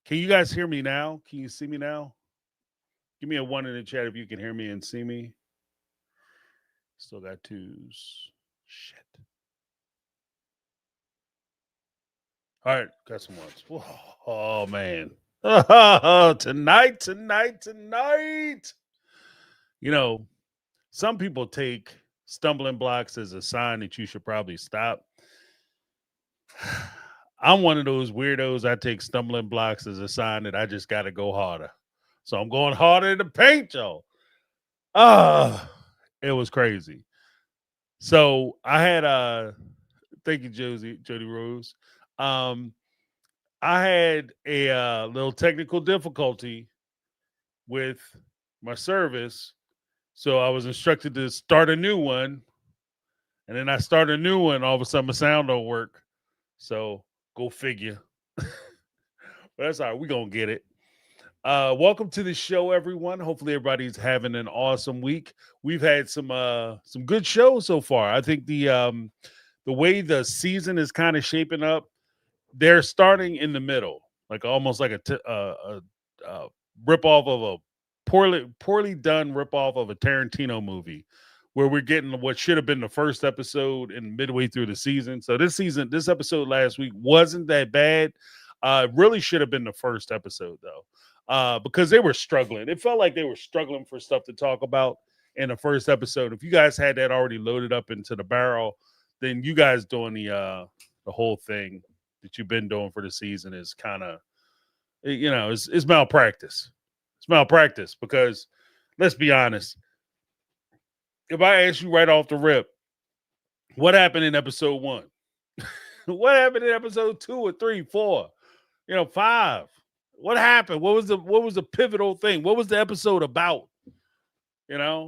Can you guys hear me now? Can you see me now? Give me a one in the chat if you can hear me and see me. Still got twos. Shit. All right, got some ones. Oh man. Tonight. You know, some people take stumbling blocks as a sign that you should probably stop. I'm one of those weirdos. I take stumbling blocks as a sign that I just got to go harder. So I'm going harder in the paint, y'all. It was crazy. So I had thank you, Jody Rose. Um, I had a little technical difficulty with my service, so I was instructed to start a new one, and then I start a new one. All of a sudden, my sound don't work. So go figure. But that's all right. We're gonna get it. Welcome to the show, everyone. Hopefully, everybody's having an awesome week. We've had some good shows so far. I think the way the season is kind of shaping up, they're starting in the middle, like almost like a rip off of a poorly done rip off of a Tarantino movie, where we're getting what should have been the first episode and midway through the season. So this episode last week wasn't that bad. It really should have been the first episode though, because they were struggling. It felt like they were struggling for stuff to talk about in the first episode. If you guys had that already loaded up into the barrel, then you guys doing the whole thing that you've been doing for the season is kind of, it's malpractice. It's malpractice because let's be honest. If I ask you right off the rip, what happened in episode 1? What happened in episode 2 or 3, 4, 5? What happened? What was the pivotal thing? What was the episode about? Everybody,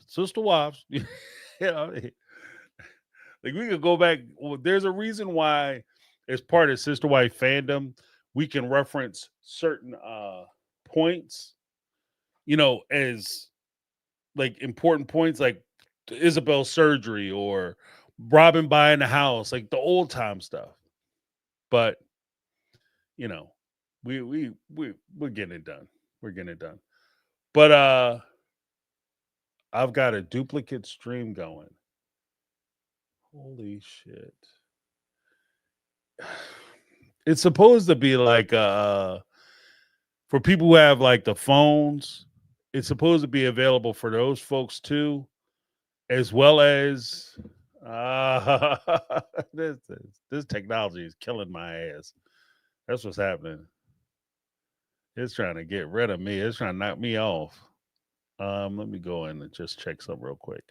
sister wives. Like we could go back. Well, there's a reason why, as part of sister wife fandom, we can reference certain points, as like important points, like Isabel's surgery or Robin buying the house, like the old time stuff. But we're getting it done. We're getting it done. But I've got a duplicate stream going. Holy shit. It's supposed to be like for people who have like the phones, it's supposed to be available for those folks too, as well as this technology is killing my ass. That's what's happening. It's trying to get rid of me. It's trying to knock me off. Let me go in and just check something real quick.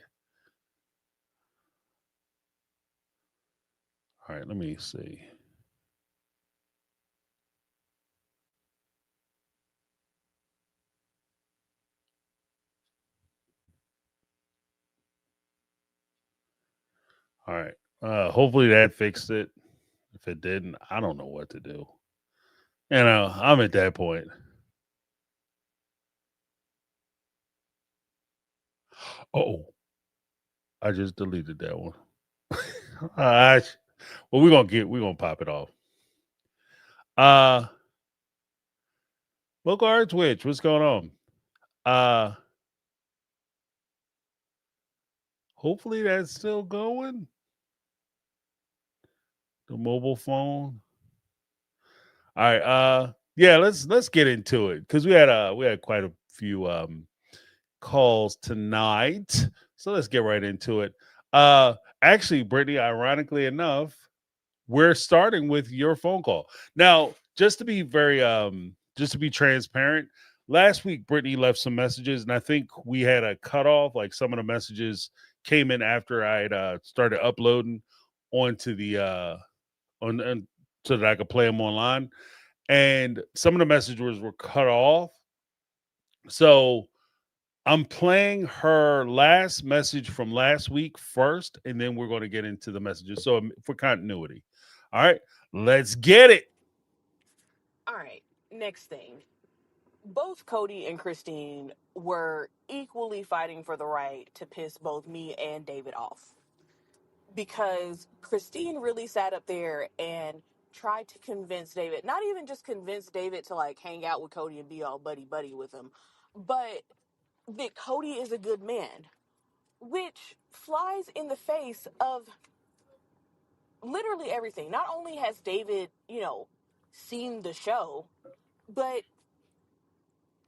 All right, let me see. All right. Hopefully that fixed it. If it didn't, I don't know what to do. I'm at that point. Oh, I just deleted that one. Well, we're gonna pop it off. Look at our Twitch. What's going on? Hopefully that's still going. The mobile phone. All right. Yeah, let's get into it because we had quite a few calls tonight. So let's get right into it. Actually, Brittany, ironically enough, we're starting with your phone call. Now, just to be transparent, last week Brittany left some messages, and I think we had a cutoff. Like some of the messages came in after I had started uploading onto the on so that I could play them online, and some of the messages were cut off. So I'm playing her last message from last week first, and then we're going to get into the messages. So for continuity. All right, let's get it. All right, next thing. Both Cody and Christine were equally fighting for the right to piss both me and David off. because Christine really sat up there and tried to convince David, not even just convince David to like hang out with Cody and be all buddy buddy with him, but that Cody is a good man, which flies in the face of literally everything. Not only has David, seen the show, but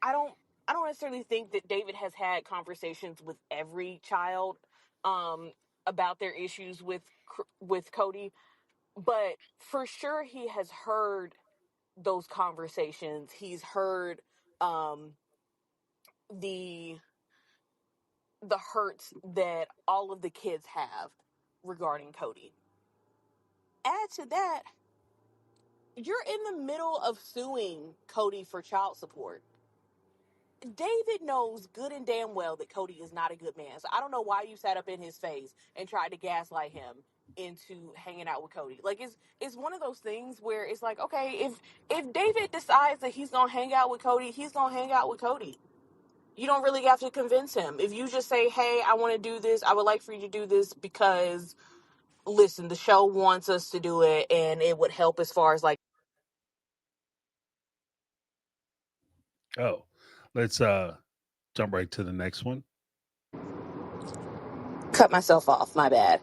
I don't I don't necessarily think that David has had conversations with every child um about their issues with Cody, but for sure he has heard those conversations. He's heard um the the hurts that all of the kids have regarding Cody. Add to that, you're in the middle of suing Cody for child support. David knows good and damn well that Cody is not a good man. So I don't know why you sat up in his face and tried to gaslight him into hanging out with Cody. Like it's one of those things where it's like, okay, if David decides that he's gonna hang out with Cody, he's gonna hang out with Cody. You don't really have to convince him. If you just say, hey, I want to do this, I would like for you to do this because listen, the show wants us to do it and it would help as far as like Oh, let's jump right to the next one. cut myself off, my bad.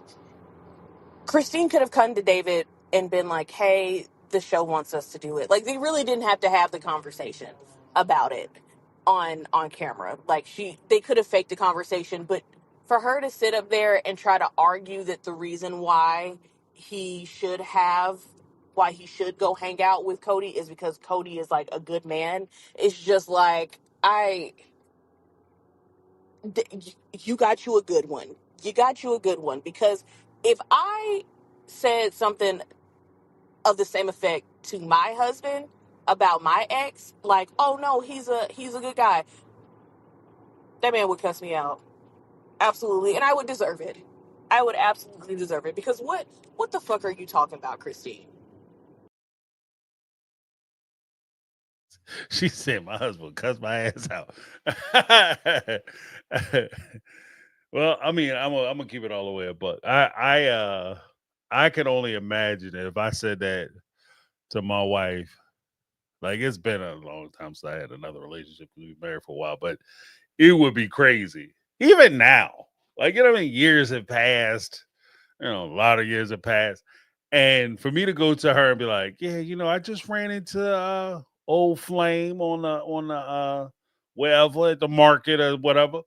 Christine could have come to David and been like, hey, the show wants us to do it. Like they really didn't have to have the conversation about it on camera. Like they could have faked the conversation, but for her to sit up there and try to argue that the reason he should have why he should go hang out with Cody is because Cody is like a good man. It's just like you got you a good one. You got you a good one because if I said something of the same effect to my husband about my ex, like, oh no, he's a good guy, that man would cuss me out. Absolutely. And I would deserve it. I would absolutely deserve it. Because what the fuck are you talking about, Christine? She said my husband cussed my ass out. Well, I mean, I'm gonna keep it all the way a buck. I can only imagine if I said that to my wife. Like it's been a long time since I had another relationship. We've been married for a while, but it would be crazy. Even now. Like, you know what I mean? Years have passed. A lot of years have passed. And for me to go to her and be like, yeah, I just ran into old flame on the wherever at the market or whatever.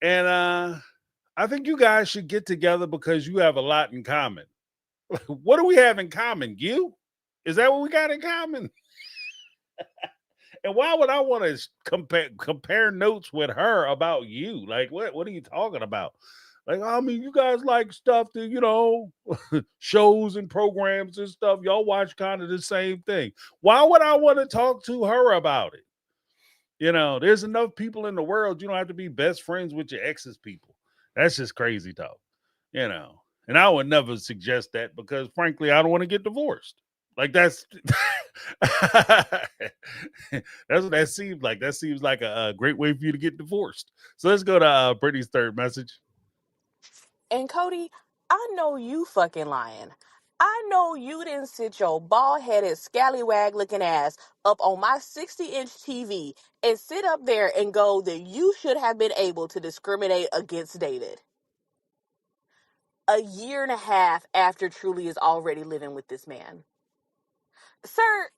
And I think you guys should get together because you have a lot in common. What do we have in common? You? Is that what we got in common? And why would I want to compare notes with her about you? Like, what are you talking about? Like, I mean, you guys like stuff that, shows and programs and stuff. Y'all watch kind of the same thing. Why would I want to talk to her about it? There's enough people in the world. You don't have to be best friends with your ex's people. That's just crazy talk, you know. And I would never suggest that because, frankly, I don't want to get divorced. Like that's that's what that seems like. That seems like a great way for you to get divorced. So let's go to Brittany's third message. And Cody, I know you fucking lying. I know you didn't sit your bald headed, scallywag looking ass up on my 60-inch TV and sit up there and go that you should have been able to discriminate against David. A year and a half after Truly is already living with this man. Sir,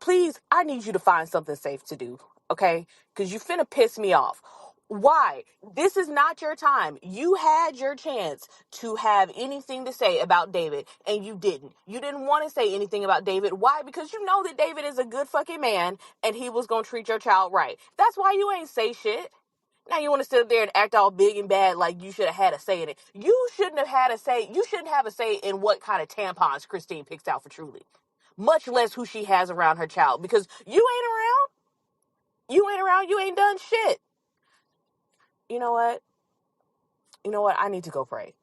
please, I need you to find something safe to do, okay? Because you finna piss me off. Why? This is not your time. You had your chance to have anything to say about David, and you didn't. You didn't want to say anything about David. Why? Because you know that David is a good fucking man, and he was gonna treat your child right. That's why you ain't say shit. Now you want to sit up there and act all big and bad like you should have had a say in it. You shouldn't have had a say. You shouldn't have a say in what kind of tampons Christine picks out for Truly, much less who she has around her child. Because you ain't around. You ain't around. You ain't done shit. You know what? You know what? I need to go pray.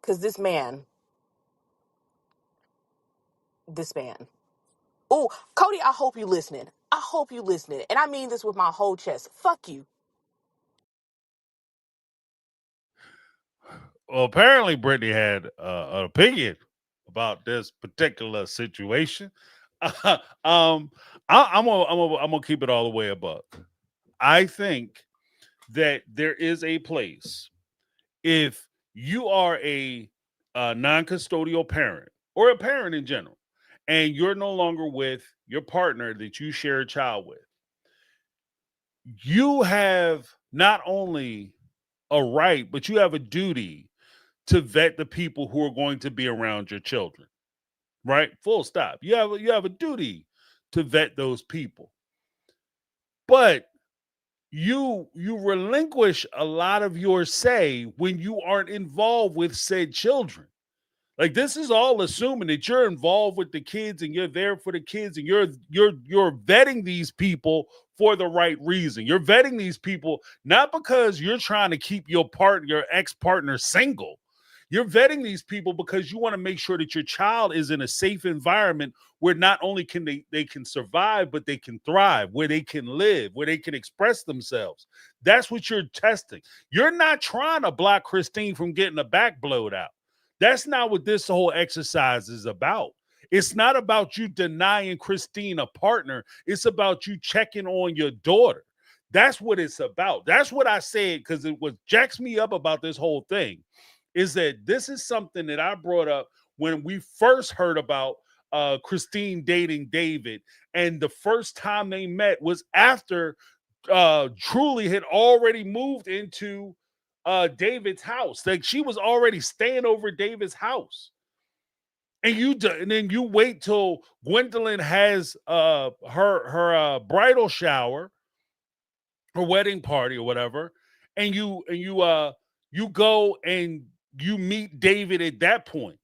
Because this man. Oh, Cody, I hope you listening. I hope you listening. And I mean this with my whole chest. Fuck you. Well, apparently Brittany had an opinion about this particular situation. um, I'm gonna keep it all the way above. I think that there is a place if you are a non-custodial parent or a parent in general, and you're no longer with your partner that you share a child with, you have not only a right, but you have a duty to vet the people who are going to be around your children. Right? Full stop. You have a duty to vet those people. But you relinquish a lot of your say when you aren't involved with said children. Like this is all assuming that you're involved with the kids and you're there for the kids and you're vetting these people for the right reason. You're vetting these people not because you're trying to keep your ex-partner single. You're vetting these people because you want to make sure that your child is in a safe environment where not only can they can survive, but they can thrive, where they can live, where they can express themselves. That's what you're testing. You're not trying to block Christine from getting a back blowed out. That's not what this whole exercise is about. It's not about you denying Christine a partner. It's about you checking on your daughter. That's what it's about. That's what I said because it was jacks me up about this whole thing. Is that this is something that I brought up when we first heard about Christine dating David, and the first time they met was after Truly had already moved into David's house. Like she was already staying over David's house. And then you wait till Gwendolyn has her bridal shower, her wedding party or whatever, and you go and you meet David at that point.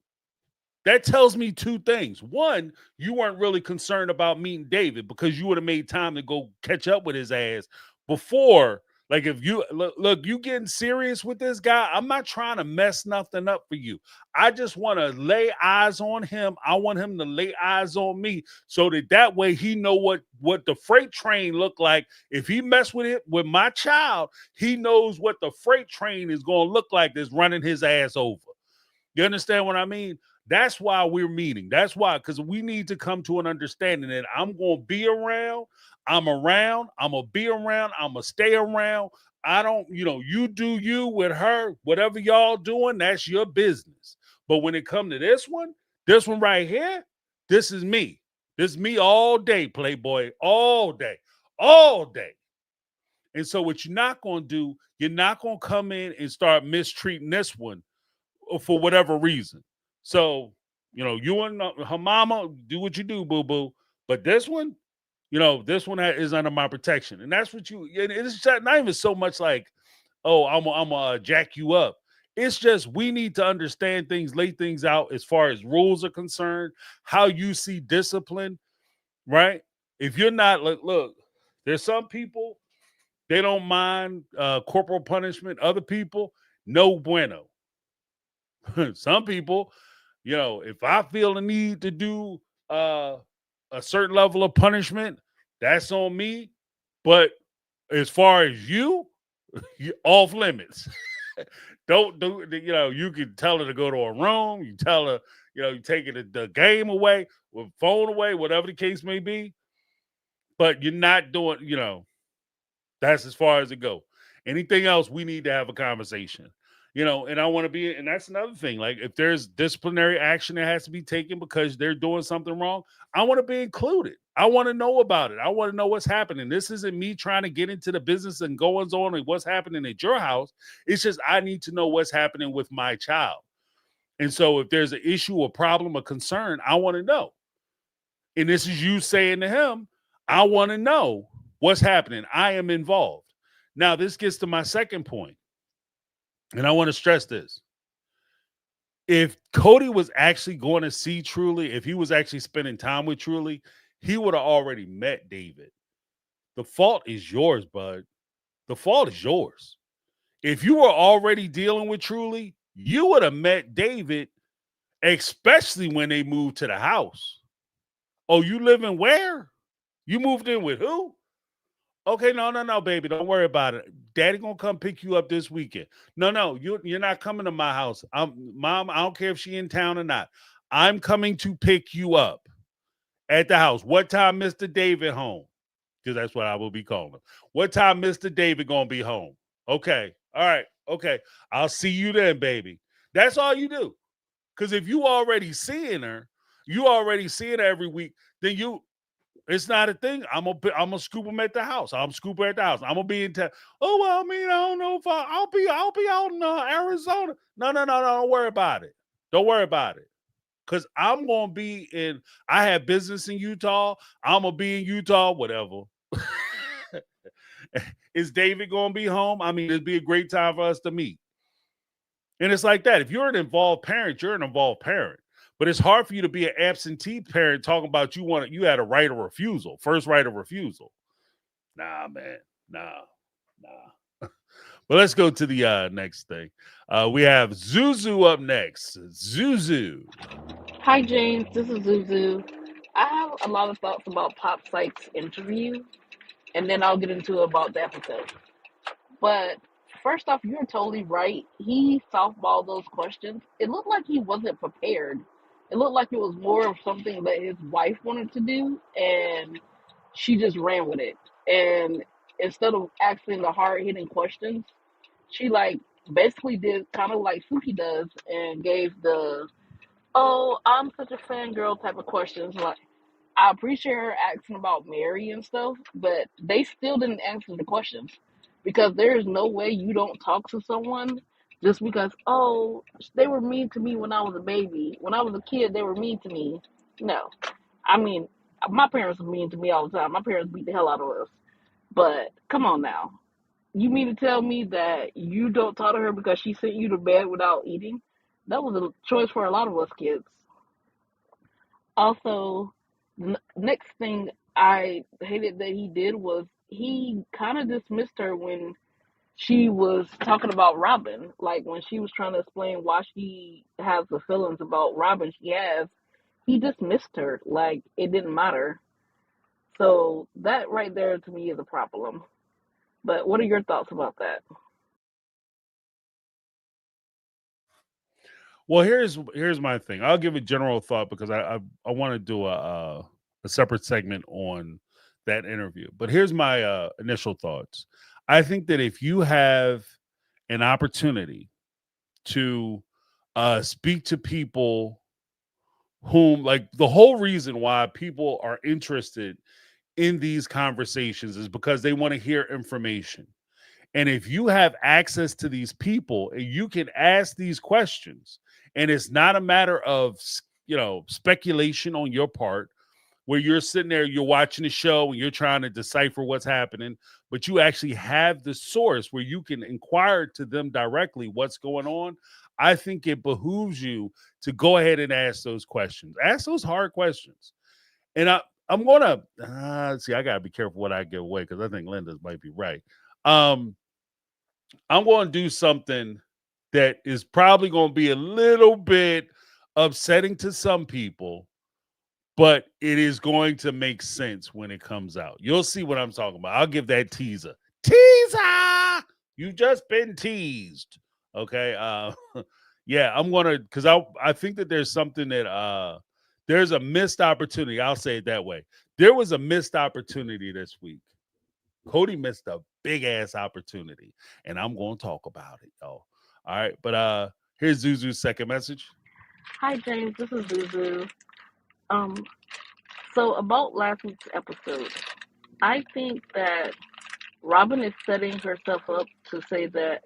That tells me two things. One, you weren't really concerned about meeting David because you would have made time to go catch up with his ass before. Like if you look, you getting serious with this guy. I'm not trying to mess nothing up for you. I just want to lay eyes on him. I want him to lay eyes on me so that way he know what the freight train look like. If he mess with it with my child, he knows what the freight train is going to look like that's running his ass over. You understand what I mean? That's why we're meeting. That's why, because we need to come to an understanding that I'm going to be around. I'm around. I'm going to be around. I'm going to stay around. I don't, you do you with her, whatever y'all doing, that's your business. But when it come to this one right here, this is me. This is me all day, Playboy, all day, all day. And so what you're not going to do, you're not going to come in and start mistreating this one for whatever reason. So, you and her mama do what you do, boo boo. But this one, this one is under my protection, and that's what it's not even so much like, oh, I'm gonna jack you up. It's just we need to understand things, lay things out as far as rules are concerned, how you see discipline, right? If you're not look, there's some people they don't mind corporal punishment. Other people, no bueno. Some people, if I feel the need to do a certain level of punishment, that's on me. But as far as you off limits. Don't do, you can tell her to go to a room. You tell her, you take it the game away, with phone away, whatever the case may be. But you're not doing, that's as far as it go. Anything else, we need to have a conversation. And I want to be, and that's another thing. Like if there's disciplinary action that has to be taken because they're doing something wrong, I want to be included. I want to know about it. I want to know what's happening. This isn't me trying to get into the business and goings on and what's happening at your house. It's just I need to know what's happening with my child. And so if there's an issue, a problem, a concern, I want to know. And this is you saying to him, I want to know what's happening. I am involved. Now, this gets to my second point, and I want to stress this. If Cody was actually going to see Truly, if he was actually spending time with Truly, he would have already met David. The fault is yours, bud. The fault is yours. If you were already dealing with Truly, you would have met David, especially when they moved to the house. Oh, you live in where? You moved in with who? Okay, no, baby. Don't worry about it. Daddy gonna come pick you up this weekend. No, no, you're not coming to my house. Mom, I don't care if she in town or not. I'm coming to pick you up at the house. What time Mr. David home? Because that's what I will be calling him. What time Mr. David gonna be home? Okay. All right. Okay. I'll see you then, baby. That's all you do. Because if you already seeing her, you already seeing her every week, then it's not a thing. I'm gonna scoop them at the house. I'm scooping at the house. I'm gonna be in town. Oh well, I mean, I don't know if I'll be out in Arizona. No, no, no, no. Don't worry about it. Don't worry about it. Cause I'm gonna be in. I have business in Utah. I'm gonna be in Utah. Whatever. Is David gonna be home? I mean, it'd be a great time for us to meet. And it's like that. If you're an involved parent, you're an involved parent. But it's hard for you to be an absentee parent talking about you had a right of refusal, first right of refusal. Nah, man. Nah. But let's go to the next thing. We have Zuzu up next. Zuzu. Hi, James. This is Zuzu. I have a lot of thoughts about Pop Sykes' interview, and then I'll get into about the episode. But first off, you're totally right. He softballed those questions. It looked like he wasn't prepared. It looked like it was more of something that his wife wanted to do, and she just ran with it. And instead of asking the hard hitting questions, she like basically did kind of like Suki does and gave the "oh, I'm such a fangirl" type of questions. Like, I appreciate her asking about Mary and stuff, but they still didn't answer the questions because there is no way you don't talk to someone just because, oh, they were mean to me when I was a baby. When I was a kid, they were mean to me. No. I mean, my parents were mean to me all the time. My parents beat the hell out of us. But come on now. You mean to tell me that you don't talk to her because she sent you to bed without eating? That was a choice for a lot of us kids. Also, next thing I hated that he did was he kind of dismissed her when she was talking about Robin. Like when she was trying to explain why she has the feelings about Robin she has, he dismissed her like it didn't matter. So that right there to me is a problem. But what are your thoughts about that? Well, here's my thing. I'll give a general thought because I want to do a separate segment on that interview. But here's my initial thoughts. I think that if you have an opportunity to speak to people whom, like, the whole reason why people are interested in these conversations is because they want to hear information. And if you have access to these people and you can ask these questions, and it's not a matter of, speculation on your part, where you're sitting there, you're watching the show and you're trying to decipher what's happening, but you actually have the source where you can inquire to them directly what's going on. I think it behooves you to go ahead and ask those questions. Ask those hard questions. And I'm gonna see. I gotta be careful what I give away because I think Linda's might be right. Um, I'm going to do something that is probably going to be a little bit upsetting to some people, but it is going to make sense when it comes out. You'll see what I'm talking about. I'll give that teaser. Teaser! You've just been teased. Okay. Yeah, I'm gonna because I think that there's something that there's a missed opportunity. I'll say it that way. There was a missed opportunity this week. Cody missed a big ass opportunity, and I'm going to talk about it, y'all. All right, but here's Zuzu's second message. Hi, James. This is Zuzu. Um, so about last week's episode, I think that Robin is setting herself up to say that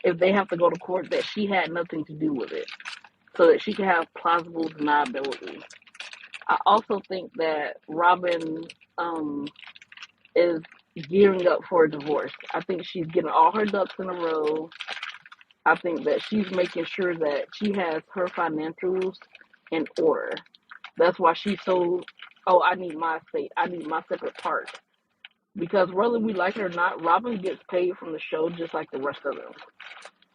if they have to go to court, that she had nothing to do with it, so that she can have plausible deniability. I also think that Robin is gearing up for a divorce. I think she's getting all her ducks in a row. I think that she's making sure that she has her financials in order. That's why she's so, oh, I need my estate. I need my separate part. Because whether we like it or not, Robin gets paid from the show just like the rest of them.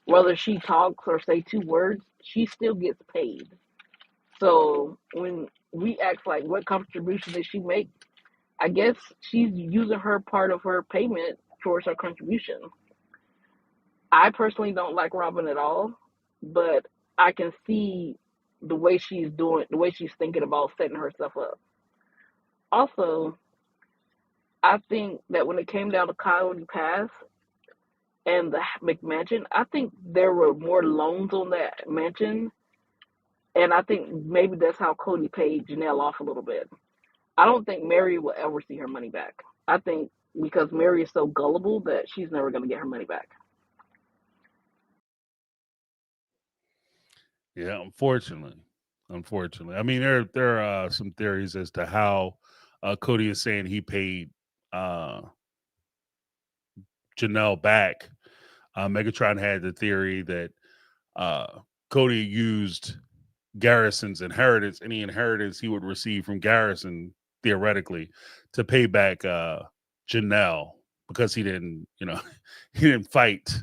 Whether she talks or say two words, she still gets paid. So when we ask like what contribution did she make, I guess she's using her part of her payment towards her contribution. I personally don't like Robin at all, but I can see the way she's thinking about setting herself up. Also, I think that when it came down to Coyote Pass and the McMansion, I think there were more loans on that mansion, and I think maybe that's how Cody paid Janelle off a little bit. I don't think Mary will ever see her money back. I think because Mary is so gullible that she's never going to get her money back. Yeah, unfortunately. I mean, there are some theories as to how Cody is saying he paid uh, Janelle back. Megatron had the theory that uh, Cody used Garrison's inheritance, any inheritance he would receive from Garrison, theoretically, to pay back Janelle because he didn't, he didn't fight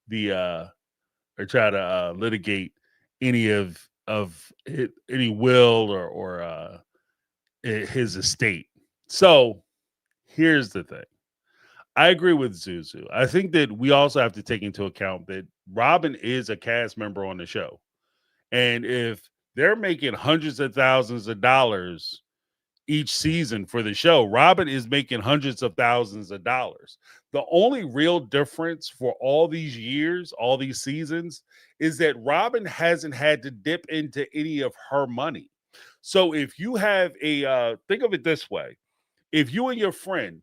the or try to litigate any any will or his estate. So here's the thing. I agree with Zuzu. I think that we also have to take into account that Robin is a cast member on the show. And if they're making hundreds of thousands of dollars each season for the show, Robin is making hundreds of thousands of dollars. The only real difference for all these years, all these seasons, is that Robin hasn't had to dip into any of her money. So if you have think of it this way, if you and your friend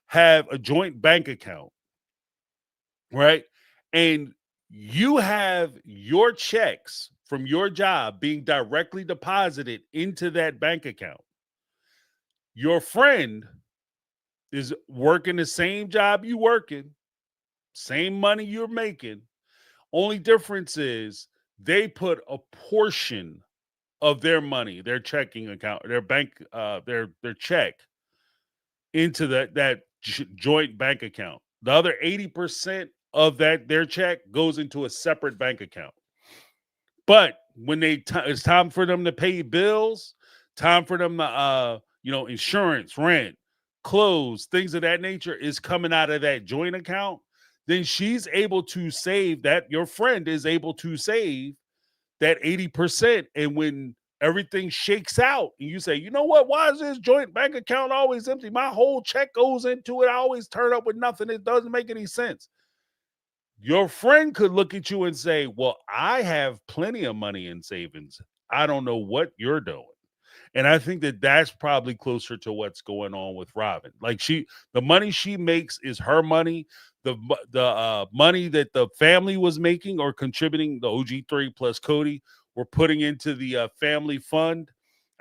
have a joint bank account, right? And you have your checks from your job being directly deposited into that bank account. Your friend is working the same job you working, same money you're making. Only difference is they put a portion of their money, their checking account, their bank, their check into that joint bank account. The other 80% of their check goes into a separate bank account. But when it's time for them to pay bills, time for them to insurance, rent, clothes, things of that nature is coming out of that joint account, then she's able to save that. Your friend is able to save that 80%. And when everything shakes out and you say, you know what, why is this joint bank account always empty? My whole check goes into it. I always turn up with nothing. It doesn't make any sense. Your friend could look at you and say, well, I have plenty of money in savings. I don't know what you're doing. And I think that that's probably closer to what's going on with Robin. Like the money she makes is her money. The money that the family was making or contributing, the OG3 plus Cody, were putting into the family fund.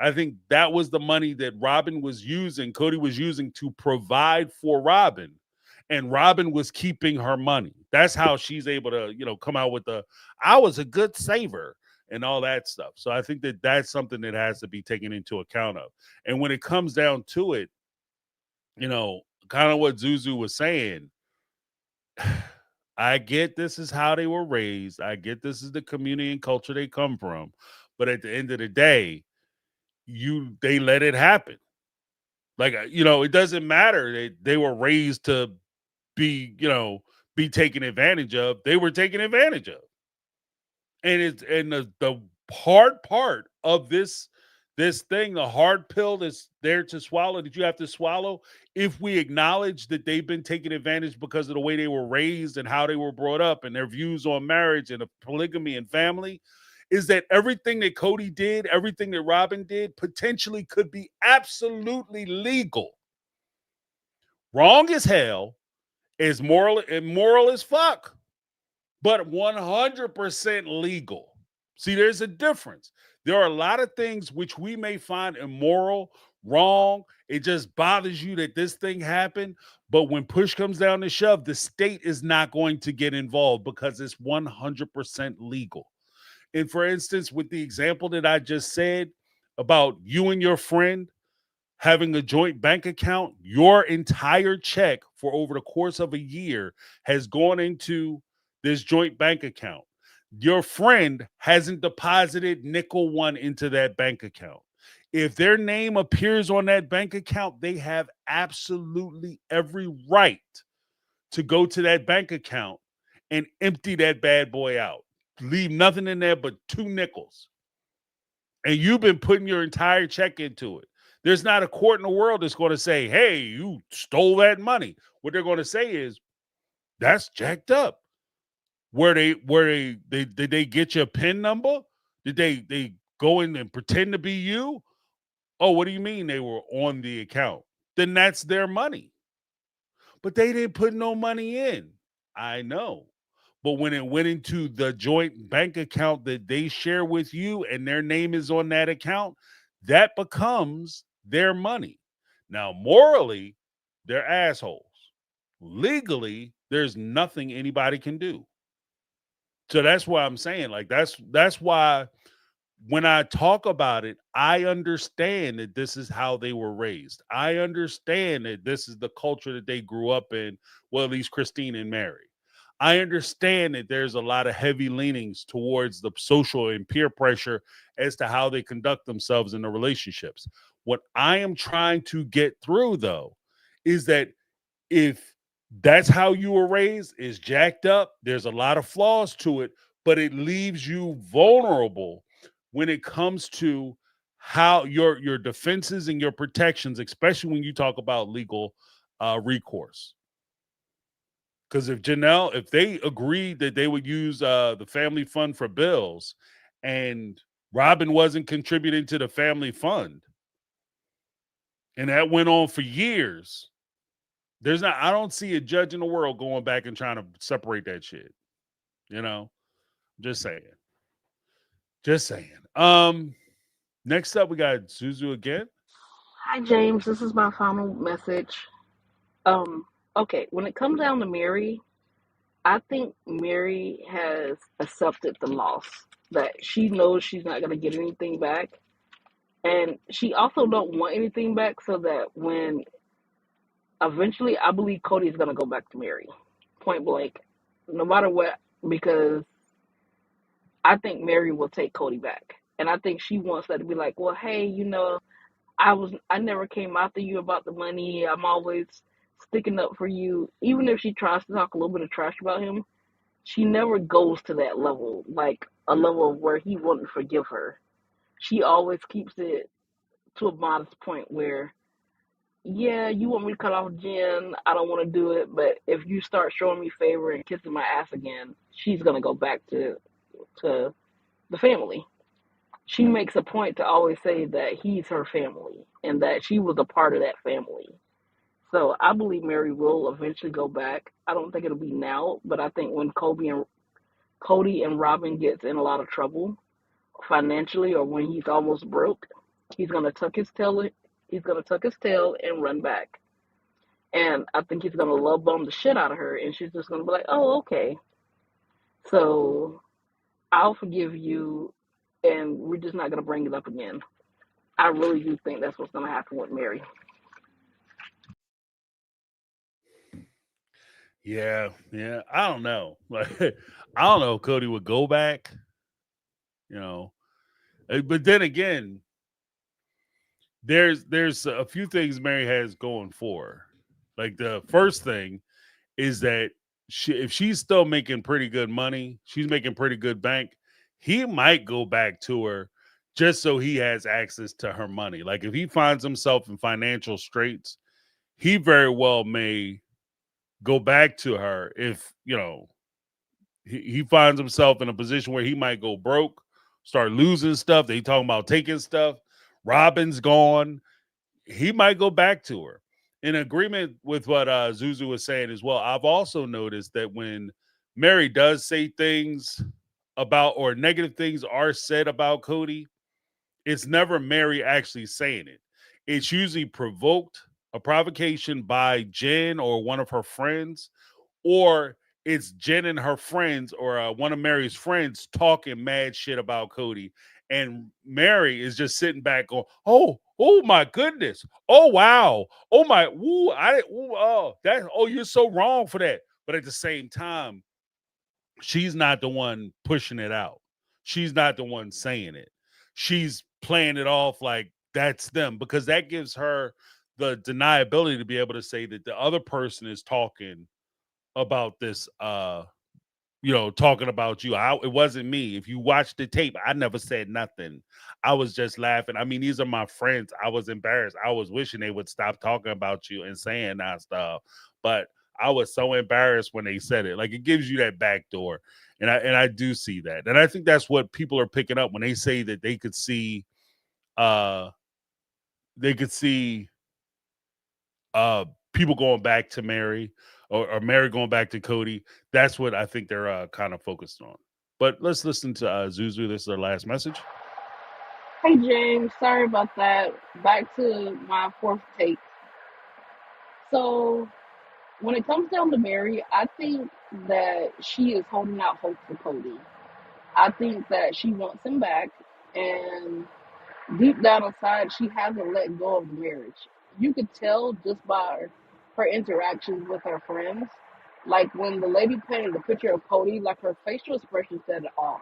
I think that was the money that Robin was using, Cody was using to provide for Robin. And Robin was keeping her money. That's how she's able to, come out with I was a good saver and all that stuff. So I think that that's something that has to be taken into account of. And when it comes down to it, kind of what Zuzu was saying, I get this is how they were raised. I get this is the community and culture they come from. But at the end of the day, they let it happen. Like, it doesn't matter. They were raised to be taken advantage of. They were taken advantage of. And the hard part of this thing, the hard pill that's there to swallow, that you have to swallow, if we acknowledge that they've been taken advantage because of the way they were raised and how they were brought up and their views on marriage and polygamy and family, is that everything that Cody did, everything that Robin did, potentially could be absolutely legal. Wrong as hell, as immoral as fuck, but 100% legal. See, there's a difference. There are a lot of things which we may find immoral, wrong. It just bothers you that this thing happened. But when push comes down to shove, the state is not going to get involved because it's 100% legal. And for instance, with the example that I just said about you and your friend having a joint bank account, your entire check for over the course of a year has gone into this joint bank account. Your friend hasn't deposited nickel one into that bank account. If their name appears on that bank account, they have absolutely every right to go to that bank account and empty that bad boy out. Leave nothing in there but 2 nickels. And you've been putting your entire check into it. There's not a court in the world that's going to say, hey, you stole that money. What they're going to say is, that's jacked up. Did they get your PIN number? Did they go in and pretend to be you? Oh, what do you mean they were on the account? Then that's their money. But they didn't put no money in. I know. But when it went into the joint bank account that they share with you and their name is on that account, that becomes their money. Now, morally, they're assholes. Legally, there's nothing anybody can do. So that's why I'm saying, like, that's why when I talk about it, I understand that this is how they were raised. I understand that this is the culture that they grew up in. Well, at least Christine and Mary. I understand that there's a lot of heavy leanings towards the social and peer pressure as to how they conduct themselves in the relationships. What I am trying to get through, though, is that if that's how you were raised, is jacked up, there's a lot of flaws to it, but it leaves you vulnerable when it comes to how your defenses and your protections, especially when you talk about legal recourse. Because if they agreed that they would use the family fund for bills, and Robin wasn't contributing to the family fund, and that went on for years, I don't see a judge in the world going back and trying to separate that shit. You know, just saying. Just saying. Next up, we got Zuzu again. Hi, James. This is my final message. Um, okay, when it comes down to Mary, I think Mary has accepted the loss. That she knows she's not going to get anything back, and she also don't want anything back. So that when eventually, I believe Cody is going to go back to Mary, point blank, no matter what, because I think Mary will take Cody back, and I think she wants that to be like, well, hey, I never came after you about the money. I'm always sticking up for you. Even if she tries to talk a little bit of trash about him, she never goes to that level, like a level of where he wouldn't forgive her. She always keeps it to a modest point where, yeah, you want me to cut off Jen, I don't want to do it, but if you start showing me favor and kissing my ass again, she's gonna go back to the family. She makes a point to always say that he's her family and that she was a part of that family. So I believe Mary will eventually go back. I don't think it'll be now, but I think when Cody and Robin gets in a lot of trouble financially, or when he's almost broke, he's gonna tuck his tail. He's gonna tuck his tail and run back. And I think he's gonna love bomb the shit out of her, and she's just gonna be like, "Oh, okay. So I'll forgive you, and we're just not gonna bring it up again." I really do think that's what's gonna happen with Mary. Yeah. I don't know. Like, I don't know if Cody would go back, you know. But then again, there's a few things Mary has going for her. Like, the first thing is that if she's still making pretty good money, she's making pretty good bank, he might go back to her just so he has access to her money. Like, if he finds himself in financial straits, he very well may go back to her if, he finds himself in a position where he might go broke, start losing stuff. They talking about taking stuff. Robin's gone. He might go back to her. In agreement with what Zuzu was saying as well, I've also noticed that when Mary does say things about, or negative things are said about Cody, it's never Mary actually saying it. It's usually a provocation by Jen or one of her friends, or it's Jen and her friends, or one of Mary's friends talking mad shit about Cody. And Mary is just sitting back going, oh my goodness. Oh, wow. Oh my, you're so wrong for that. But at the same time, she's not the one pushing it out. She's not the one saying it. She's playing it off like that's them, because that gives her the deniability to be able to say that the other person is talking about this talking about you. It wasn't me. If you watch the tape, I never said nothing. I was just laughing. I mean, these are my friends. I was embarrassed. I was wishing they would stop talking about you and saying that stuff. But I was so embarrassed when they said it. Like, it gives you that back door. And I do see that. And I think that's what people are picking up when they say that uh they could see uh people going back to Mary, or Mary going back to Cody. That's what I think they're kind of focused on. But let's listen to Zuzu. This is our last message. Hey James, sorry about that. Back to my fourth take. So when it comes down to Mary, I think that she is holding out hope for Cody. I think that she wants him back, and deep down inside, she hasn't let go of the marriage. You could tell just by her interactions with her friends. Like when the lady painted the picture of Cody, like her facial expression said it all.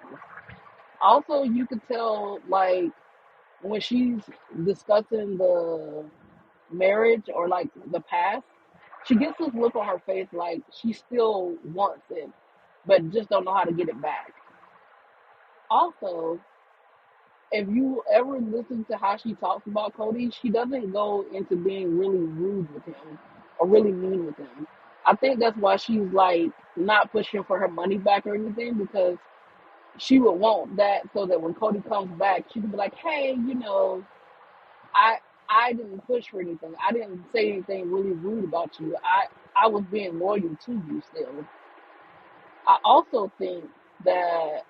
Also, you could tell like when she's discussing the marriage or like the past, she gets this look on her face like she still wants it, but just don't know how to get it back. Also, if you ever listen to how she talks about Cody, she doesn't go into being really rude with him or really mean with him. I think that's why she's like not pushing for her money back or anything because she would want that so that when Cody comes back, she could be like, "Hey, I I didn't push for anything. I didn't say anything really rude about you. I was being loyal to you still." I also think that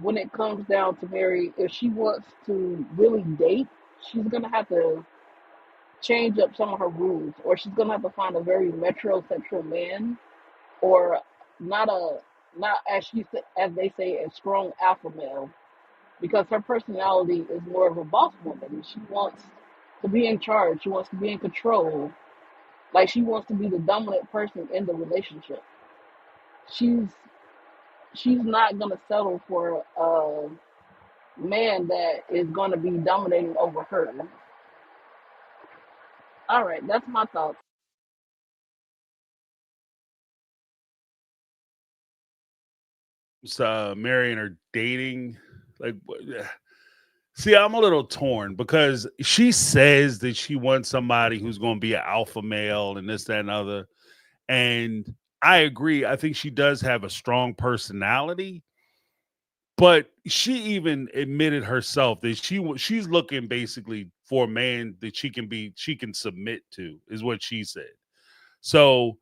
when it comes down to Mary, if she wants to really date, she's gonna have to change up some of her rules, or she's gonna have to find a very metrosexual man, or not a not as as they say a strong alpha male, because her personality is more of a boss woman. She wants to be in charge. She wants to be in control. Like she wants to be the dominant person in the relationship. She's she's not gonna settle for a man that is gonna be dominating over her. All right, that's my thoughts. Mary and her dating, like, see, I'm a little torn because she says that she wants somebody who's going to be an alpha male and this, that, and other. And I agree. I think she does have a strong personality, but she even admitted herself that she's looking basically for a man that she can submit to, is what she said. So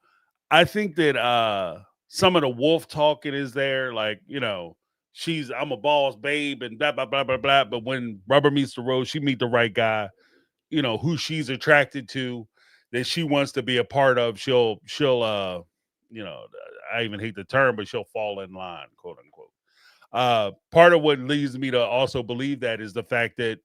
I think that some of the wolf talking is there, like, I'm a boss babe and blah blah blah blah blah. But when rubber meets the road, she meet the right guy, who she's attracted to, that she wants to be a part of. She'll you know, I even hate the term, but she'll fall in line, quote unquote. Part of what leads me to also believe that is the fact that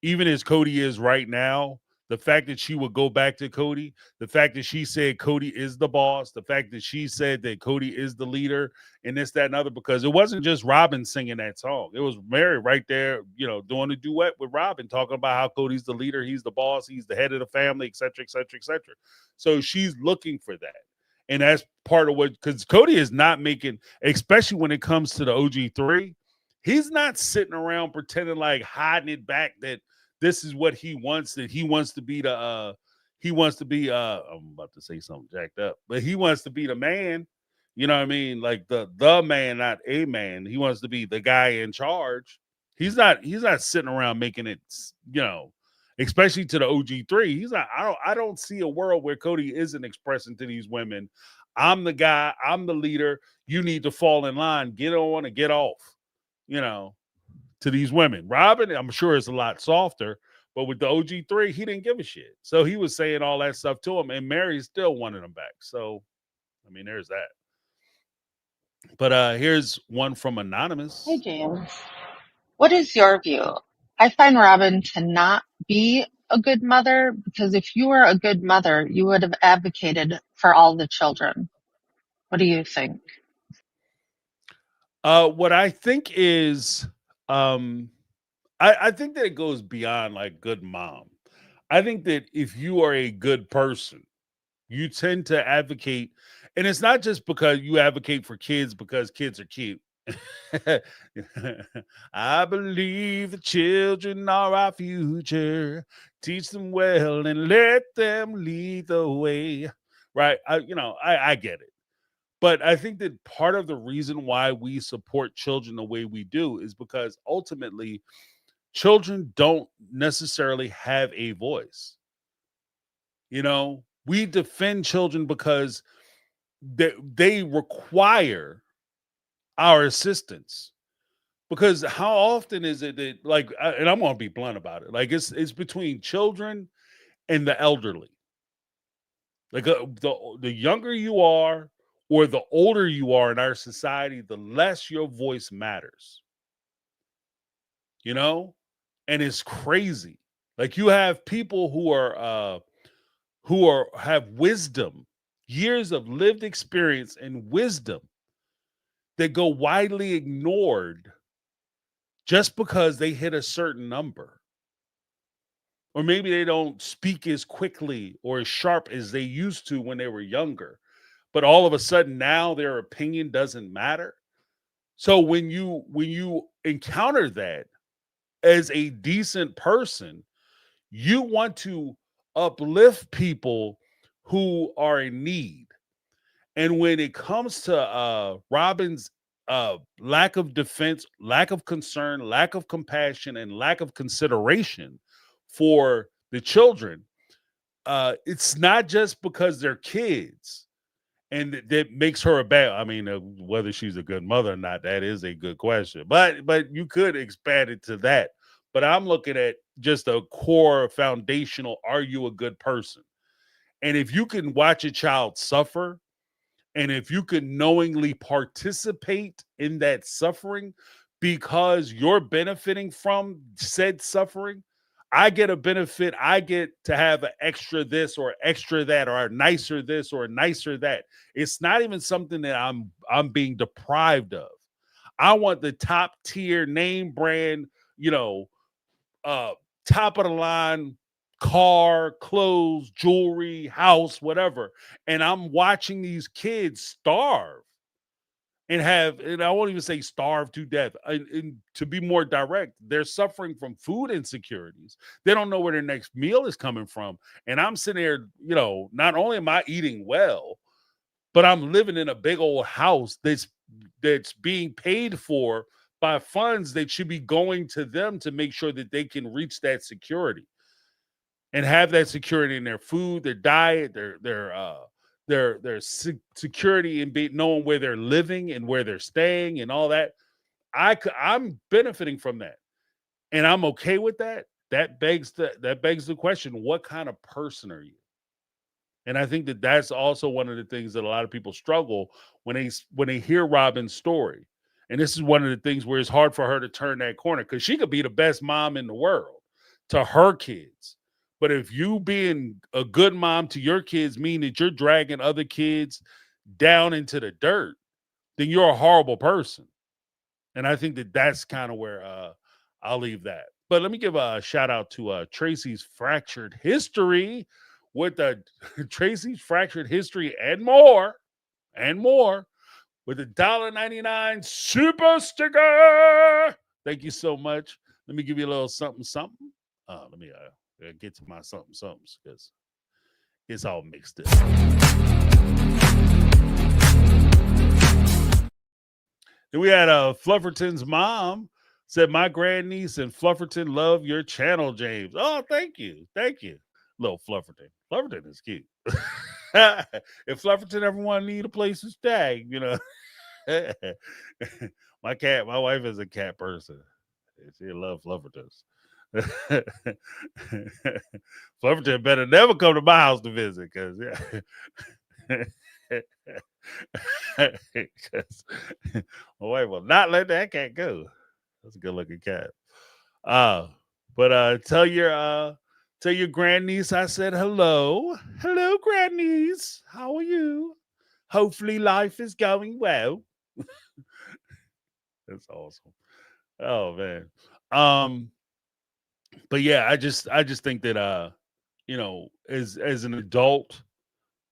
even as Cody is right now, the fact that she would go back to Cody, the fact that she said Cody is the boss, the fact that she said that Cody is the leader, and this, that, and other, because it wasn't just Robin singing that song. It was Mary right there, doing a duet with Robin, talking about how Cody's the leader, he's the boss, he's the head of the family, et cetera, et cetera, et cetera. So she's looking for that. And that's part of what, because Cody is not making, especially when it comes to the OG3, he's not sitting around pretending like hiding it back that this is what he wants, that he wants to be he wants to be I'm about to say something jacked up, but he wants to be the man. You know what I mean? Like the man, not a man. He wants to be the guy in charge. He's not sitting around making it, especially to the OG3. He's not, I don't see a world where Cody isn't expressing to these women, I'm the guy, I'm the leader. You need to fall in line, get on and get off, you know, to these women. Robin, I'm sure, is a lot softer, but with the OG3, he didn't give a shit. So he was saying all that stuff to him, and Mary still wanted him back. So, I mean, there's that. But here's one from Hey, Anonymous. James. What is your view? I find Robin to not be a good mother because if you were a good mother, you would have advocated for all the children. What do you think? What I think is, um, I think that it goes beyond like good mom. I think that if you are a good person, you tend to advocate, And it's not just because you advocate for kids because kids are cute. I believe the children are our future. Teach them well and let them lead the way. Right? I get it. But I think that part of the reason why we support children the way we do is because ultimately children don't necessarily have a voice. We defend children because they require our assistance. Because how often is it that, like, and I'm gonna be blunt about it, like it's between children and the elderly. Like the younger you are, or the older you are in our society, the less your voice matters. You know, and it's crazy. Like you have people who have wisdom, years of lived experience and wisdom that go widely ignored just because they hit a certain number. Or maybe they don't speak as quickly or as sharp as they used to when they were younger. But all of a sudden now their opinion doesn't matter. So when you encounter that as a decent person, you want to uplift people who are in need. And when it comes to Robin's lack of defense, lack of concern, lack of compassion, and lack of consideration for the children, it's not just because they're kids and that makes her a bad. I mean, whether she's a good mother or not, that is a good question. But you could expand it to that. But I'm looking at just a core foundational. Are you a good person? And if you can watch a child suffer, and if you can knowingly participate in that suffering because you're benefiting from said suffering, I get a benefit. I get to have an extra this or extra that or a nicer this or a nicer that. It's not even something that I'm being deprived of. I want the top tier name brand, you know, uh top of the line car, clothes, jewelry, house, whatever. And I'm watching these kids starve and I won't even say starve to death. And to be more direct, they're suffering from food insecurities. They don't know where their next meal is coming from. And I'm sitting there, not only am I eating well, but I'm living in a big old house that's being paid for by funds that should be going to them to make sure that they can reach that security and have that security in their food, their diet, their security and knowing where they're living and where they're staying and all that. I'm benefiting from that, and I'm okay with that. That begs the question: what kind of person are you? And I think that that's also one of the things that a lot of people struggle when they hear Robin's story. And this is one of the things where it's hard for her to turn that corner because she could be the best mom in the world to her kids. But if you being a good mom to your kids mean that you're dragging other kids down into the dirt, then you're a horrible person. And I think that that's kind of where I'll leave that. But let me give a shout out to Tracy's Fractured History with the Tracy's Fractured History and more with a $1.99 super sticker. Thank you so much. Let me give you a little something, something. Let me get to my something, somethings because it's all mixed up. Then we had Flufferton's mom said, "My grandniece and Flufferton love your channel, James." Oh, thank you. Thank you. Little Flufferton. Flufferton is cute. If Flufferton ever want to need a place to stay, my wife is a cat person. She love Fluffertons. Flufferton better never come to my house to visit because my wife will not let that cat go. That's a good looking cat. Uh, but tell your grandniece I said hello. Hello, grandniece. How are you? Hopefully life is going well. That's awesome. Oh man. Um, but yeah, I just think that as an adult,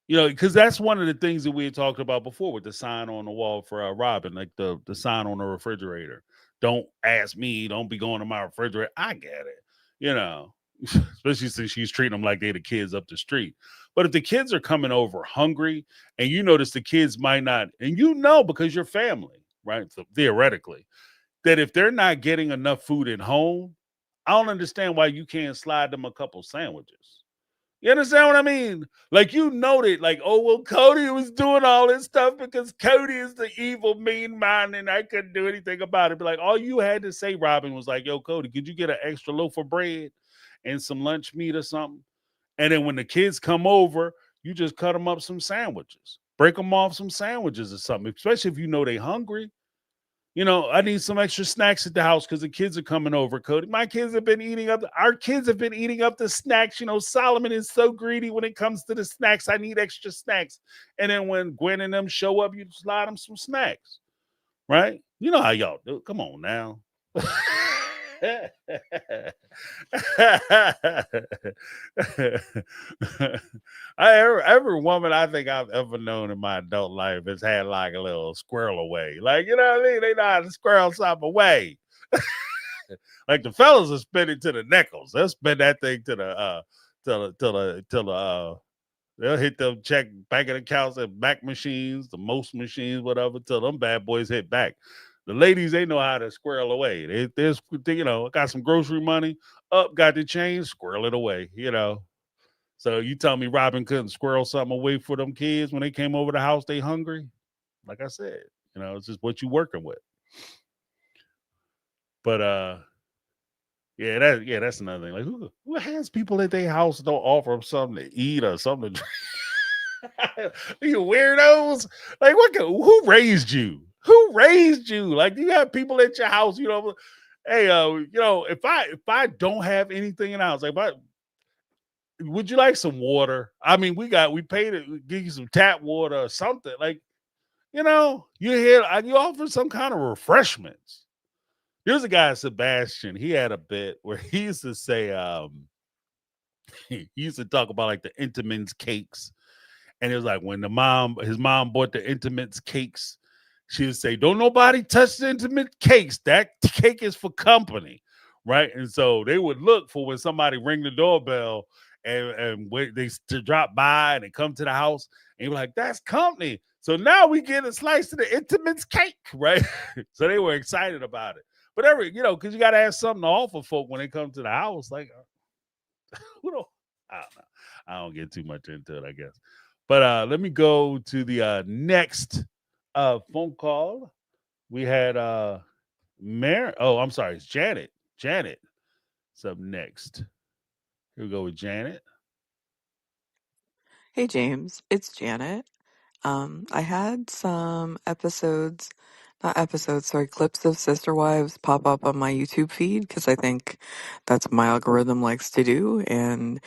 because that's one of the things that we had talked about before with the sign on the wall for Robin, like the sign on the refrigerator. Don't ask me. Don't be going to my refrigerator. I get it, you know, especially since she's treating them like they the kids up the street. But if the kids are coming over hungry, and you notice the kids might not, and because you're family, right? So theoretically, that if they're not getting enough food at home, I don't understand why you can't slide them a couple sandwiches. You understand what I mean? Like you noted, like, oh well, Cody was doing all this stuff because Cody is the evil, mean man, and I couldn't do anything about it. But like all you had to say, Robin, was like, yo, Cody, could you get an extra loaf of bread and some lunch meat or something? And then when the kids come over, you just cut them up some sandwiches. Break them off some sandwiches or something, especially if you know they hungry. I need some extra snacks at the house because the kids are coming over, Cody. My kids have been eating up, our kids have been eating up the snacks. Solomon is so greedy when it comes to the snacks. I need extra snacks. And then when Gwen and them show up, you slide them some snacks, right? You know how y'all do. Come on now. Every woman I think I've ever known in my adult life has had like a little squirrel away. Like, you know what I mean? They know how to squirrel something away. Like the fellas are spending to the nickels. They'll spend that thing to the they'll hit them check banking accounts and back machines, the most machines, whatever, till them bad boys hit back. The ladies, they know how to squirrel away. They got some grocery money, up, got the change, squirrel it away. So you tell me Robin couldn't squirrel something away for them kids when they came over the house, they hungry? Like I said, it's just what you working with. But that's another thing. Like who has people at their house don't offer them something to eat or something to drink? You weirdos. Like who raised you? Who raised you? Like you have people at your house, hey, if I don't have anything in the house, like would you like some water? I mean, we paid it, we give you some tap water or something. Like, you offer some kind of refreshments. There's a guy, Sebastian. He had a bit where he used to say, he used to talk about like the Intamin's cakes. And it was like when his mom bought the Intamin's cakes, she would say, don't nobody touch the Intimate cakes. That cake is for company. Right. And so they would look for when somebody ring the doorbell and wait, they to drop by and they come to the house and you're like, that's company. So now we get a slice of the Intimate's cake. Right. So they were excited about it. But because you got to have something to offer folk when they come to the house. Like, who don't, I don't know. I don't get too much into it, I guess. But let me go to the next phone call. We had I'm sorry, it's Janet. Janet is up next. Here we go with Janet. Hey James, it's Janet. I had some not episodes, sorry, clips of Sister Wives pop up on my YouTube feed because I think that's what my algorithm likes to do. And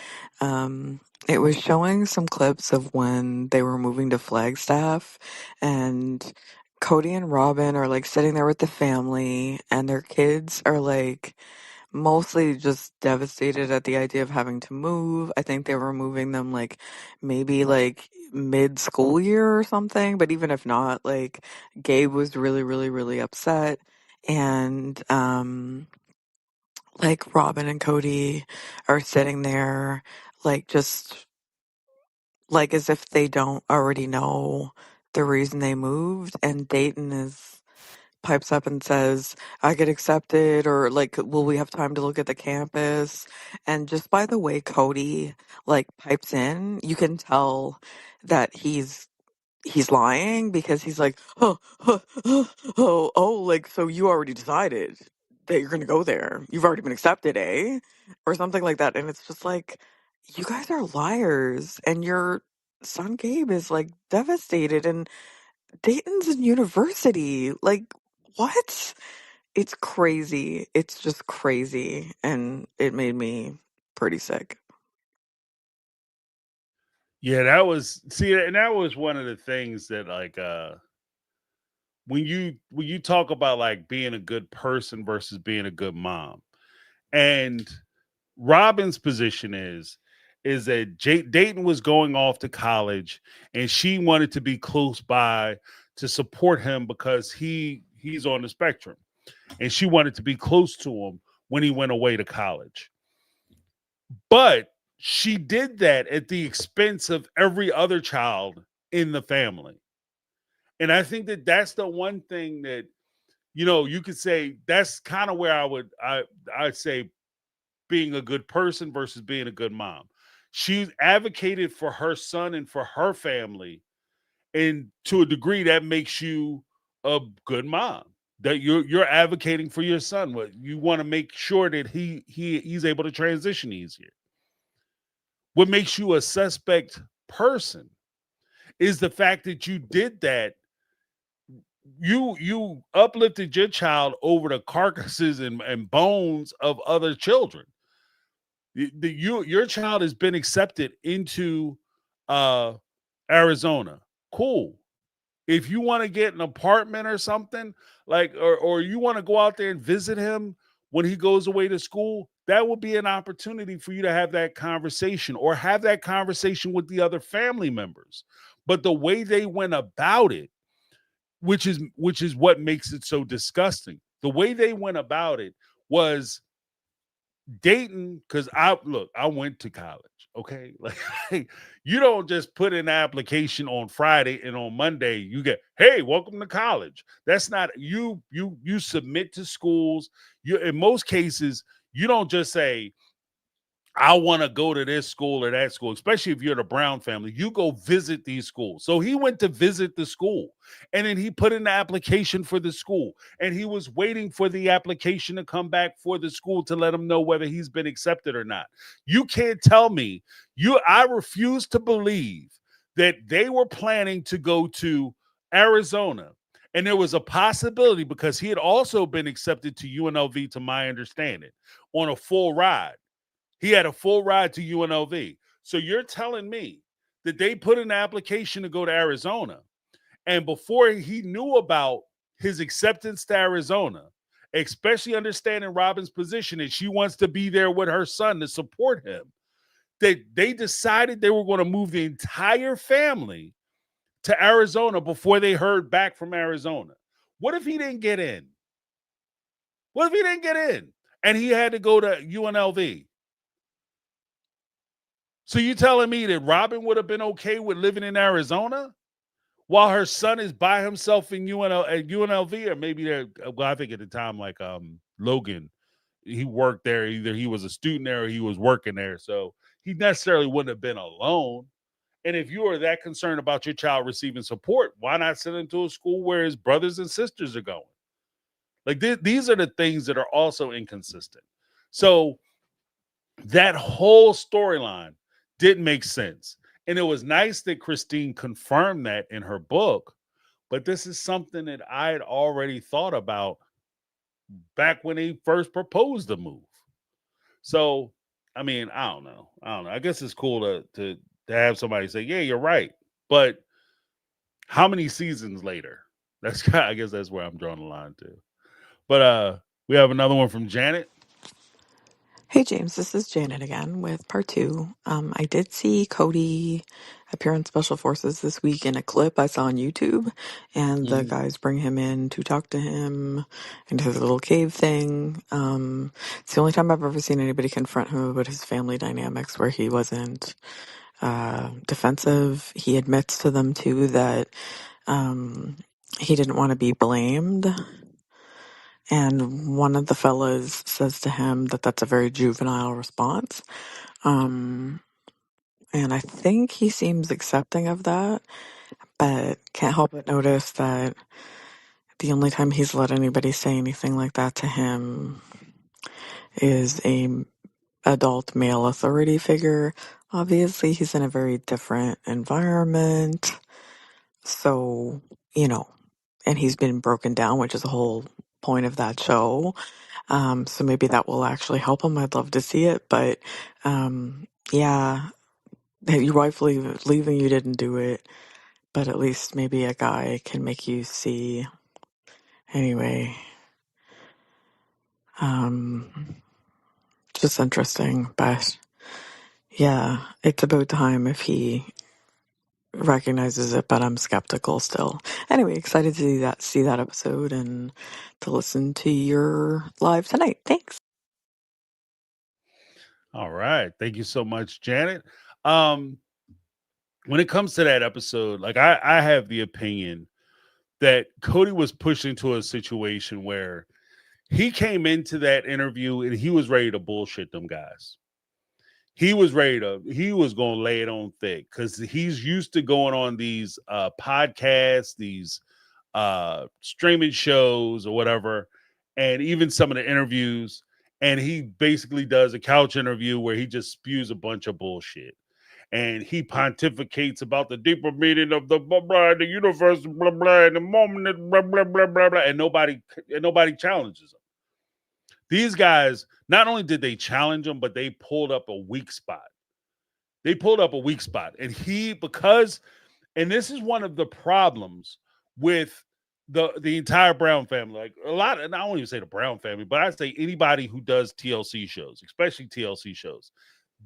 it was showing some clips of when they were moving to Flagstaff, and Cody and Robin are like sitting there with the family, and their kids are like mostly just devastated at the idea of having to move. I think they were moving them like maybe like mid school year or something, but even if not, like Gabe was really, really, really upset. And like Robin and Cody are sitting there like just like as if they don't already know the reason they moved, and Dayton is pipes up and says, I get accepted, or like, will we have time to look at the campus? And just by the way Cody like pipes in, you can tell that he's lying because he's like, oh, like, so you already decided that you're gonna go there. You've already been accepted, eh? Or something like that. And it's just like, you guys are liars, and your son Gabe is like devastated, and Dayton's in university. Like, what? It's crazy. It's just crazy. And it made me pretty sick. Yeah, that was one of the things that like when you talk about like being a good person versus being a good mom. And Robin's position is is that Dayton was going off to college, and she wanted to be close by to support him because he's on the spectrum, and she wanted to be close to him when he went away to college. But she did that at the expense of every other child in the family. And I think that that's the one thing that, you could say that's kind of where I'd say being a good person versus being a good mom. She advocated for her son and for her family, and to a degree that makes you a good mom. That you're advocating for your son. What you want to make sure that he's able to transition easier. What makes you a suspect person is the fact that you did that. You uplifted your child over the carcasses and bones of other children. Your child has been accepted into uh Arizona. Cool. If you want to get an apartment or something, like, or you want to go out there and visit him when he goes away to school, that would be an opportunity for you to have that conversation, or have that conversation with the other family members. But the way they went about it, which is what makes it so disgusting. The way they went about it was Dayton, because I went to college. Okay. Like, you don't just put in an application on Friday and on Monday you get, hey, welcome to college. That's not you submit to schools. You, in most cases, you don't just say, I want to go to this school or that school, especially if you're the Brown family. You go visit these schools. So he went to visit the school, and then he put in the application for the school, and he was waiting for the application to come back for the school to let him know whether he's been accepted or not. You can't tell me I refuse to believe that they were planning to go to Arizona. And there was a possibility, because he had also been accepted to UNLV, to my understanding, on a full ride. He had a full ride to UNLV. So you're telling me that they put an application to go to Arizona, and before he knew about his acceptance to Arizona, especially understanding Robin's position, and she wants to be there with her son to support him, that they decided they were going to move the entire family to Arizona before they heard back from Arizona? What if he didn't get in? What if he didn't get in and he had to go to UNLV? So you telling me that Robin would have been okay with living in Arizona while her son is by himself in UNLV? Or maybe I think at the time, like Logan, he worked there. Either he was a student there or he was working there. So he necessarily wouldn't have been alone. And if you are that concerned about your child receiving support, why not send him to a school where his brothers and sisters are going? Like, these are the things that are also inconsistent. So that whole storyline didn't make sense. And it was nice that Christine confirmed that in her book, but this is something that I had already thought about back when he first proposed the move. So, I mean, I don't know. I guess it's cool to have somebody say, "Yeah, you're right." But how many seasons later? I guess that's where I'm drawing the line to. But we have another one from Janet. Hey James, this is Janet again with part two. I did see Cody appear on Special Forces this week in a clip I saw on YouTube, and the guys bring him in to talk to him into his little cave thing. It's the only time I've ever seen anybody confront him about his family dynamics where he wasn't defensive. He admits to them too that he didn't want to be blamed. And one of the fellas says to him that that's a very juvenile response. And I think he seems accepting of that, but can't help but notice that the only time he's let anybody say anything like that to him is a adult male authority figure. Obviously, he's in a very different environment. So, and he's been broken down, which is the whole point of that show. So maybe that will actually help him. I'd love to see it, but yeah, your wife leaving you didn't do it, but at least maybe a guy can make you see. Anyway, just interesting, but Yeah, it's about time if he recognizes it, but I'm skeptical still. Anyway, excited to see that episode and to listen to your live tonight. Thanks. All right. Thank you so much, Janet. Um, when it comes to that episode, like I have the opinion that Cody was pushed into a situation where he came into that interview and he was ready to bullshit them guys. He was going to lay it on thick because he's used to going on these podcasts, these streaming shows or whatever, and even some of the interviews. And he basically does a couch interview where he just spews a bunch of bullshit. And he pontificates about the deeper meaning of the blah blah, the universe, blah blah, and the moment, blah blah blah blah blah, and nobody challenges him. These guys, not only did they challenge him, but they pulled up a weak spot. And and this is one of the problems with the entire Brown family. Like a lot, and I don't even say the Brown family, but I say anybody who does TLC shows, especially TLC shows,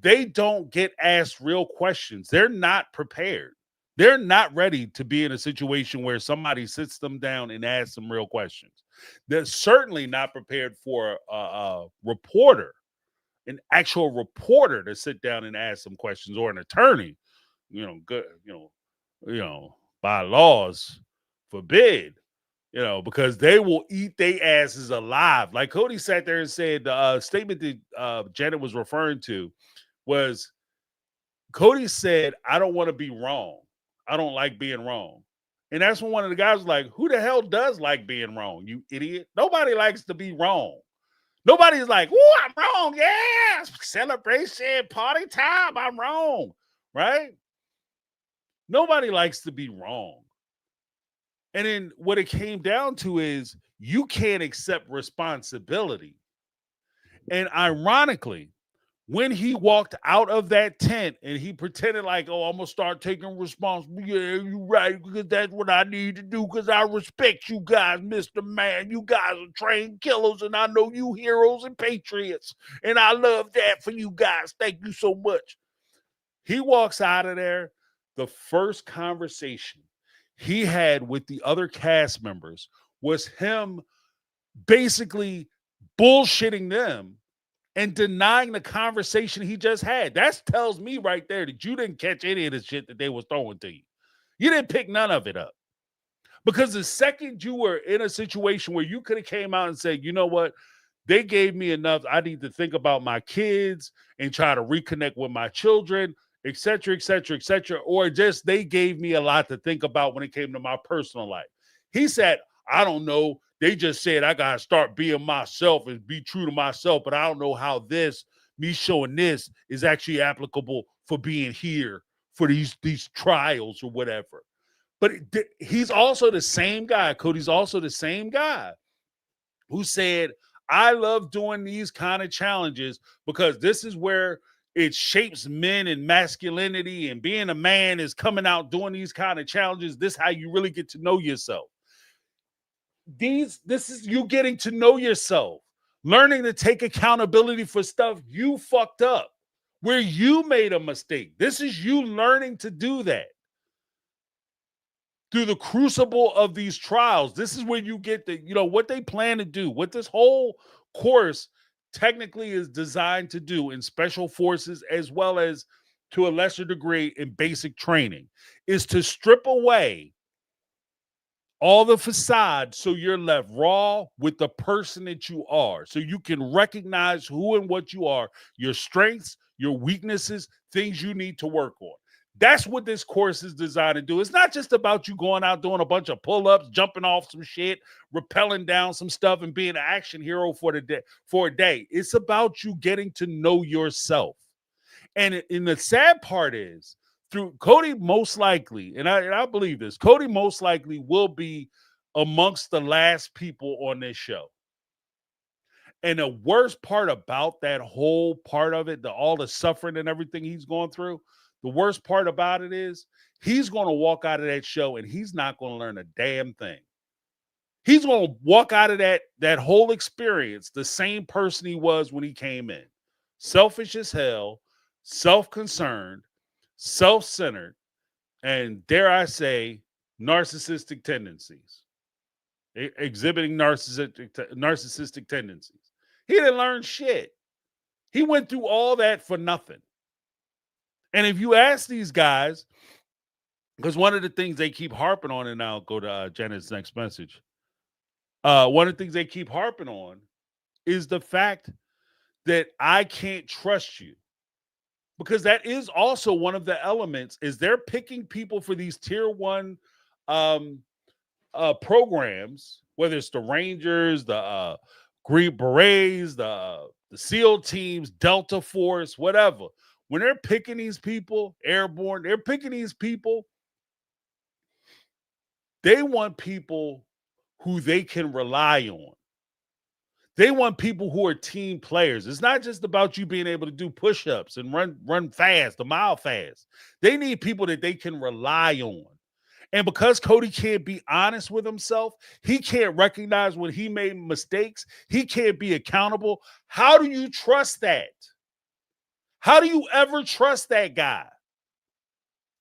they don't get asked real questions. They're not prepared. They're not ready to be in a situation where somebody sits them down and asks them real questions. They're certainly not prepared for a reporter, an actual reporter, to sit down and ask some questions, or an attorney. Good. By laws forbid. Because they will eat their asses alive. Like Cody sat there and said, the statement that Janet was referring to was, Cody said, I don't want to be wrong. I don't like being wrong. And that's when one of the guys was like, who the hell does like being wrong, you idiot? Nobody likes to be wrong. Nobody's like, oh, I'm wrong. Yeah, celebration, party time. I'm wrong. Right? Nobody likes to be wrong. And then what it came down to is you can't accept responsibility. And ironically, when he walked out of that tent and he pretended like, oh, I'm going to start taking responsibility. Yeah, you're right, because that's what I need to do, because I respect you guys, Mr. Man. You guys are trained killers, and I know you heroes and patriots, and I love that for you guys. Thank you so much. He walks out of there. The first conversation he had with the other cast members was him basically bullshitting them and denying the conversation he just had. That tells me right there that you didn't catch any of the shit that they was throwing to you. You didn't pick none of it up. Because the second you were in a situation where you could have came out and said, you know what, they gave me enough. I need to think about my kids and try to reconnect with my children, et cetera, et cetera, et cetera. Or just they gave me a lot to think about when it came to my personal life. He said, I don't know. They just said I got to start being myself and be true to myself. But I don't know how me showing this is actually applicable for being here for these trials or whatever. But he's also the same guy. Cody's also the same guy who said, I love doing these kind of challenges because this is where it shapes men and masculinity, and being a man is coming out doing these kind of challenges. This is how you really get to know yourself. This is you getting to know yourself, learning to take accountability for stuff you fucked up, where you made a mistake. This is you learning to do that through the crucible of these trials. This is where you get what they plan to do, what this whole course technically is designed to do in special forces, as well as to a lesser degree in basic training, is to strip away all the facade so you're left raw with the person that you are, so you can recognize who and what you are, your strengths, your weaknesses, things you need to work on. That's what this course is designed to do. It's not just about you going out doing a bunch of pull-ups, jumping off some shit, rappelling down some stuff, and being an action hero for a day. It's about you getting to know yourself. And the sad part is, through Cody, most likely, and I believe this, Cody most likely will be amongst the last people on this show. And the worst part about that whole part of it, all the suffering and everything he's going through, the worst part about it is he's going to walk out of that show and he's not going to learn a damn thing. He's going to walk out of that whole experience the same person he was when he came in. Selfish as hell, self-concerned, self-centered, and dare I say, narcissistic tendencies, exhibiting narcissistic tendencies. He didn't learn shit. He went through all that for nothing. And if you ask these guys, because one of the things they keep harping on, and I'll go to Janet's next message. One of the things they keep harping on is the fact that I can't trust you, because that is also one of the elements. Is they're picking people for these tier one um, programs, whether it's the Rangers, the Green Berets, the SEAL teams, Delta Force, whatever. When they're picking these people, airborne, they're picking these people. They want people who they can rely on. They want people who are team players. It's not just about you being able to do push-ups and run fast, a mile fast. They need people that they can rely on. And because Cody can't be honest with himself, he can't recognize when he made mistakes, he can't be accountable. How do you trust that? How do you ever trust that guy?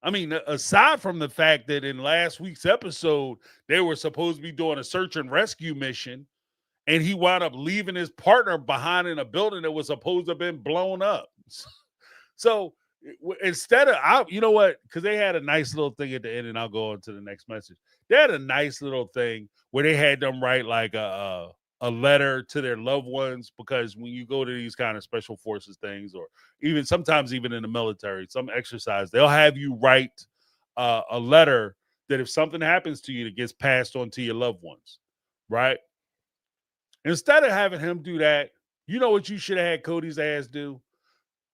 I mean, aside from the fact that in last week's episode, they were supposed to be doing a search and rescue mission, and he wound up leaving his partner behind in a building that was supposed to have been blown up. So instead of, you know what? Because they had a nice little thing at the end, and I'll go on to the next message. They had a nice little thing where they had them write like a letter to their loved ones, because when you go to these kind of special forces things, or even sometimes even in the military, some exercise, they'll have you write a letter that if something happens to you, that gets passed on to your loved ones, right? Instead of having him do that, you know what you should have had Cody's ass do?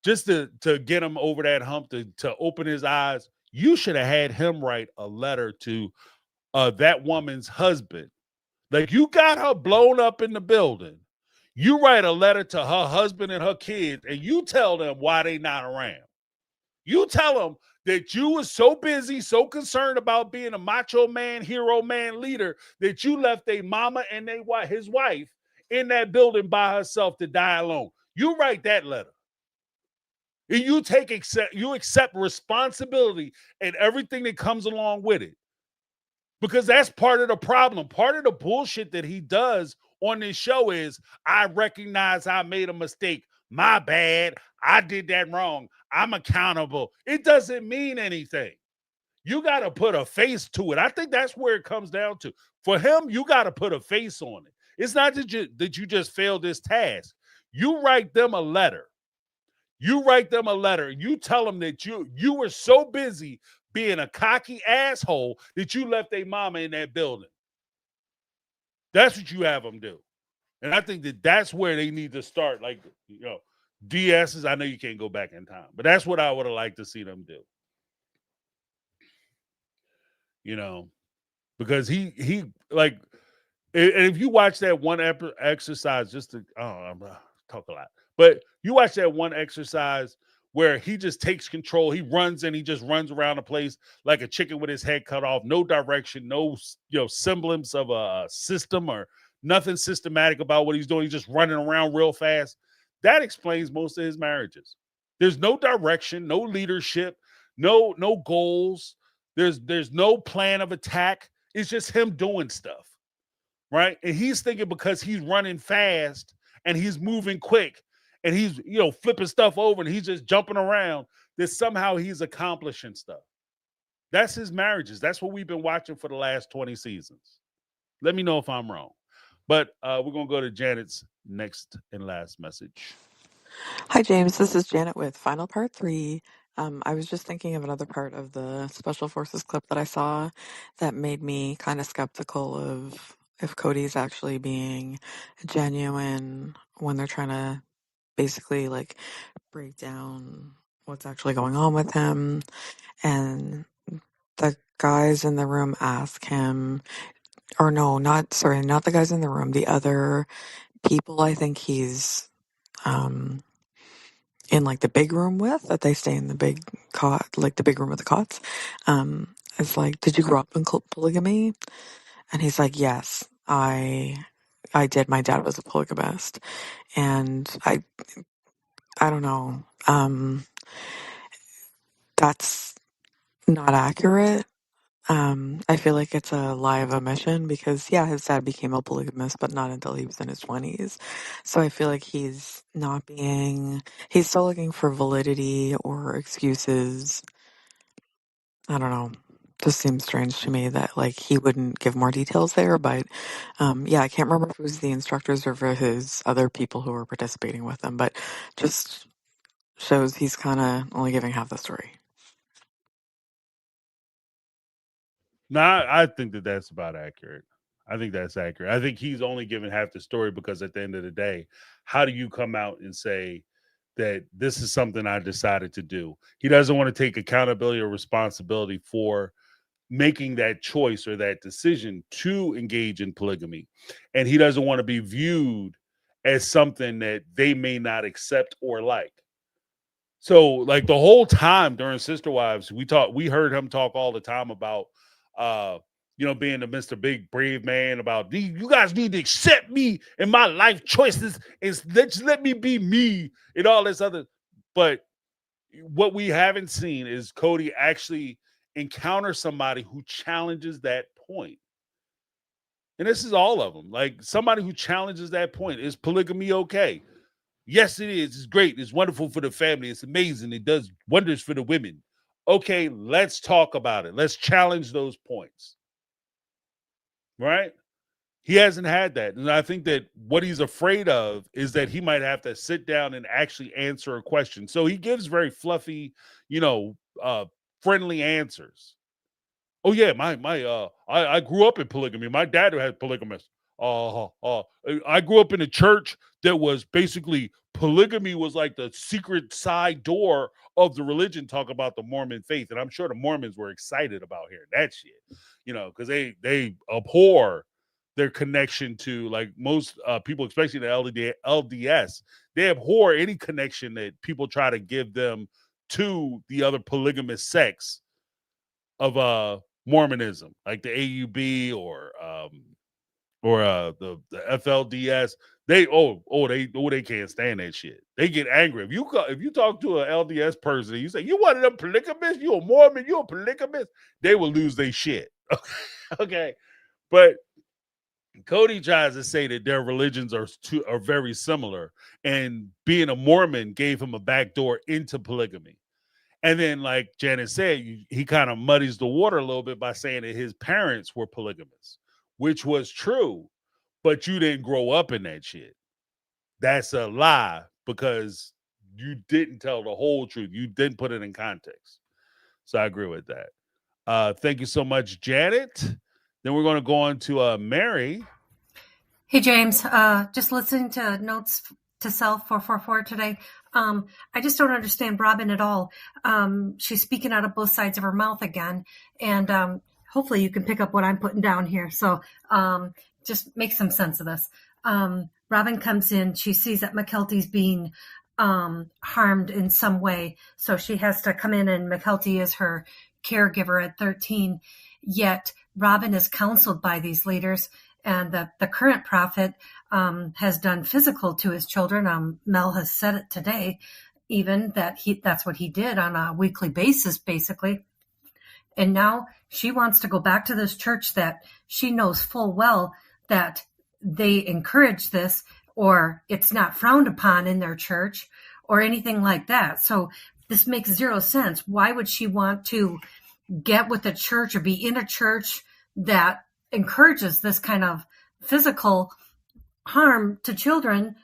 Just to get him over that hump, to open his eyes, you should have had him write a letter to that woman's husband. Like, you got her blown up in the building. You write a letter to her husband and her kids, and you tell them why they not around. You tell them that you were so busy, so concerned about being a macho man, hero man, leader, that you left a mama and his wife in that building by herself to die alone. You write that letter. And you accept responsibility and everything that comes along with it. Because that's part of the problem. Part of the bullshit that he does on this show is, I recognize I made a mistake. My bad. I did that wrong. I'm accountable. It doesn't mean anything. You got to put a face to it. I think that's where it comes down to. For him, you got to put a face on it. It's not that you just failed this task. You write them a letter. You write them a letter and you tell them that you were so busy being a cocky asshole that you left a mama in that building. That's what you have them do. And I think that that's where they need to start. Like, DS's, I know you can't go back in time, but that's what I would have liked to see them do. Because he like, and if you watch that one exercise, just to, I'm talk a lot, but you watch that one exercise where he just takes control. He runs and he just runs around the place like a chicken with his head cut off. No direction, no semblance of a system or nothing systematic about what he's doing. He's just running around real fast. That explains most of his marriages. There's no direction, no leadership, no goals. There's no plan of attack. It's just him doing stuff, right? And he's thinking because he's running fast and he's moving quick and he's, flipping stuff over and he's just jumping around, that somehow he's accomplishing stuff. That's his marriages. That's what we've been watching for the last 20 seasons. Let me know if I'm wrong. But we're going to go to Janet's next and last message. Hi, James. This is Janet with Final Part 3. I was just thinking of another part of the Special Forces clip that I saw that made me kind of skeptical of if Cody's actually being genuine when they're trying to basically like break down what's actually going on with him. And the guys in the room ask him, or no, not the guys in the room, the other people I think he's in like the big room with, that they stay in the big cot, like the big room with the cots. It's like, did you grow up in polygamy? And he's like, yes, I did. My dad was a polygamist. And I don't know. That's not accurate. I feel like it's a lie of omission because, yeah, his dad became a polygamist, but not until he was in his 20s. So I feel like he's still looking for validity or excuses. I don't know. Just seems strange to me that like he wouldn't give more details there, but yeah, I can't remember if it was the instructors or for his other people who were participating with him, but just shows he's kind of only giving half the story. No, I think that that's about accurate. I think that's accurate. I think he's only given half the story because at the end of the day, how do you come out and say that this is something I decided to do? He doesn't want to take accountability or responsibility for making that choice or that decision to engage in polygamy. And he doesn't want to be viewed as something that they may not accept or like. So like the whole time during Sister Wives, we heard him talk all the time about uh being the Mr. Big Brave man, about you guys need to accept me and my life choices and let me be me and all this other. But what we haven't seen is Cody actually encounter somebody who challenges that point. And this is all of them. Like somebody who challenges that point. Is polygamy okay? Yes, it is. It's great. It's wonderful for the family. It's amazing. It does wonders for the women. Okay, let's talk about it. Let's challenge those points. Right? He hasn't had that. And I think that what he's afraid of is that he might have to sit down and actually answer a question. So he gives very fluffy, friendly answers. Oh yeah, I grew up in polygamy. My dad had polygamous. I grew up in a church that was basically polygamy was like the secret side door of the religion. Talk about the Mormon faith, and I'm sure the Mormons were excited about hearing that shit, because they abhor their connection to, like most people, especially the LDS, they abhor any connection that people try to give them to the other polygamous sects of Mormonism, like the AUB or the FLDS. They can't stand that shit. They get angry if you talk to an LDS person and you say you one of them polygamists, you a Mormon, you a polygamist, they will lose their shit. Okay, but Cody tries to say that their religions are very similar, and being a Mormon gave him a backdoor into polygamy. And then, like Janet said, he kind of muddies the water a little bit by saying that his parents were polygamous, which was true, but you didn't grow up in that shit. That's a lie because you didn't tell the whole truth. You didn't put it in context. So I agree with that. Thank you so much, Janet. Then we're going to go on to Mary. Hey, James. Just listening to Notes to Self 444 today. I just don't understand Robin at all. She's speaking out of both sides of her mouth again. And hopefully you can pick up what I'm putting down here. So just make some sense of this. Robin comes in. She sees that McKelty's being harmed in some way. So she has to come in, and McKelty is her caregiver at 13. Yet Robin is counseled by these leaders. And the current prophet has done physical to his children. Mel has said it today, even that's what he did on a weekly basis, basically. And now she wants to go back to this church that she knows full well that they encourage this, or it's not frowned upon in their church or anything like that. So this makes zero sense. Why would she want to get with a church or be in a church that encourages this kind of physical harm to children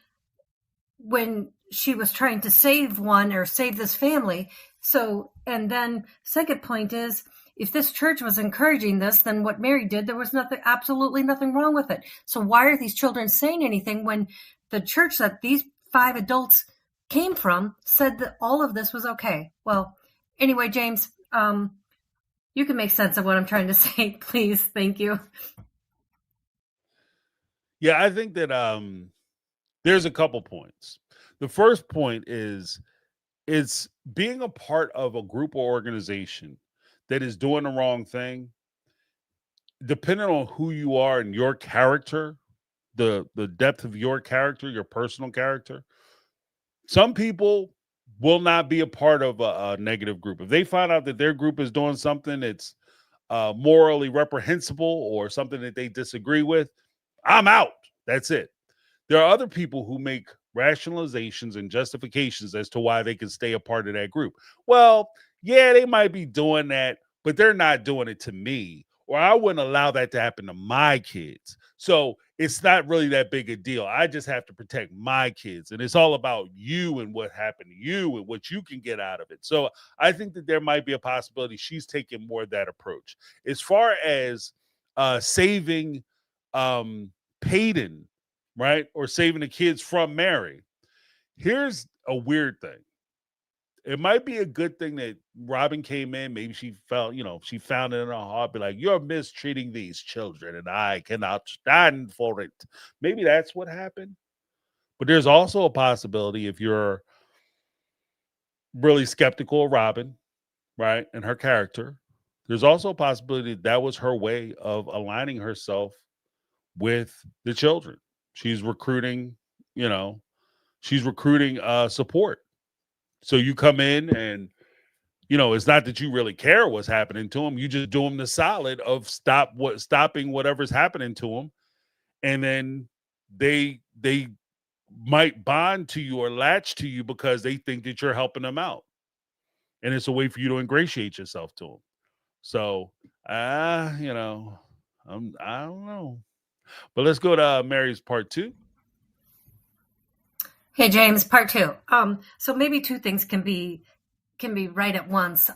when she was trying to save one or save this family? So, and then second point is, if this church was encouraging this, then what Mary did, there was absolutely nothing wrong with it. So why are these children saying anything when the church that these 5 adults came from said that all of this was okay? Well, anyway, James, you can make sense of what I'm trying to say, please. Thank you. Yeah, I think that there's a couple points. The first point is it's being a part of a group or organization that is doing the wrong thing. Depending on who you are and your character, the depth of your character, your personal character, some people will not be a part of a negative group. If they find out that their group is doing something that's morally reprehensible or something that they disagree with, I'm out. That's it. There are other people who make rationalizations and justifications as to why they can stay a part of that group. Well, yeah, they might be doing that, but they're not doing it to me, or I wouldn't allow that to happen to my kids. So it's not really that big a deal. I just have to protect my kids. And it's all about you and what happened to you and what you can get out of it. So I think that there might be a possibility she's taking more of that approach. As far as saving Peyton, right? Or saving the kids from Mary. Here's a weird thing. It might be a good thing that Robin came in. Maybe she felt, she found it in her heart, be like, you're mistreating these children and I cannot stand for it. Maybe that's what happened. But there's also a possibility, if you're really skeptical of Robin, right, and her character, there's also a possibility that was her way of aligning herself with the children. She's recruiting, support. So you come in and, it's not that you really care what's happening to them. You just do them the solid of stopping whatever's happening to them. And then they might bond to you or latch to you because they think that you're helping them out. And it's a way for you to ingratiate yourself to them. So, I don't know. But let's go to Mary's part 2. Hey, James, part 2. So maybe two things can be right at once.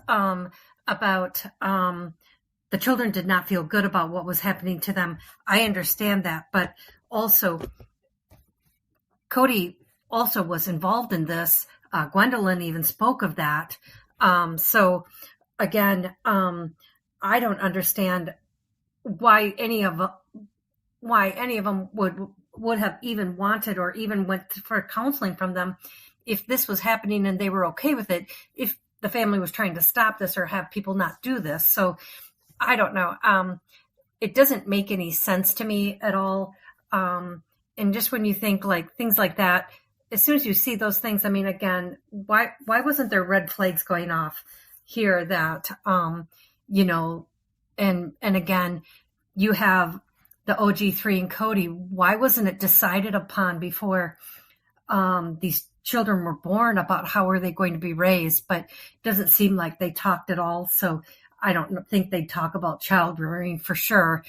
About the children did not feel good about what was happening to them. I understand that, but also Cody also was involved in this. Gwendolyn even spoke of that. So again, I don't understand why any of them would have even wanted or even went for counseling from them if this was happening and they were okay with it, if the family was trying to stop this or have people not do this. So I don't know. It doesn't make any sense to me at all. And just when you think like things like that, as soon as you see those things, I mean, again, why wasn't there red flags going off here that, and again, you have the OG3 and Cody. Why wasn't it decided upon before these children were born about how are they going to be raised? But it doesn't seem like they talked at all. So I don't think they'd talk about child rearing for sure,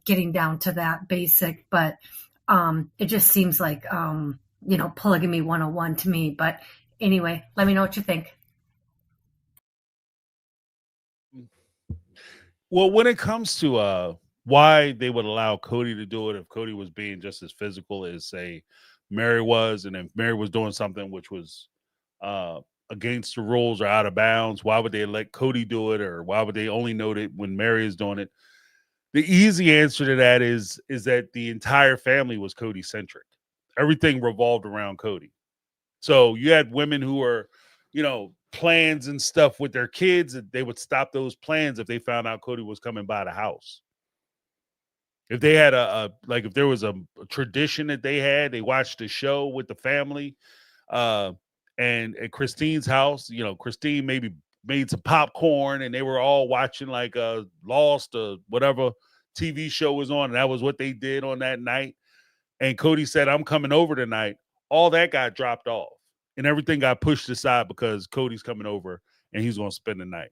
getting down to that basic. But it just seems like, polygamy 101 to me. But anyway, let me know what you think. Well, when it comes to why they would allow Cody to do it, if Cody was being just as physical as, say, Mary was, and if Mary was doing something which was against the rules or out of bounds, why would they let Cody do it, or why would they only note it when Mary is doing it? The easy answer to that is that the entire family was Cody centric. Everything revolved around Cody. So you had women who were, plans and stuff with their kids, and they would stop those plans if they found out Cody was coming by the house. If they had if there was a tradition that they watched a show with the family, and at Christine's house, Christine maybe made some popcorn and they were all watching like Lost or whatever TV show was on, and that was what they did on that night. And Cody said, I'm coming over tonight. All that got dropped off and everything got pushed aside because Cody's coming over and he's going to spend the night.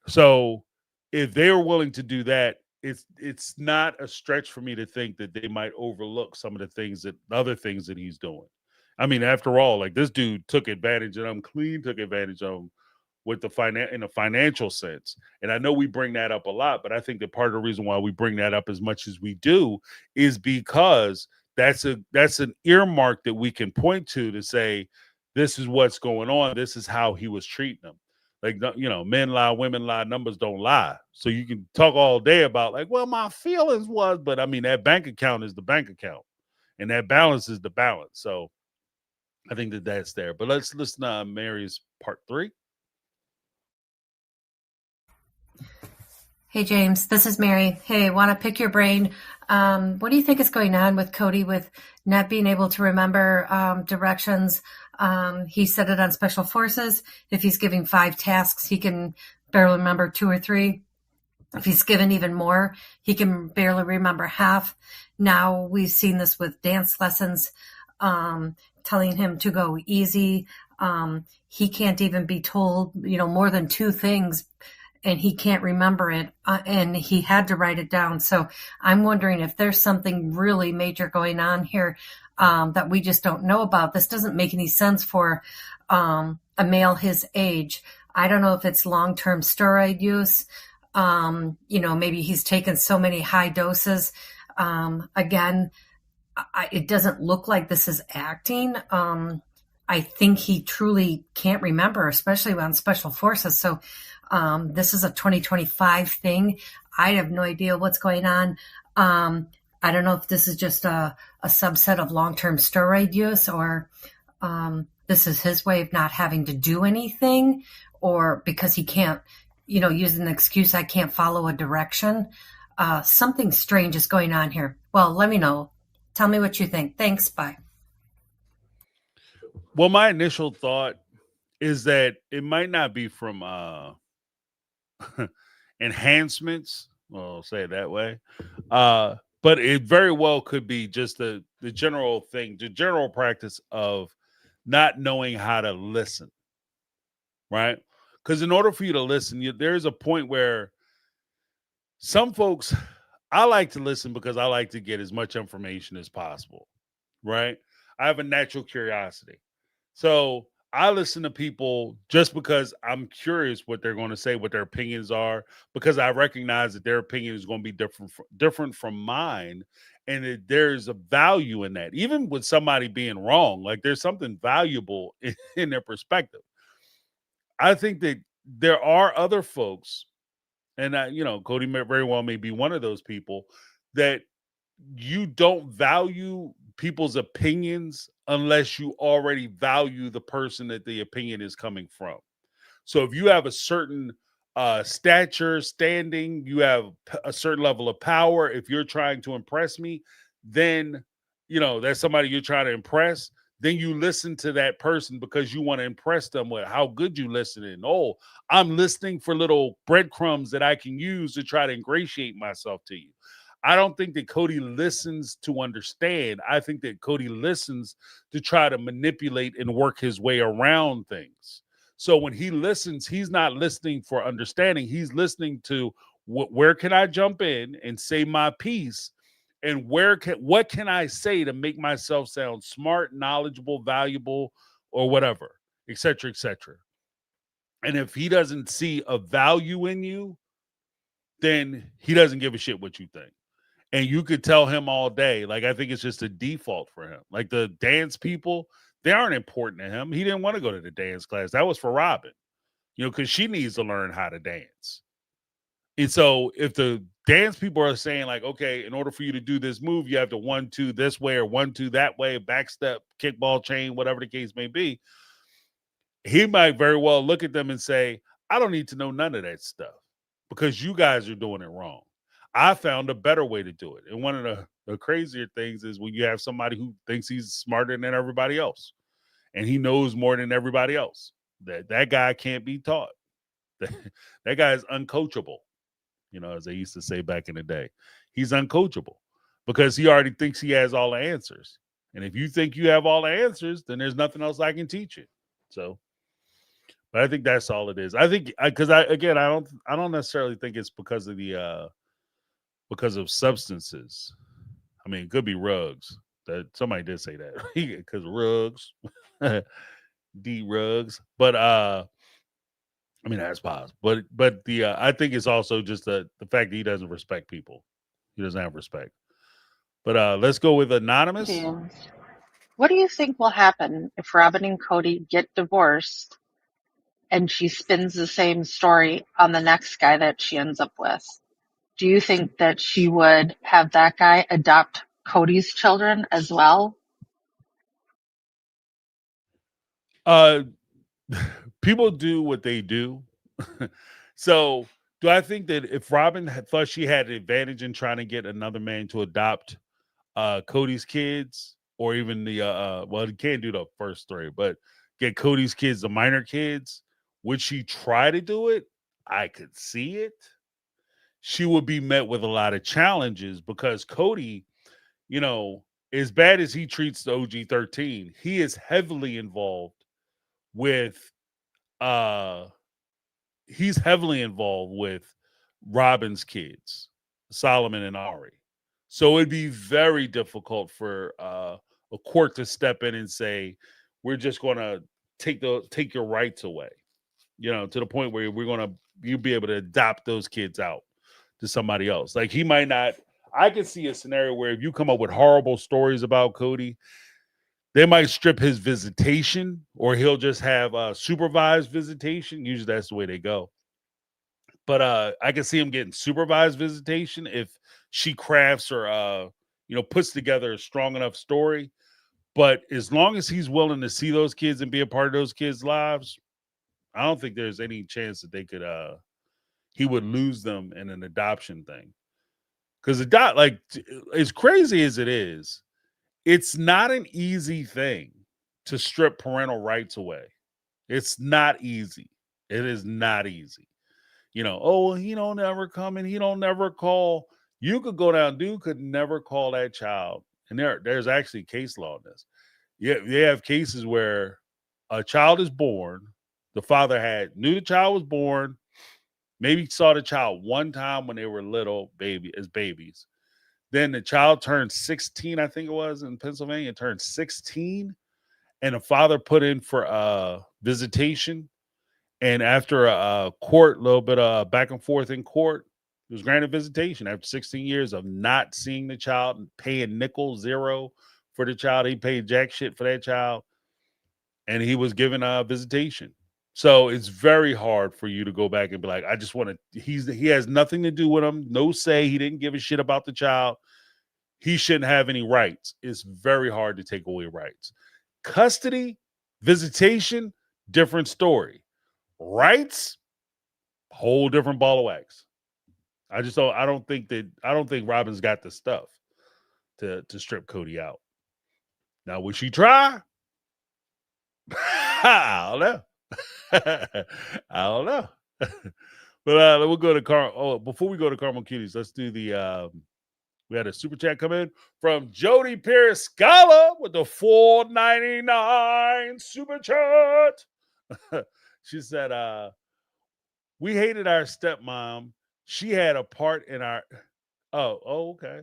So if they were willing to do that, it's not a stretch for me to think that they might overlook some of the other things that he's doing. I mean, after all, like, this dude took advantage of them, took advantage of them with in a financial sense. And I know we bring that up a lot, but I think that part of the reason why we bring that up as much as we do is because that's an earmark that we can point to say, this is what's going on. This is how he was treating them. Like, men lie, women lie, numbers don't lie. So you can talk all day about like, well, my feelings was, but I mean, that bank account is the bank account and that balance is the balance. So I think that that's there. But let's listen to Mary's part 3. Hey, James, this is Mary. Hey, want to pick your brain. What do you think is going on with Cody with not being able to remember directions? He said it on Special Forces. If he's giving 5 tasks, he can barely remember 2 or 3. If he's given even more, he can barely remember half. Now we've seen this with dance lessons, telling him to go easy. He can't even be told, more than 2 things, and he can't remember it, and he had to write it down. So I'm wondering if there's something really major going on here that we just don't know about. This doesn't make any sense for a male his age. I don't know if it's long-term steroid use. Maybe he's taken so many high doses. Again, it doesn't look like this is acting. I think he truly can't remember, especially on Special Forces. So this is a 2025 thing. I have no idea what's going on. I don't know if this is just a subset of long-term steroid use, or this is his way of not having to do anything, or because he can't, use an excuse, I can't follow a direction. Something strange is going on here. Well, let me know. Tell me what you think. Thanks. Bye. Well, my initial thought is that it might not be from enhancements. Well, I'll say it that way. But it very well could be just the general thing, the general practice of not knowing how to listen, right? Because in order for you to listen, there's a point where some folks, I like to listen because I like to get as much information as possible, right? I have a natural curiosity. So I listen to people just because I'm curious what they're going to say, what their opinions are, because I recognize that their opinion is going to be different from mine, and there's a value in that. Even with somebody being wrong, like there's something valuable in their perspective. I think that there are other folks, and Cody very well may be one of those people, that you don't value people's opinions unless you already value the person that the opinion is coming from. So if you have a certain stature, standing, you have a certain level of power, if you're trying to impress me, then that's somebody you're trying to impress. Then you listen to that person because you want to impress them with how good you listen. And I'm listening for little breadcrumbs that I can use to try to ingratiate myself to you. I don't think that Cody listens to understand. I think that Cody listens to try to manipulate and work his way around things. So when he listens, he's not listening for understanding. He's listening to where can I jump in and say my piece, and what can I say to make myself sound smart, knowledgeable, valuable, or whatever, et cetera, et cetera. And if he doesn't see a value in you, then he doesn't give a shit what you think. And you could tell him all day. Like, I think it's just a default for him. Like the dance people, they aren't important to him. He didn't want to go to the dance class. That was for Robin, because she needs to learn how to dance. And so if the dance people are saying like, okay, in order for you to do this move, you have to 1-2 this way or 1-2 that way, back step, kickball chain, whatever the case may be, he might very well look at them and say, I don't need to know none of that stuff because you guys are doing it wrong. I found a better way to do it. And one of the crazier things is when you have somebody who thinks he's smarter than everybody else and he knows more than everybody else. That guy can't be taught. That guy is uncoachable, as they used to say back in the day. He's uncoachable because he already thinks he has all the answers. And if you think you have all the answers, then there's nothing else I can teach you. So, but I think that's all it is. I think because I don't necessarily think it's because of because of substances. I mean, it could be rugs. That somebody did say that because rugs, D rugs. But I mean that's possible. But the I think it's also just the fact that he doesn't respect people. He doesn't have respect. But let's go with anonymous. James, what do you think will happen if Robin and Cody get divorced and she spins the same story on the next guy that she ends up with? Do you think that she would have that guy adopt Cody's children as well? People do what they do. So do I think that if Robin thought she had an advantage in trying to get another man to adopt Cody's kids, or even the well, he can't do the first three, but get Cody's kids, the minor kids. Would she try to do it? I could see it. She would be met with a lot of challenges because Cody, you know, as bad as he treats the OG-13, he is heavily involved with uh he's heavily involved with Robin's kids, Solomon and Ari. So it'd be very difficult for a court to step in and say, we're just gonna take your rights away, to the point where you'll be able to adopt those kids out to somebody else. Like he might not. I can see a scenario where if you come up with horrible stories about Cody, they might strip his visitation, or he'll just have supervised visitation. Usually that's the way they go. But I can see him getting supervised visitation if she crafts or puts together a strong enough story. But as long as he's willing to see those kids and be a part of those kids' lives, I don't think there's any chance that he would lose them in an adoption thing. Because as crazy as it is, it's not an easy thing to strip parental rights away. It's not easy. It is not easy. Oh, well, he don't never come and he don't never call. You could go down, dude could never call that child. And there's actually case law in this. Yeah, they have cases where a child is born, the father knew the child was born, maybe saw the child one time when they were little babies. Then the child turned 16, I think it was in Pennsylvania, turned 16, and the father put in for visitation. And after a court, little bit of back and forth in court, he was granted visitation after 16 years of not seeing the child and paying zero for the child. He paid jack shit for that child, and he was given a visitation. So it's very hard for you to go back and be like, I just want to. He has nothing to do with him. No say. He didn't give a shit about the child. He shouldn't have any rights. It's very hard to take away rights. Custody, visitation, different story. Rights, whole different ball of wax. I don't think Robin's got the stuff to strip Cody out. Now, would she try? I don't know. I don't know. But we'll go to Carl. Oh, before we go to Carmel Cuties, let's do the we had a super chat come in from Jody Pierce Scala with the $4.99 super chat. She said, we hated our stepmom. She had a part in our okay.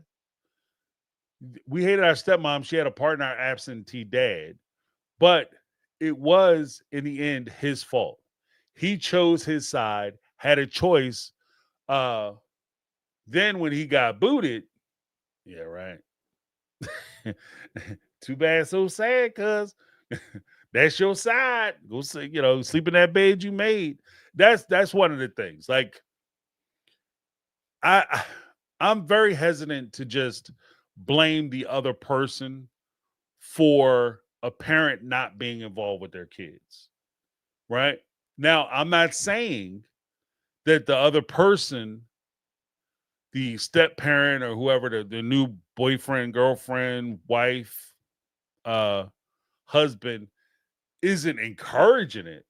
We hated our stepmom. She had a part in our absentee dad, but it was in the end his fault. He chose his side, had a choice. Then when he got booted, yeah, right. Too bad, so sad, cuz that's your side. Go see, sleep in that bed you made. That's one of the things. Like I'm very hesitant to just blame the other person for a parent not being involved with their kids. Right? Now, I'm not saying that the other person, the step parent or whoever, the new boyfriend, girlfriend, wife, husband, isn't encouraging it,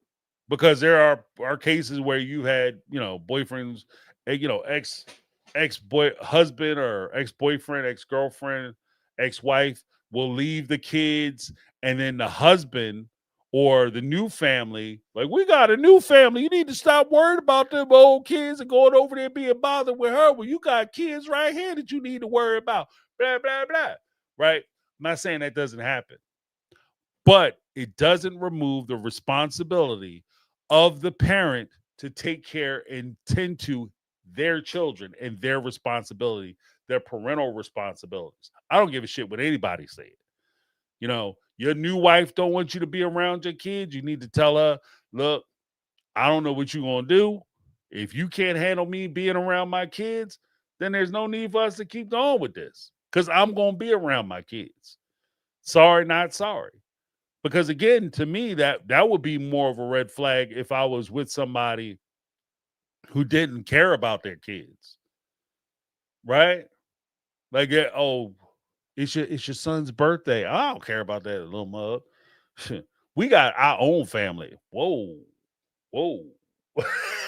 because there are cases where you had boyfriends, ex boy husband or ex boyfriend, ex girlfriend, ex wife will leave the kids, and then the husband or the new family, like, we got a new family, you need to stop worrying about them old kids and going over there being bothered with her. Well, you got kids right here that you need to worry about. Blah blah blah. Right? I'm not saying that doesn't happen, but it doesn't remove the responsibility of the parent to take care and tend to their children and their responsibility, their parental responsibilities. I don't give a shit what anybody says. Your new wife don't want you to be around your kids. You need to tell her, look, I don't know what you're going to do. If you can't handle me being around my kids, then there's no need for us to keep going with this, because I'm going to be around my kids. Sorry, not sorry. Because again, to me, that would be more of a red flag if I was with somebody who didn't care about their kids. Right? Like, It's your son's birthday. I don't care about that little mug. We got our own family. Whoa, whoa.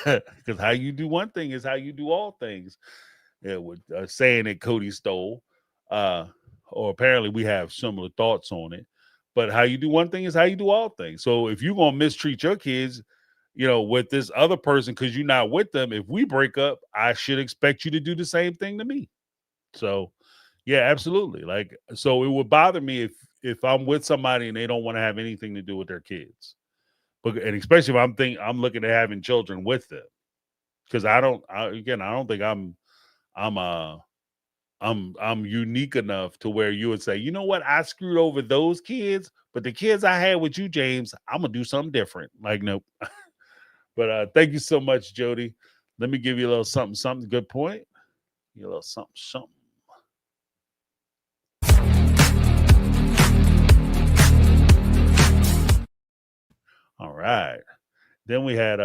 Because how you do one thing is how you do all things. Yeah, with saying that Cody stole, uh, or apparently we have similar thoughts on it. But how you do one thing is how you do all things. So if you're gonna mistreat your kids, with this other person because you're not with them, if we break up, I should expect you to do the same thing to me. So yeah, absolutely. Like, so it would bother me if I'm with somebody and they don't want to have anything to do with their kids. But and especially if I'm looking at having children with them. Because I don't think I'm I'm unique enough to where you would say, you know what, I screwed over those kids, but the kids I had with you, James, I'm gonna do something different. Like, nope. But thank you so much, Jody. Let me give you a little something. Good point. You a little something. All right. Then we had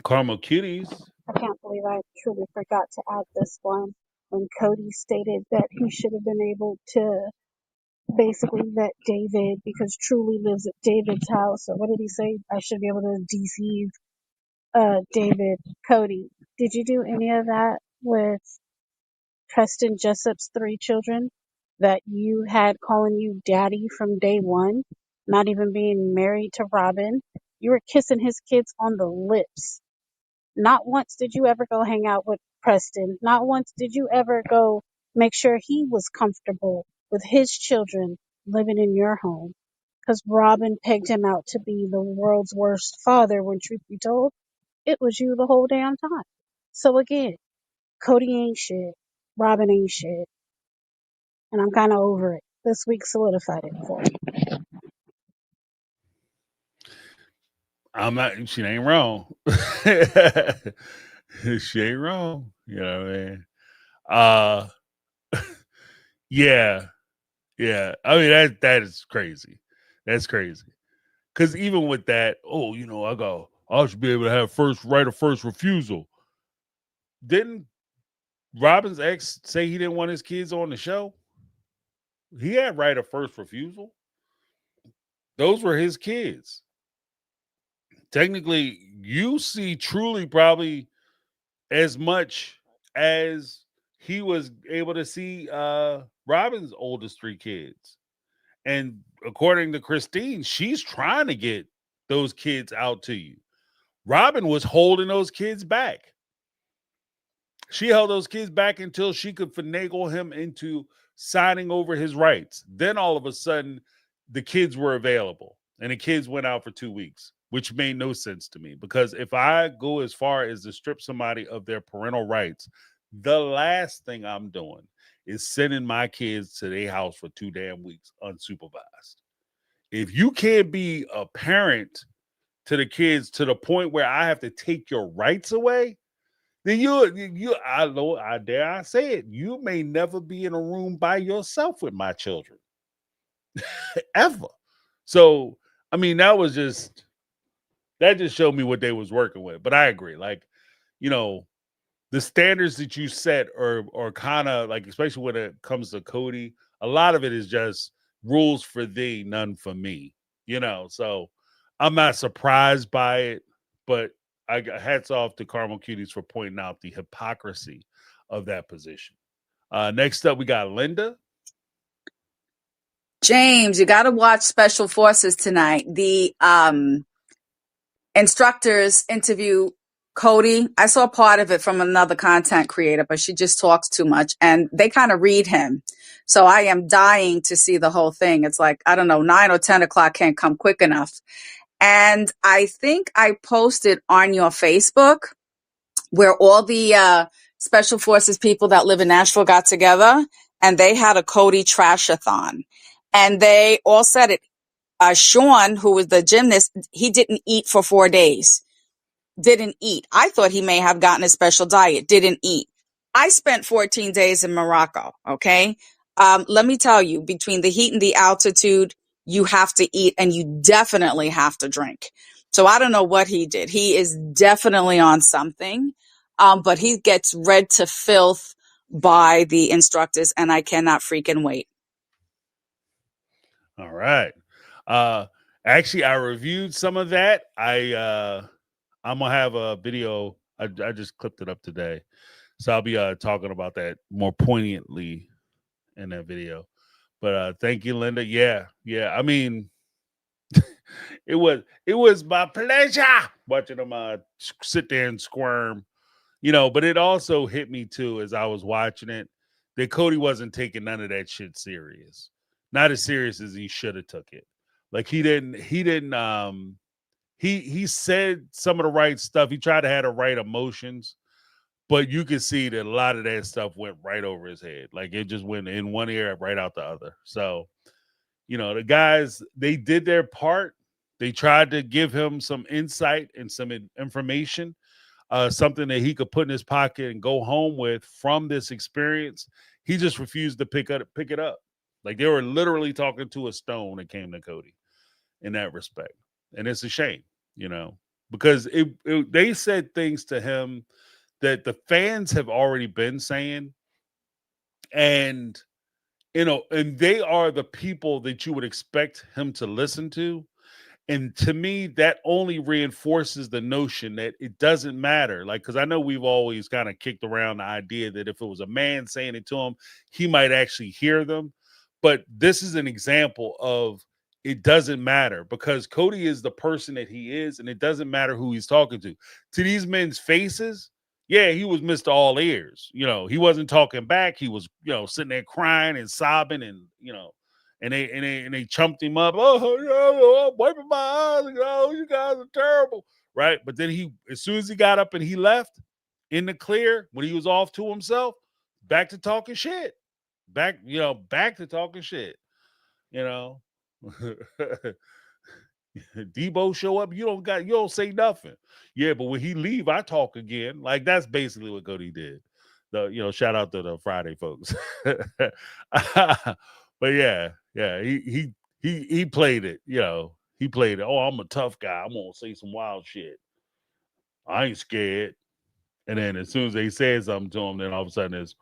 Caramel Cuties. I can't believe I truly forgot to add this one when Cody stated that he should have been able to basically vet David because Truly lives at David's house. Or what did he say? I should be able to deceive David. Cody, did you do any of that with Preston Jessup's 3 children that you had calling you daddy from day one, not even being married to Robin? You were kissing his kids on the lips. Not once did you ever go hang out with Preston. Not once did you ever go make sure he was comfortable with his children living in your home. Because Robin pegged him out to be the world's worst father when truth be told, it was you the whole damn time. So again, Cody ain't shit. Robin ain't shit. And I'm kind of over it. This week solidified it for me. I'm not. She ain't wrong. She ain't wrong. You know what I mean? Yeah, yeah. I mean that is crazy. That's crazy. Because even with that, I should be able to have right of first refusal. Didn't Robin's ex say he didn't want his kids on the show? He had right of first refusal. Those were his kids. Technically, you see Truly probably as much as he was able to see Robin's oldest 3 kids. And according to Christine, she's trying to get those kids out to you. Robin was holding those kids back. She held those kids back until she could finagle him into signing over his rights. Then all of a sudden, the kids were available and the kids went out for 2 weeks, which made no sense to me because if I go as far as to strip somebody of their parental rights, the last thing I'm doing is sending my kids to their house for 2 damn weeks unsupervised. If you can't be a parent to the kids to the point where I have to take your rights away, then I dare I say it, you may never be in a room by yourself with my children. Ever. So, I mean, that just showed me what they was working with. But I agree. Like, the standards that you set are kind of like, especially when it comes to Cody, a lot of it is just rules for thee, none for me. So I'm not surprised by it, but I got hats off to Caramel Cuties for pointing out the hypocrisy of that position. Next up, we got Linda. James, you got to watch Special Forces tonight. The instructors interview Cody. I saw part of it from another content creator, but she just talks too much and they kind of read him. So I am dying to see the whole thing. It's like, I don't know, 9 or 10 o'clock can't come quick enough. And I think I posted on your Facebook where all the Special Forces people that live in Nashville got together and they had a Cody Trash-a-thon. And they all said it. Sean, who was the gymnast, he didn't eat for 4 days. Didn't eat. I thought he may have gotten a special diet. Didn't eat. I spent 14 days in Morocco. Okay. Let me tell you, between the heat and the altitude, you have to eat and you definitely have to drink. So I don't know what he did. He is definitely on something. But he gets read to filth by the instructors, and I cannot freaking wait. All right. Actually, I reviewed some of that. I'm gonna have a video. I just clipped it up today, so I'll be talking about that more poignantly in that video. But thank you, Linda. Yeah. I mean, it was my pleasure watching them sit there and squirm, But it also hit me too as I was watching it that Cody wasn't taking none of that shit serious, not as serious as he should have took it. Like he didn't. He said some of the right stuff. He tried to have the right emotions, but you could see that a lot of that stuff went right over his head. Like it just went in one ear, right out the other. So, the guys, they did their part. They tried to give him some insight and some information, something that he could put in his pocket and go home with from this experience. He just refused to pick it up. Like they were literally talking to a stone that came to Cody in that respect. And it's a shame, because they said things to him that the fans have already been saying. And, and they are the people that you would expect him to listen to. And to me, that only reinforces the notion that it doesn't matter. Like, because I know we've always kind of kicked around the idea that if it was a man saying it to him, he might actually hear them. But this is an example of it doesn't matter because Cody is the person that he is, and it doesn't matter who he's talking to. To these men's faces, yeah, he was Mr. All Ears. He wasn't talking back. He was, sitting there crying and sobbing and, and they chumped him up. Oh, I'm wiping my eyes. You guys are terrible, right? But then as soon as he got up and he left in the clear, when he was off to himself, back to talking shit. Back to talking shit. Debo show up, you don't say nothing. Yeah, but when he leave, I talk again. Like that's basically what Cody did. Shout out to the Friday folks. But yeah, he played it. He played it. Oh, I'm a tough guy. I'm gonna say some wild shit. I ain't scared. And then as soon as they said something to him, then all of a sudden it's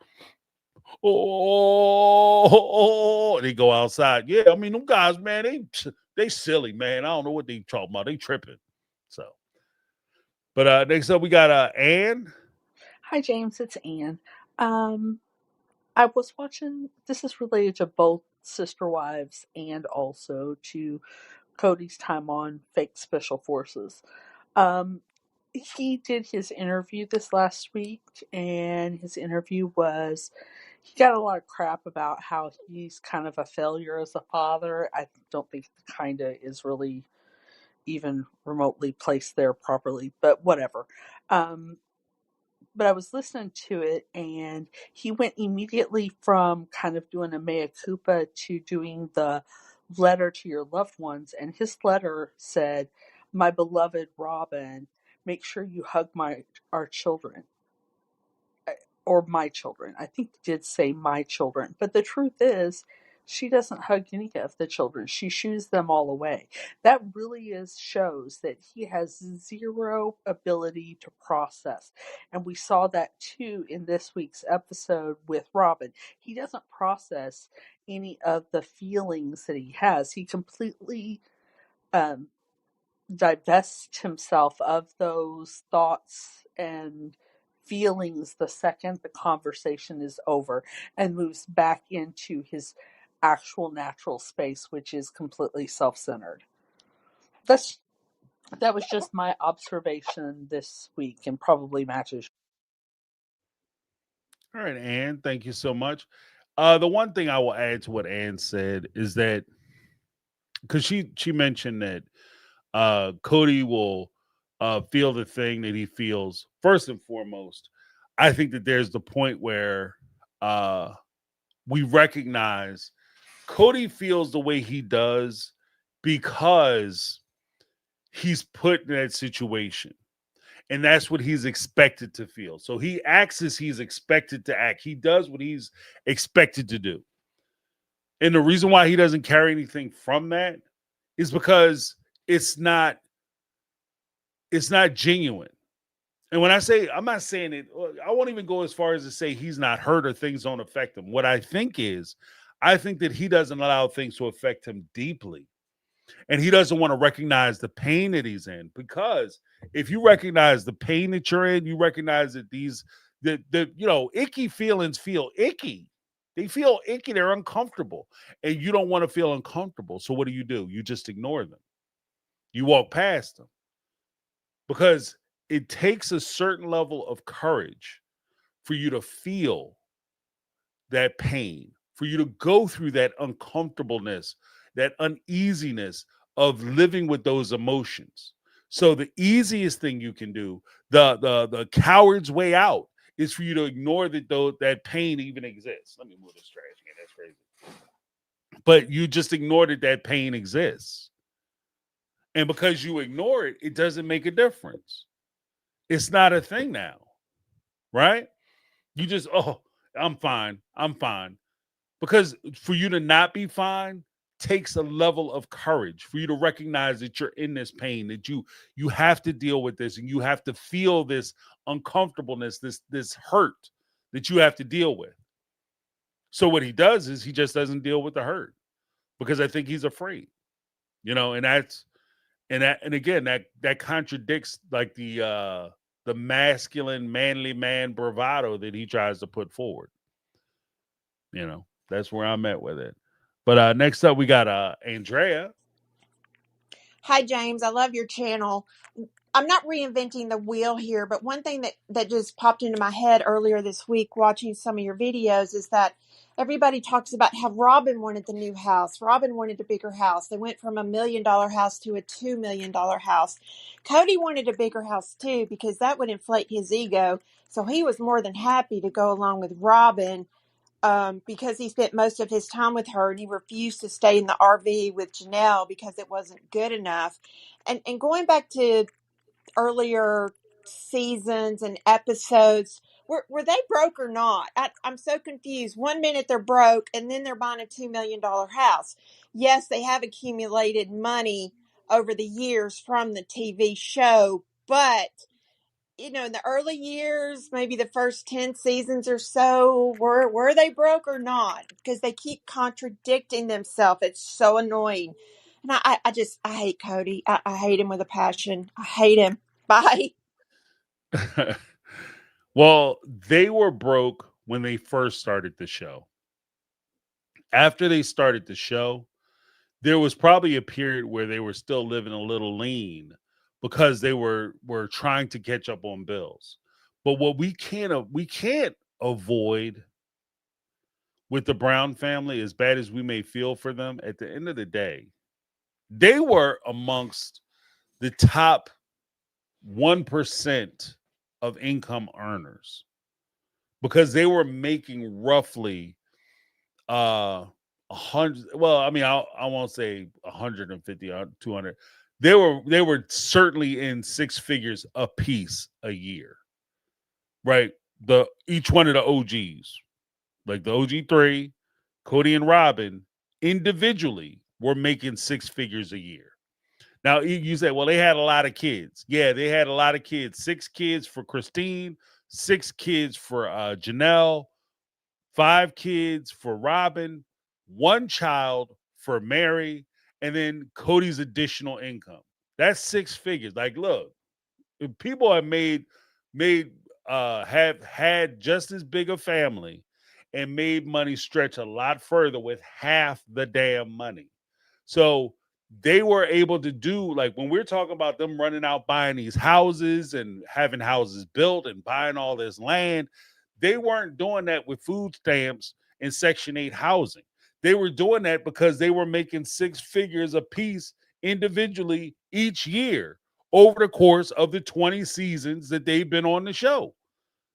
and they go outside. Yeah, I mean them guys, man, they silly, man. I don't know what they talking about. They tripping. So, but next up we got Ann. Hi, James. It's Anne. I was watching. This is related to both Sister Wives and also to Cody's time on Fake Special Forces. He did his interview this last week, and his interview was. He got a lot of crap about how he's kind of a failure as a father. I don't think kind of is really even remotely placed there properly, but whatever. But I was listening to it, and he went immediately from kind of doing a mea culpa to doing the letter to your loved ones. And his letter said, "My beloved Robin, make sure you hug our children." Or my children. I think he did say my children. But the truth is, she doesn't hug any of the children. She shoos them all away. That really shows that he has zero ability to process. And we saw that too in this week's episode with Robin. He doesn't process any of the feelings that he has. He completely divests himself of those thoughts and feelings the second the conversation is over and moves back into his actual natural space, which is completely self-centered. That was just my observation this week and probably matches. All right, Ann, thank you so much. The one thing I will add to what Ann said is that because she mentioned that Cody will feel the thing that he feels first and foremost. I think that there's the point where we recognize Cody feels the way he does because he's put in that situation. And that's what he's expected to feel. So he acts as he's expected to act. He does what he's expected to do. And the reason why he doesn't carry anything from that is because it's not genuine. And when I say, I'm not saying it, I won't even go as far as to say he's not hurt or things don't affect him. What I think is, I think that he doesn't allow things to affect him deeply. And he doesn't want to recognize the pain that he's in, because if you recognize the pain that you're in, you recognize that icky feelings feel icky. They feel icky. They're uncomfortable, and you don't want to feel uncomfortable. So what do? You just ignore them. You walk past them, because it takes a certain level of courage for you to feel that pain, for you to go through that uncomfortableness, that uneasiness of living with those emotions. So the easiest thing you can do, the coward's way out, is for you to ignore that pain even exists. Let me move this trash again. That's crazy. But you just ignore that pain exists. And because you ignore it, it doesn't make a difference. It's not a thing now, right? You just, oh, I'm fine. I'm fine. Because for you to not be fine takes a level of courage, for you to recognize that you're in this pain, that you have to deal with this, and you have to feel this uncomfortableness, this hurt that you have to deal with. So what he does is he just doesn't deal with the hurt, because I think he's afraid, and and again, that contradicts like the masculine, manly man bravado that he tries to put forward. That's where I'm at with it. But next up, we got Andrea. Hi, James. I love your channel. I'm not reinventing the wheel here, but one thing that just popped into my head earlier this week watching some of your videos is that everybody talks about how Robin wanted the new house. Robin wanted a bigger house. They went from $1 million house to a $2 million house. Cody wanted a bigger house too, because that would inflate his ego. So he was more than happy to go along with Robin, because he spent most of his time with her, and he refused to stay in the RV with Janelle because it wasn't good enough. And going back to earlier seasons and episodes, were they broke or not? I'm so confused. One minute they're broke, and then they're buying a $2 million house. Yes, they have accumulated money over the years from the TV show, but in the early years, maybe the first 10 seasons or so, were they broke or not? Because they keep contradicting themselves. It's so annoying. And I hate Cody. I hate him with a passion. I hate him. Bye. Well, they were broke when they first started the show. After they started the show, there was probably a period where they were still living a little lean, because they were trying to catch up on bills. But what we can't avoid with the Brown family, as bad as we may feel for them, at the end of the day, they were amongst the top 1% of income earners, because they were making roughly 100. Well, I mean, I won't say 150 or 200. They were certainly in six figures a piece a year, right? Each one of the OGs, like the OG3, Cody and Robin, individually were making six figures a year. Now you say, well, they had a lot of kids. Yeah, they had a lot of kids. 6 kids for Christine, 6 kids for Janelle, 5 kids for Robin, 1 child for Mary, and then Cody's additional income. That's 6 figures. Like, look, if people have had just as big a family and made money stretch a lot further with half the damn money. So they were able to do, like, when we're talking about them running out buying these houses and having houses built and buying all this land, they weren't doing that with food stamps and Section 8 housing. They were doing that because they were making 6 figures a piece individually each year over the course of the 20 seasons that they've been on the show.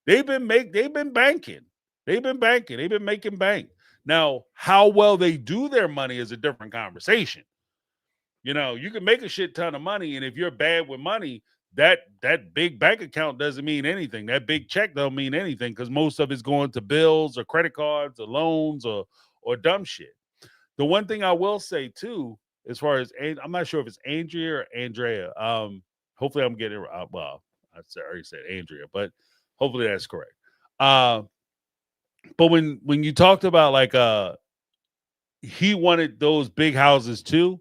They've been banking. They've been banking. They've been making bank. Now, how well they do their money is a different conversation. You can make a shit ton of money, and if you're bad with money, that big bank account doesn't mean anything. That big check don't mean anything, because most of it's going to bills or credit cards or loans or dumb shit. The one thing I will say too, as far as I'm not sure if it's Andrea or Andrea. Hopefully I'm getting it. Well, already said Andrea, but hopefully that's correct. Uh, but when you talked about like he wanted those big houses too,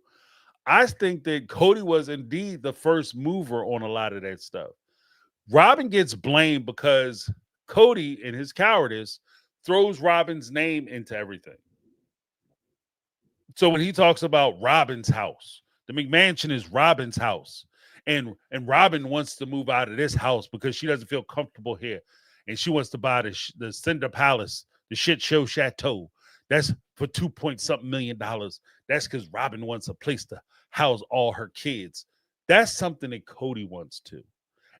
I think that Cody was indeed the first mover on a lot of that stuff. Robin gets blamed because Cody, in his cowardice, throws Robin's name into everything. So when he talks about Robin's house, the McMansion is Robin's house, and Robin wants to move out of this house because she doesn't feel comfortable here, and she wants to buy the Cinder Palace, the shit show chateau. That's for 2 point something million. That's because Robin wants a place to house all her kids. That's something that Cody wants too.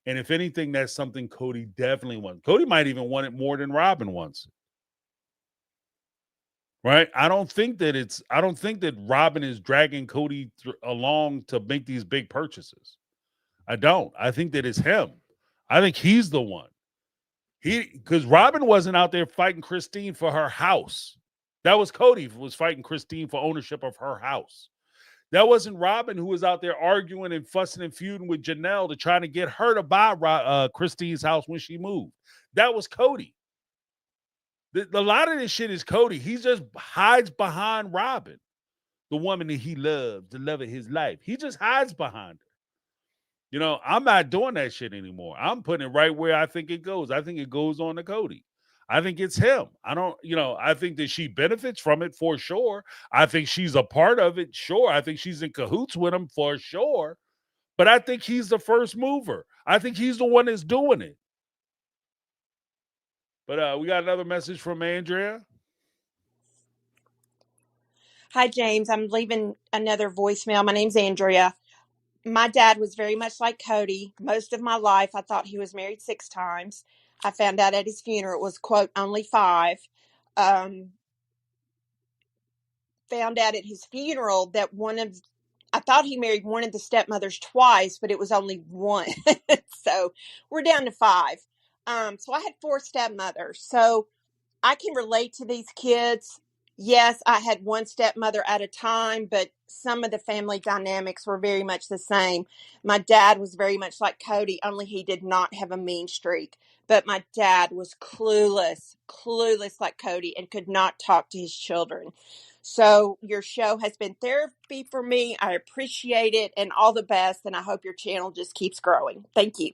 And if anything, that's something Cody definitely wants. Cody might even want it more than Robin wants it. Right? I don't think that Robin is dragging Cody along to make these big purchases. I don't. I think that it's him. I think he's the one. Because Robin wasn't out there fighting Christine for her house. That was Cody who was fighting Christine for ownership of her house. That wasn't Robin who was out there arguing and fussing and feuding with Janelle to try to get her to buy Christine's house when she moved. That was Cody. A lot of this shit is Cody. He just hides behind Robin, the woman that he loves, the love of his life. He just hides behind her. You know, I'm not doing that shit anymore. I'm putting it right where I think it goes. I think it goes on to Cody. I think it's him. I think that she benefits from it for sure. I think she's a part of it, sure. I think she's in cahoots with him for sure. But I think he's the first mover. I think he's the one that's doing it. But we got another message from Andrea. Hi, James. I'm leaving another voicemail. My name's Andrea. My dad was very much like Cody. Most of my life, I thought he was married 6 times. I found out at his funeral it was, quote, only 5. Um, Found out at his funeral that I thought he married one of the stepmothers twice, but it was only one. So we're down to 5. So I had 4 stepmothers. So I can relate to these kids. Yes, I had one stepmother at a time, but some of the family dynamics were very much the same. My dad was very much like Cody, only he did not have a mean streak. But my dad was clueless like Cody, and could not talk to his children. So your show has been therapy for me. I appreciate it, and all the best. And I hope your channel just keeps growing. Thank you.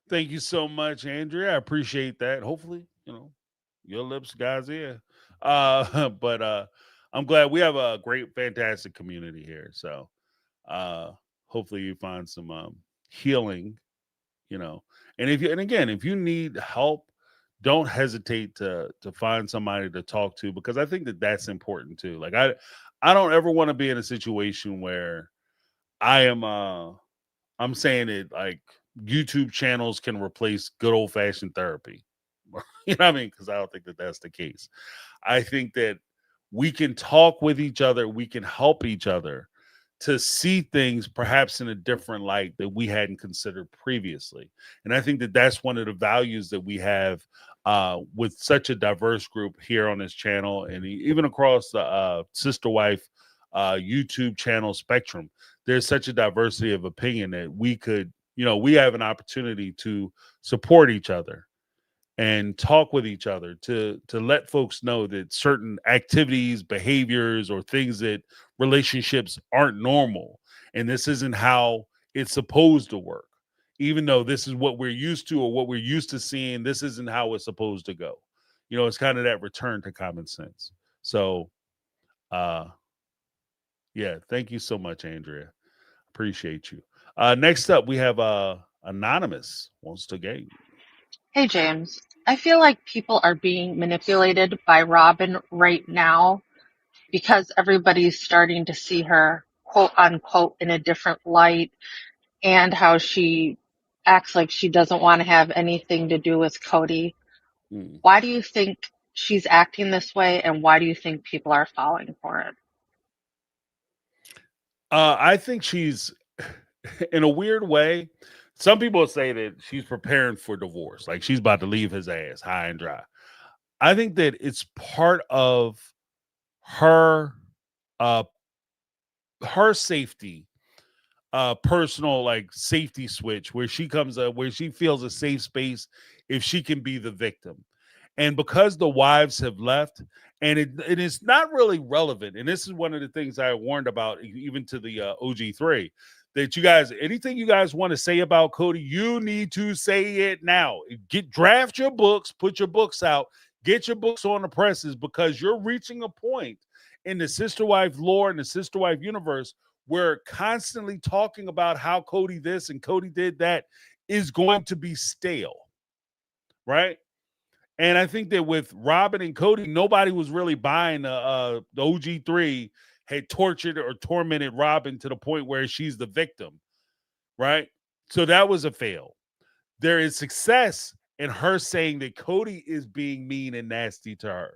Thank you so much, Andrea. I appreciate that. Hopefully, your lips, God's ear. But I'm glad we have a great, fantastic community here. So hopefully you find some healing, and again, if you need help, don't hesitate to find somebody to talk to, because I think that that's important too. Like I don't ever want to be in a situation where I'm saying it like YouTube channels can replace good old fashioned therapy. You know what I mean? Because I don't think that that's the case. I think that we can talk with each other. We can help each other to see things perhaps in a different light that we hadn't considered previously. And I think that that's one of the values that we have with such a diverse group here on this channel, and even across the Sister Wife YouTube channel spectrum. There's such a diversity of opinion that we could, we have an opportunity to support each other and talk with each other to let folks know that certain activities, behaviors, or things that relationships aren't normal, and this isn't how it's supposed to work. Even though this is what we're used to or what we're used to seeing, this isn't how it's supposed to go. It's kind of that return to common sense. So yeah, thank you so much, Andrea. Appreciate you. Next up, we have Anonymous wants to game. Hey, James. I feel like people are being manipulated by Robin right now because everybody's starting to see her, quote unquote, in a different light, and how she acts like she doesn't want to have anything to do with Cody. Why do you think she's acting this way, and why do you think people are falling for it? I think she's, in a weird way, some people say that she's preparing for divorce, like she's about to leave his ass high and dry. I think that it's part of her her safety personal like safety switch where she comes up, where she feels a safe space if she can be the victim. And because the wives have left, and it is not really relevant. And this is one of the things I warned about, even to the OG3, that you guys, anything you guys want to say about Cody, you need to say it now. Draft your books, put your books out, get your books on the presses, because you're reaching a point in the sister wife lore and the sister wife universe where constantly talking about how Cody this and Cody did that is going to be stale, right? And I think that with Robin and Cody, nobody was really buying the OG3 had tortured or tormented Robin to the point where she's the victim, right? So that was a fail. There is success in her saying that Cody is being mean and nasty to her,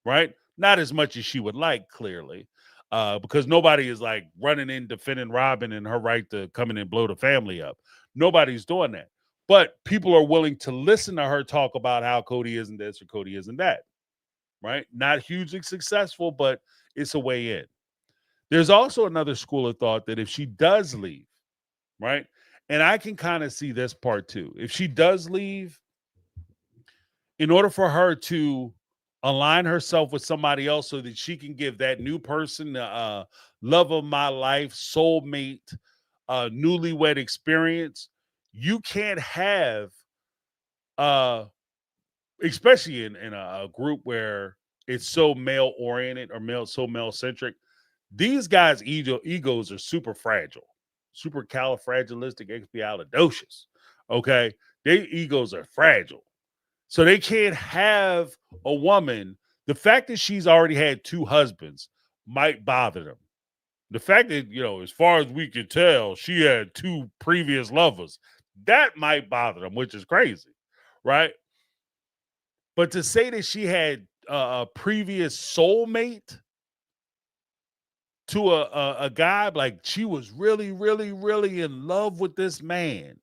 right? Not as much as she would like, clearly, because nobody is like running in defending Robin and her right to come in and blow the family up. Nobody's doing that. But people are willing to listen to her talk about how Cody isn't this or Cody isn't that, right? Not hugely successful, but it's a way in. There's also another school of thought that if she does leave, right? And I can kind of see this part too. If she does leave, in order for her to align herself with somebody else so that she can give that new person the love of my life, soulmate, newlywed experience, you can't have especially in a group where it's so male oriented or male centric. These guys egos are super fragile, super califragilisticexpialidocious. Okay, their egos are fragile, so they can't have a woman. The fact that she's already had two husbands might bother them. The fact that, as far as we can tell, she had two previous lovers, that might bother them, which is crazy, right? But to say that she had a previous soulmate to a guy, like she was really, really, really in love with this man,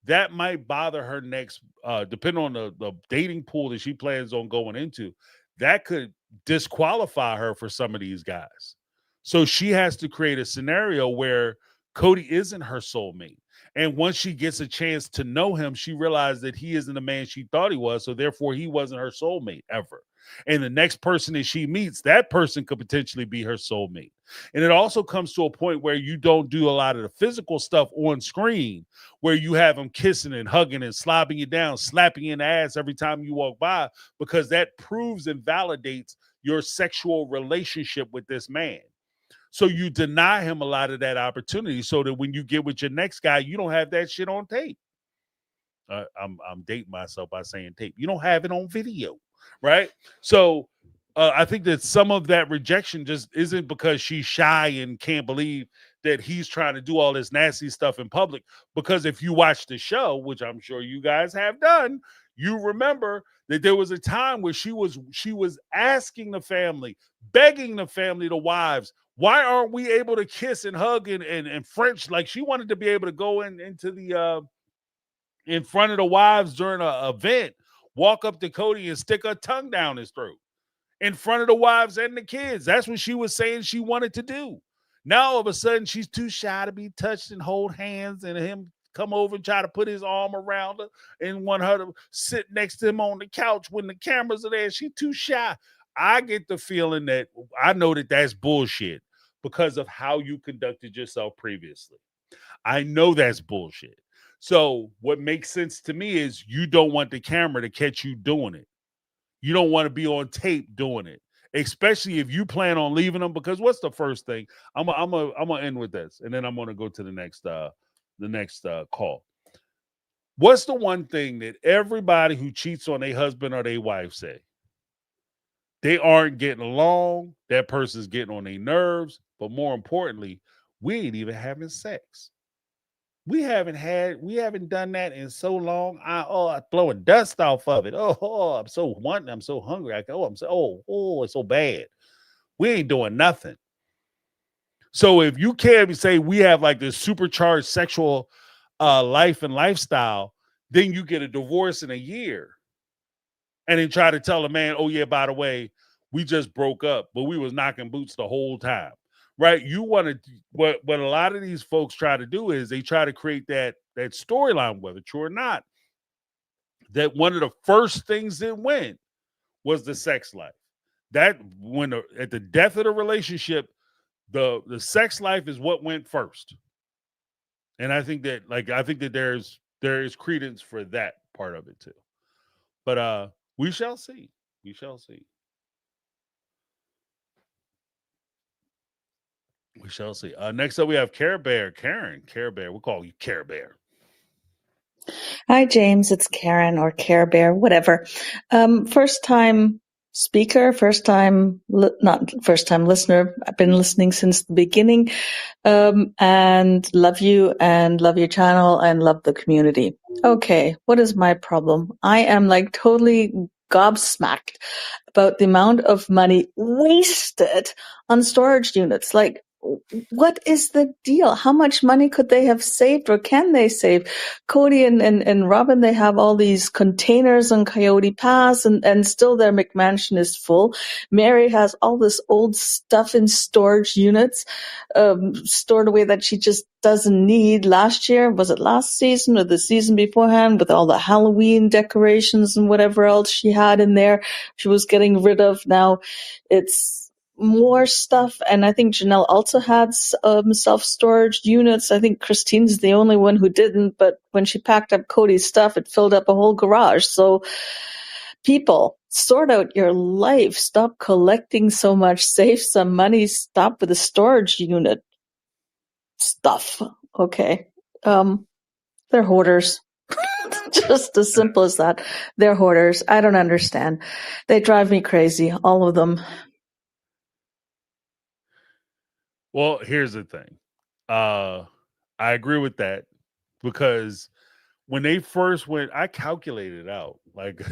that might bother her next, depending on the dating pool that she plans on going into. That could disqualify her for some of these guys. So she has to create a scenario where Cody isn't her soulmate. And once she gets a chance to know him, she realized that he isn't the man she thought he was. So therefore, he wasn't her soulmate ever. And the next person that she meets, that person could potentially be her soulmate. And it also comes to a point where you don't do a lot of the physical stuff on screen, where you have them kissing and hugging and slobbing you down, slapping you in the ass every time you walk by, because that proves and validates your sexual relationship with this man. So you deny him a lot of that opportunity so that when you get with your next guy, you don't have that shit on tape. I'm dating myself by saying tape. You don't have it on video, right? So I think that some of that rejection just isn't because she's shy and can't believe that he's trying to do all this nasty stuff in public. Because if you watch the show, which I'm sure you guys have done, you remember that there was a time where she was asking the family, begging the family, the wives, why aren't we able to kiss and hug and French? Like she wanted to be able to go into the in front of the wives during an event, walk up to Cody and stick her tongue down his throat in front of the wives and the kids. That's what she was saying she wanted to do. Now all of a sudden she's too shy to be touched and hold hands, and him come over and try to put his arm around her and want her to sit next to him on the couch when the cameras are there. She's too shy. I get the feeling that I know that that's bullshit because of how you conducted yourself previously. I know that's bullshit. So what makes sense to me is you don't want the camera to catch you doing it. You don't want to be on tape doing it, especially if you plan on leaving them. Because what's the first thing? I'm gonna end with this, and then I'm gonna go to the next call. What's the one thing that everybody who cheats on their husband or their wife say? They aren't getting along. That person's getting on their nerves. But more importantly, we ain't even having sex. We haven't done that in so long. I'm blowing dust off of it. I'm so hungry. It's so bad. We ain't doing nothing. So if you can't say we have like this supercharged sexual life and lifestyle, then you get a divorce in a year. And then try to tell a man, oh yeah, by the way, we just broke up, but we was knocking boots the whole time. right? You want to what a lot of these folks try to do is they try to create that storyline, whether true or not, that one of the first things that went was the sex life. That when at the death of the relationship, the sex life is what went first. And I think that there is credence for that part of it too. But we shall see. We shall see. We shall see. Next up, we have Care Bear. Care Bear. We'll call you Care Bear. Hi, James. It's Karen or Care Bear, whatever. First time speaker, not first time listener. I've been listening since the beginning, and love you and love your channel and love the community. Okay, what is my problem? I am like totally gobsmacked about the amount of money wasted on storage units. Like, what is the deal? How much money could they have saved or can they save? Cody and Robin, they have all these containers on Coyote Pass and still their McMansion is full. Mary has all this old stuff in storage units, stored away that she just doesn't need. Last year, was it last season or the season beforehand, with all the Halloween decorations and whatever else she had in there, she was getting rid of. Now it's more stuff, and I think Janelle also had self-storage units. I think Christine's the only one who didn't, but when she packed up Cody's stuff, it filled up a whole garage. So people, sort out your life. Stop collecting so much. Save some money. Stop with the storage unit stuff. Okay. They're hoarders. Just as simple as that. They're hoarders. I don't understand. They drive me crazy, all of them. Well, here's the thing. I agree with that because when they first went, I calculated out like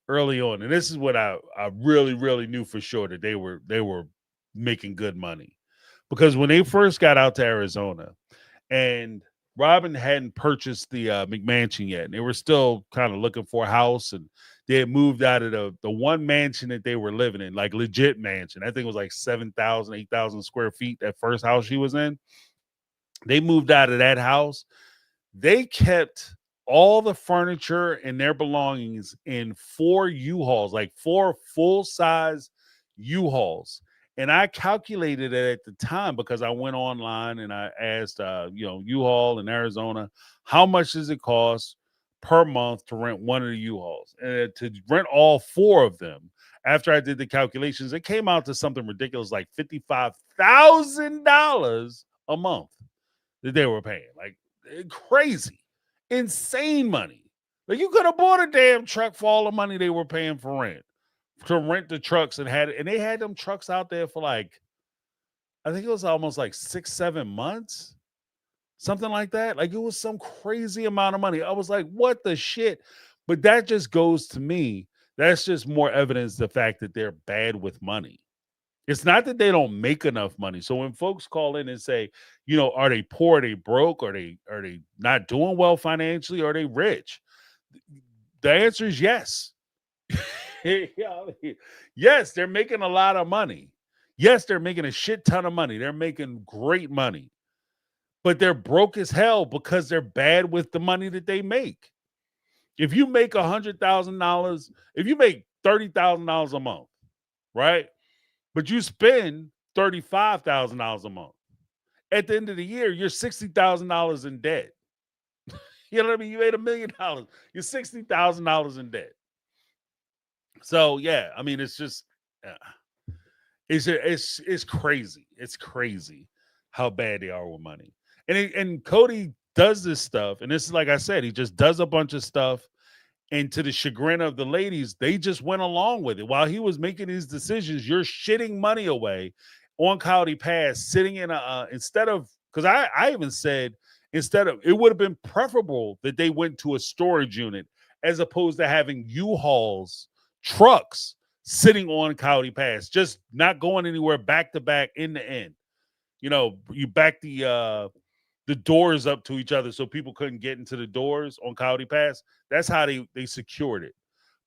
early on, and this is what I really, really knew for sure that they were making good money. Because when they first got out to Arizona and Robin hadn't purchased the McMansion yet, and they were still kind of looking for a house, and they had moved out of the one mansion that they were living in, like legit mansion. I think it was like 7,000, 8,000 square feet, that first house she was in. They moved out of that house. They kept all the furniture and their belongings in 4 U-Hauls, like 4 full-size U-Hauls. And I calculated it at the time because I went online and I asked, U-Haul in Arizona, how much does it cost per month to rent one of the U-Hauls? And to rent all 4 of them, after I did the calculations, it came out to something ridiculous like $55,000 a month that they were paying. Like crazy, insane money. Like you could have bought a damn truck for all the money they were paying for rent. To rent the trucks and they had them trucks out there for like, I think it was almost like 6-7 months, something like that. Like it was some crazy amount of money. I was like, what the shit? But that just goes to me. That's just more evidence the fact that they're bad with money. It's not that they don't make enough money. So when folks call in and say, are they poor? Are they broke? Are they not doing well financially? Are they rich? The answer is yes. Yes, they're making a lot of money. Yes, they're making a shit ton of money. They're making great money. But they're broke as hell because they're bad with the money that they make. If you make $100,000, if you make $30,000 a month, right? But you spend $35,000 a month. At the end of the year, you're $60,000 in debt. You know what I mean? You made $1 million. You're $60,000 in debt. So yeah, I mean, it's just it's crazy. It's crazy how bad they are with money. And Cody does this stuff, and this is like I said, he just does a bunch of stuff, and to the chagrin of the ladies, they just went along with it. While he was making these decisions, you're shitting money away on Coyote Pass, sitting in instead of, because I even said instead of, it would have been preferable that they went to a storage unit as opposed to having U-Hauls, trucks sitting on Coyote Pass, just not going anywhere, back to back, end to end. You back the doors up to each other so people couldn't get into the doors on Coyote Pass. That's how they secured it.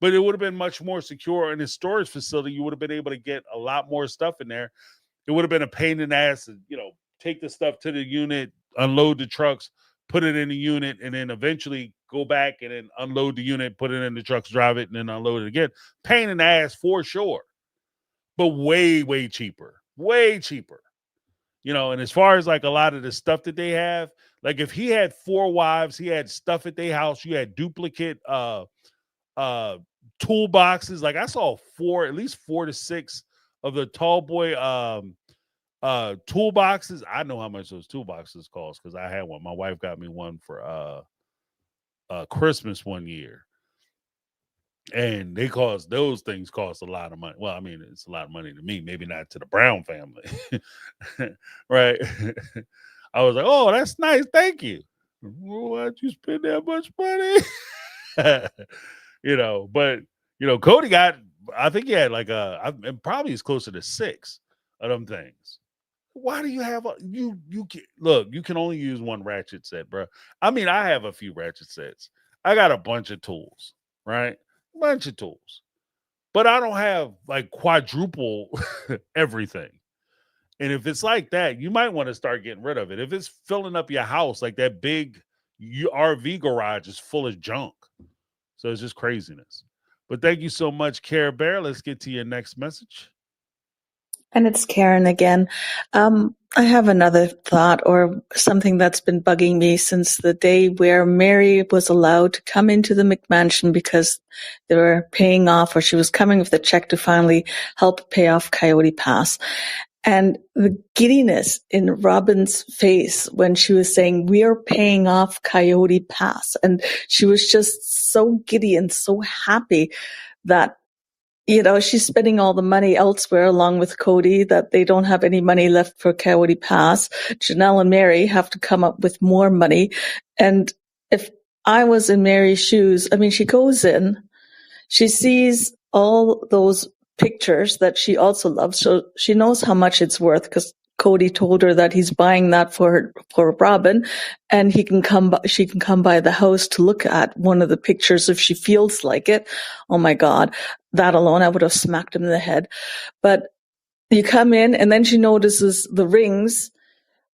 But it would have been much more secure in a storage facility. You would have been able to get a lot more stuff in there. it would have been a pain in the ass to, take the stuff to the unit, unload the trucks, put it in the unit, and then eventually go back and then unload the unit, put it in the trucks, drive it, and then unload it again. Pain in the ass for sure, but way, way cheaper. Way cheaper. And as far as like a lot of the stuff that they have, like if he had 4 wives, he had stuff at their house, you had duplicate toolboxes. Like I saw at least 4 to 6 of the tall boy toolboxes. I know how much those toolboxes cost because I had one. My wife got me one for Christmas one year. And those things cost a lot of money. Well, I mean, it's a lot of money to me, maybe not to the Brown family. Right. I was like, oh, that's nice. Thank you. Why'd you spend that much money? But Cody got, I think he had like probably it's closer to 6 of them things. Why do you have you can only use one ratchet set, bro. I mean, I have a few ratchet sets. I got a bunch of tools, right? Bunch of tools. But I don't have like quadruple everything. And if it's like that, you might want to start getting rid of it. If it's filling up your house, like that big RV garage is full of junk. So it's just craziness. But thank you so much, Care Bear. Let's get to your next message. And it's Karen again. I have another thought or something that's been bugging me since the day where Mary was allowed to come into the McMansion because they were paying off, or she was coming with the check to finally help pay off Coyote Pass. And the giddiness in Robin's face when she was saying, we are paying off Coyote Pass. And she was just so giddy and so happy that she's spending all the money elsewhere along with Cody, that they don't have any money left for Coyote Pass. Janelle and Mary have to come up with more money. And if I was in Mary's shoes, I mean, she goes in, she sees all those pictures that she also loves. So she knows how much it's worth because Cody told her that he's buying that for Robin, and she can come by the house to look at one of the pictures if she feels like it. Oh my God, that alone, I would have smacked him in the head. But you come in and then she notices the rings.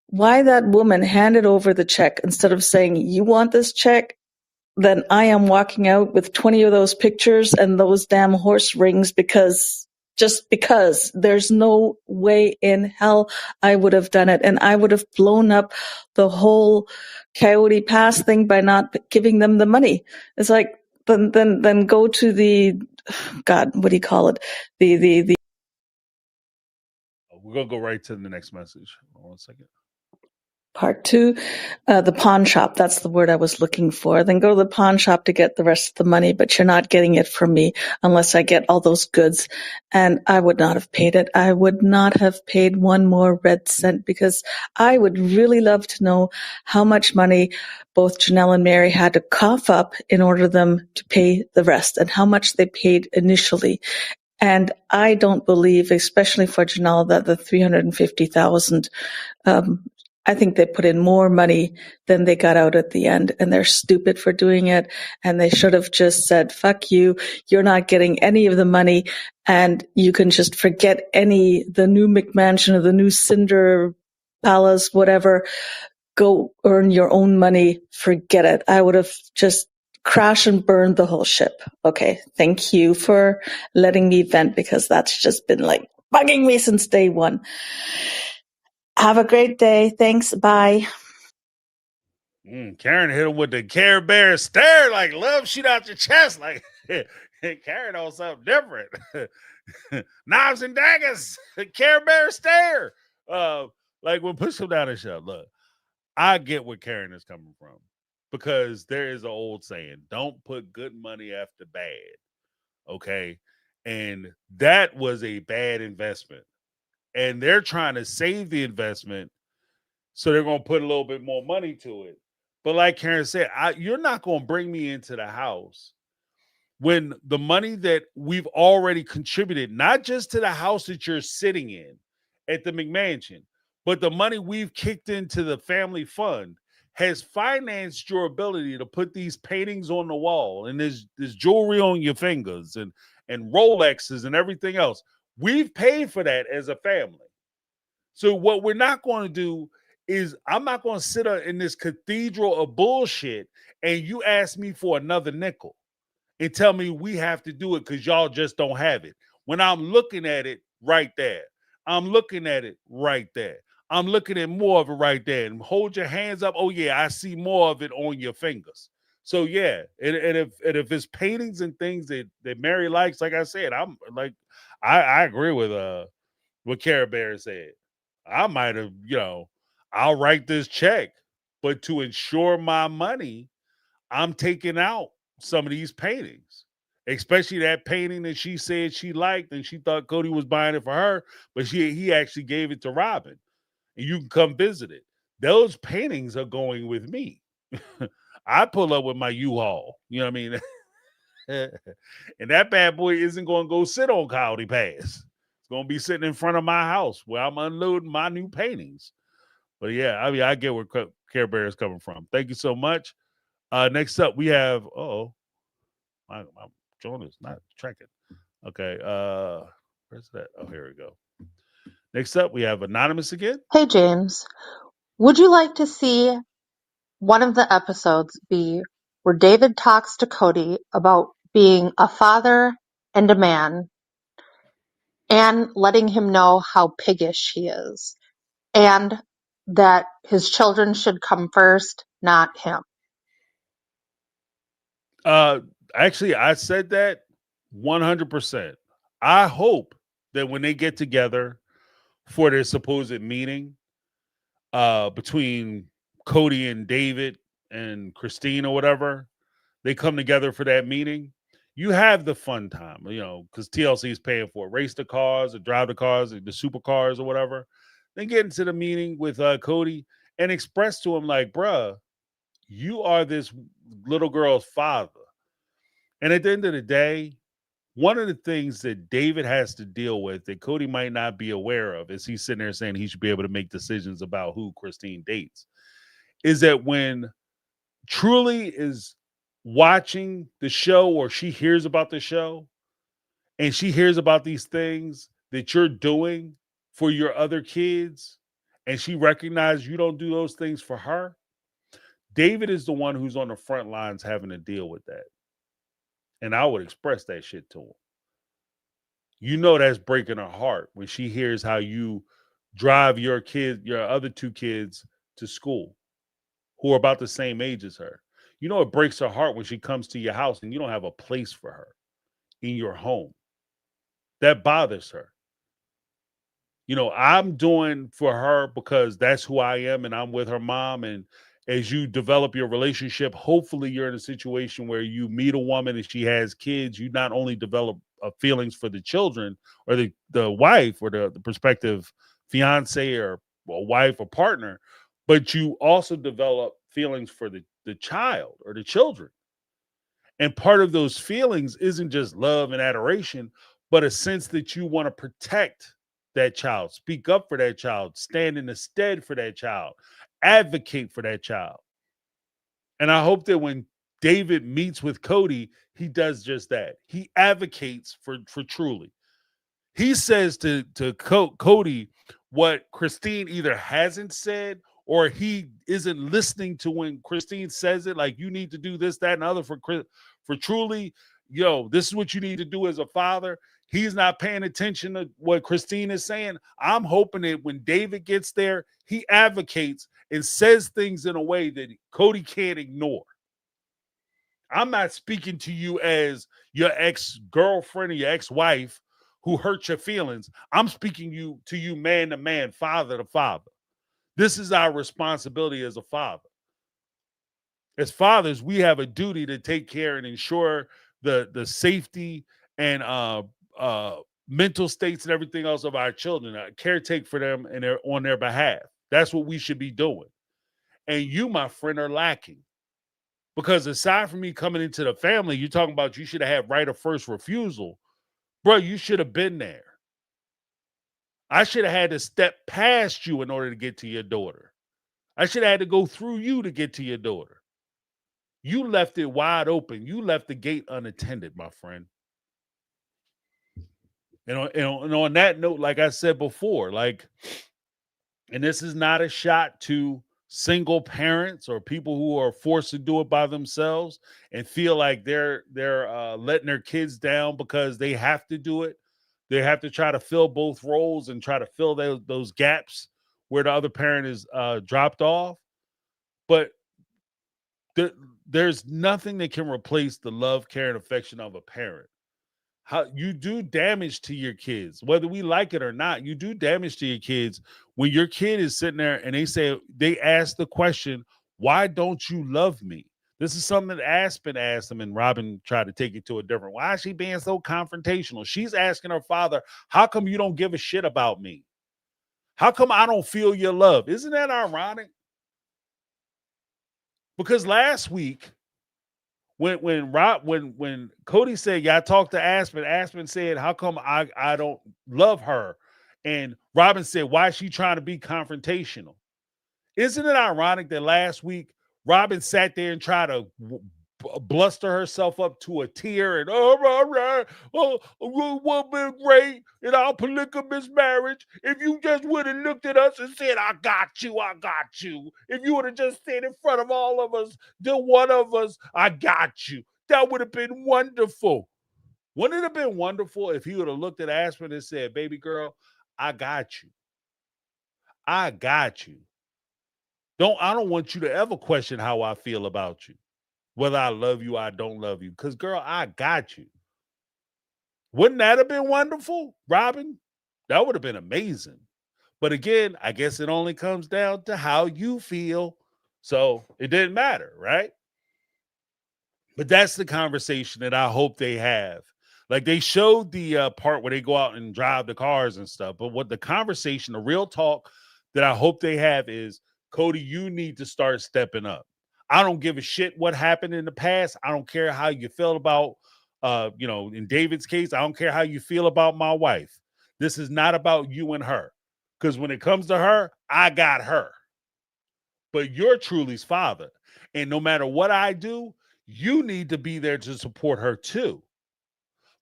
Why that woman handed over the check instead of saying, you want this check? Then I am walking out with 20 of those pictures and those damn horse rings because there's no way in hell I would have done it. And I would have blown up the whole Coyote Pass thing by not giving them the money. It's like, then go to the, God, what do you call it? The We're going to go right to the next message. Hold on 1 second. Part 2, the pawn shop. That's the word I was looking for. Then go to the pawn shop to get the rest of the money, but you're not getting it from me unless I get all those goods. And I would not have paid it. I would not have paid one more red cent because I would really love to know how much money both Janelle and Mary had to cough up in order for them to pay the rest and how much they paid initially. And I don't believe, especially for Janelle, that the $350,000, I think they put in more money than they got out at the end, and they're stupid for doing it. And they should have just said, fuck you. You're not getting any of the money, and you can just forget the new McMansion or the new Cinder Palace, whatever. Go earn your own money. Forget it. I would have just crashed and burned the whole ship. Okay. Thank you for letting me vent because that's just been like bugging me since day one. Have a great day. Thanks. Bye. Karen hit him with the Care Bear stare, like love shoot out your chest, like Karen on something different. Knives and daggers, Care Bear stare. Like when push him down and shove. Look, I get where Karen is coming from because there is an old saying: "Don't put good money after bad." Okay, and that was a bad investment. And they're trying to save the investment, so they're going to put a little bit more money to it. But like Karen said, you're not going to bring me into the house when the money that we've already contributed, not just to the house that you're sitting in at the McMansion, but the money we've kicked into the family fund has financed your ability to put these paintings on the wall and this jewelry on your fingers and Rolexes and everything else. We've paid for that as a family. So what we're not going to do is I'm not going to sit in this cathedral of bullshit and you ask me for another nickel and tell me we have to do it because y'all just don't have it. When I'm looking at it right there, I'm looking at it right there. I'm looking at more of it right there. And hold your hands up. Oh yeah, I see more of it on your fingers. So yeah, and if it's paintings and things that Mary likes, like I said, I'm like, I agree with what Cara Bear said. I might have, I'll write this check, but to ensure my money, I'm taking out some of these paintings, especially that painting that she said she liked and she thought Cody was buying it for her, but he actually gave it to Robin, and you can come visit it. Those paintings are going with me. I pull up with my U-Haul, you know what I mean? And that bad boy isn't going to go sit on Coyote Pass. It's going to be sitting in front of my house where I'm unloading my new paintings. But yeah, I mean, I get where Care Bear is coming from. Thank you so much. Next up, we have, my John is not tracking. Okay, where's that? Oh, here we go. Next up, we have Anonymous again. Hey, James, would you like to see one of the episodes be where David talks to Cody about being a father and a man and letting him know how piggish he is and that his children should come first, not him? Actually, I said that 100%. I hope that when they get together for their supposed meeting, between Cody and David and Christine or whatever, they come together for that meeting. You have the fun time, because TLC is paying for it. Race the cars or drive the cars, or the supercars or whatever. Then get into the meeting with Cody and express to him, like, bruh, you are this little girl's father. And at the end of the day, one of the things that David has to deal with that Cody might not be aware of is he's sitting there saying he should be able to make decisions about who Christine dates, is that when Truly is watching the show or she hears about the show and she hears about these things that you're doing for your other kids and she recognizes you don't do those things for her, David is the one who's on the front lines having to deal with that. And I would express that shit to him. That's breaking her heart when she hears how you drive your other two kids to school who are about the same age as her. It breaks her heart when she comes to your house and you don't have a place for her in your home. That bothers her. I'm doing for her because that's who I am and I'm with her mom. And as you develop your relationship, hopefully you're in a situation where you meet a woman and she has kids. You not only develop feelings for the children or the wife or the prospective fiance or wife or partner, but you also develop feelings for the child or the children. And part of those feelings isn't just love and adoration, but a sense that you want to protect that child, speak up for that child, stand in the stead for that child, advocate for that child. And I hope that when David meets with Cody, he does just that. He advocates for Truly. He says to Cody what Christine either hasn't said or he isn't listening to when Christine says it, like, you need to do this, that, and other for Truly. This is what you need to do as a father. He's not paying attention to what Christine is saying. I'm hoping that when David gets there, he advocates and says things in a way that Cody can't ignore. I'm not speaking to you as your ex-girlfriend or your ex-wife who hurt your feelings. I'm speaking to you man to man, father to father. This is our responsibility as a father. As fathers, we have a duty to take care and ensure the safety and mental states and everything else of our children, caretake for them and on their behalf. That's what we should be doing. And you, my friend, are lacking. Because aside from me coming into the family, you're talking about you should have had right of first refusal. Bro, you should have been there. I should have had to step past you in order to get to your daughter. I should have had to go through you to get to your daughter. You left it wide open. You left the gate unattended, my friend. And on that note, like I said before, like, And this is not a shot to single parents or people who are forced to do it by themselves and feel like they're letting their kids down because they have to do it. They have to try to fill both roles and try to fill those gaps where the other parent is dropped off. But there, there's nothing that can replace the love, care, and affection of a parent. How you do damage to your kids, whether we like it or not, you do damage to your kids when your kid is sitting there and they ask the question, why don't you love me? This is something that Aspen asked him, and Robin tried to take it to a different. Why is she being so confrontational? She's asking her father, how come you don't give a shit about me? How come I don't feel your love? Isn't that ironic? Because last week, when Cody said, "Yeah, I talked to Aspen," Aspen said, "How come I don't love her?" And Robin said, "Why is she trying to be confrontational?" Isn't it ironic that last week Robin sat there and tried to bluster herself up to a tear and would been great in our polygamous marriage if you just would have looked at us and said, I got you, I got you. If you would have just stayed in front of all of us, the one of us, I got you. That would have been wonderful. Wouldn't it have been wonderful if he would have looked at Aspen and said, baby girl, I got you. I got you. I don't want you to ever question how I feel about you. Whether I love you or I don't love you. Because, girl, I got you. Wouldn't that have been wonderful, Robin? That would have been amazing. But again, I guess it only comes down to how you feel. So it didn't matter, right? But that's the conversation that I hope they have. Like they showed the part where they go out and drive the cars and stuff. But what the conversation, the real talk that I hope they have is, Cody, you need to start stepping up. I don't give a shit what happened in the past. I don't care how you feel about, in David's case, I don't care how you feel about my wife. This is not about you and her. Because when it comes to her, I got her. But you're Truly's father. And no matter what I do, you need to be there to support her too.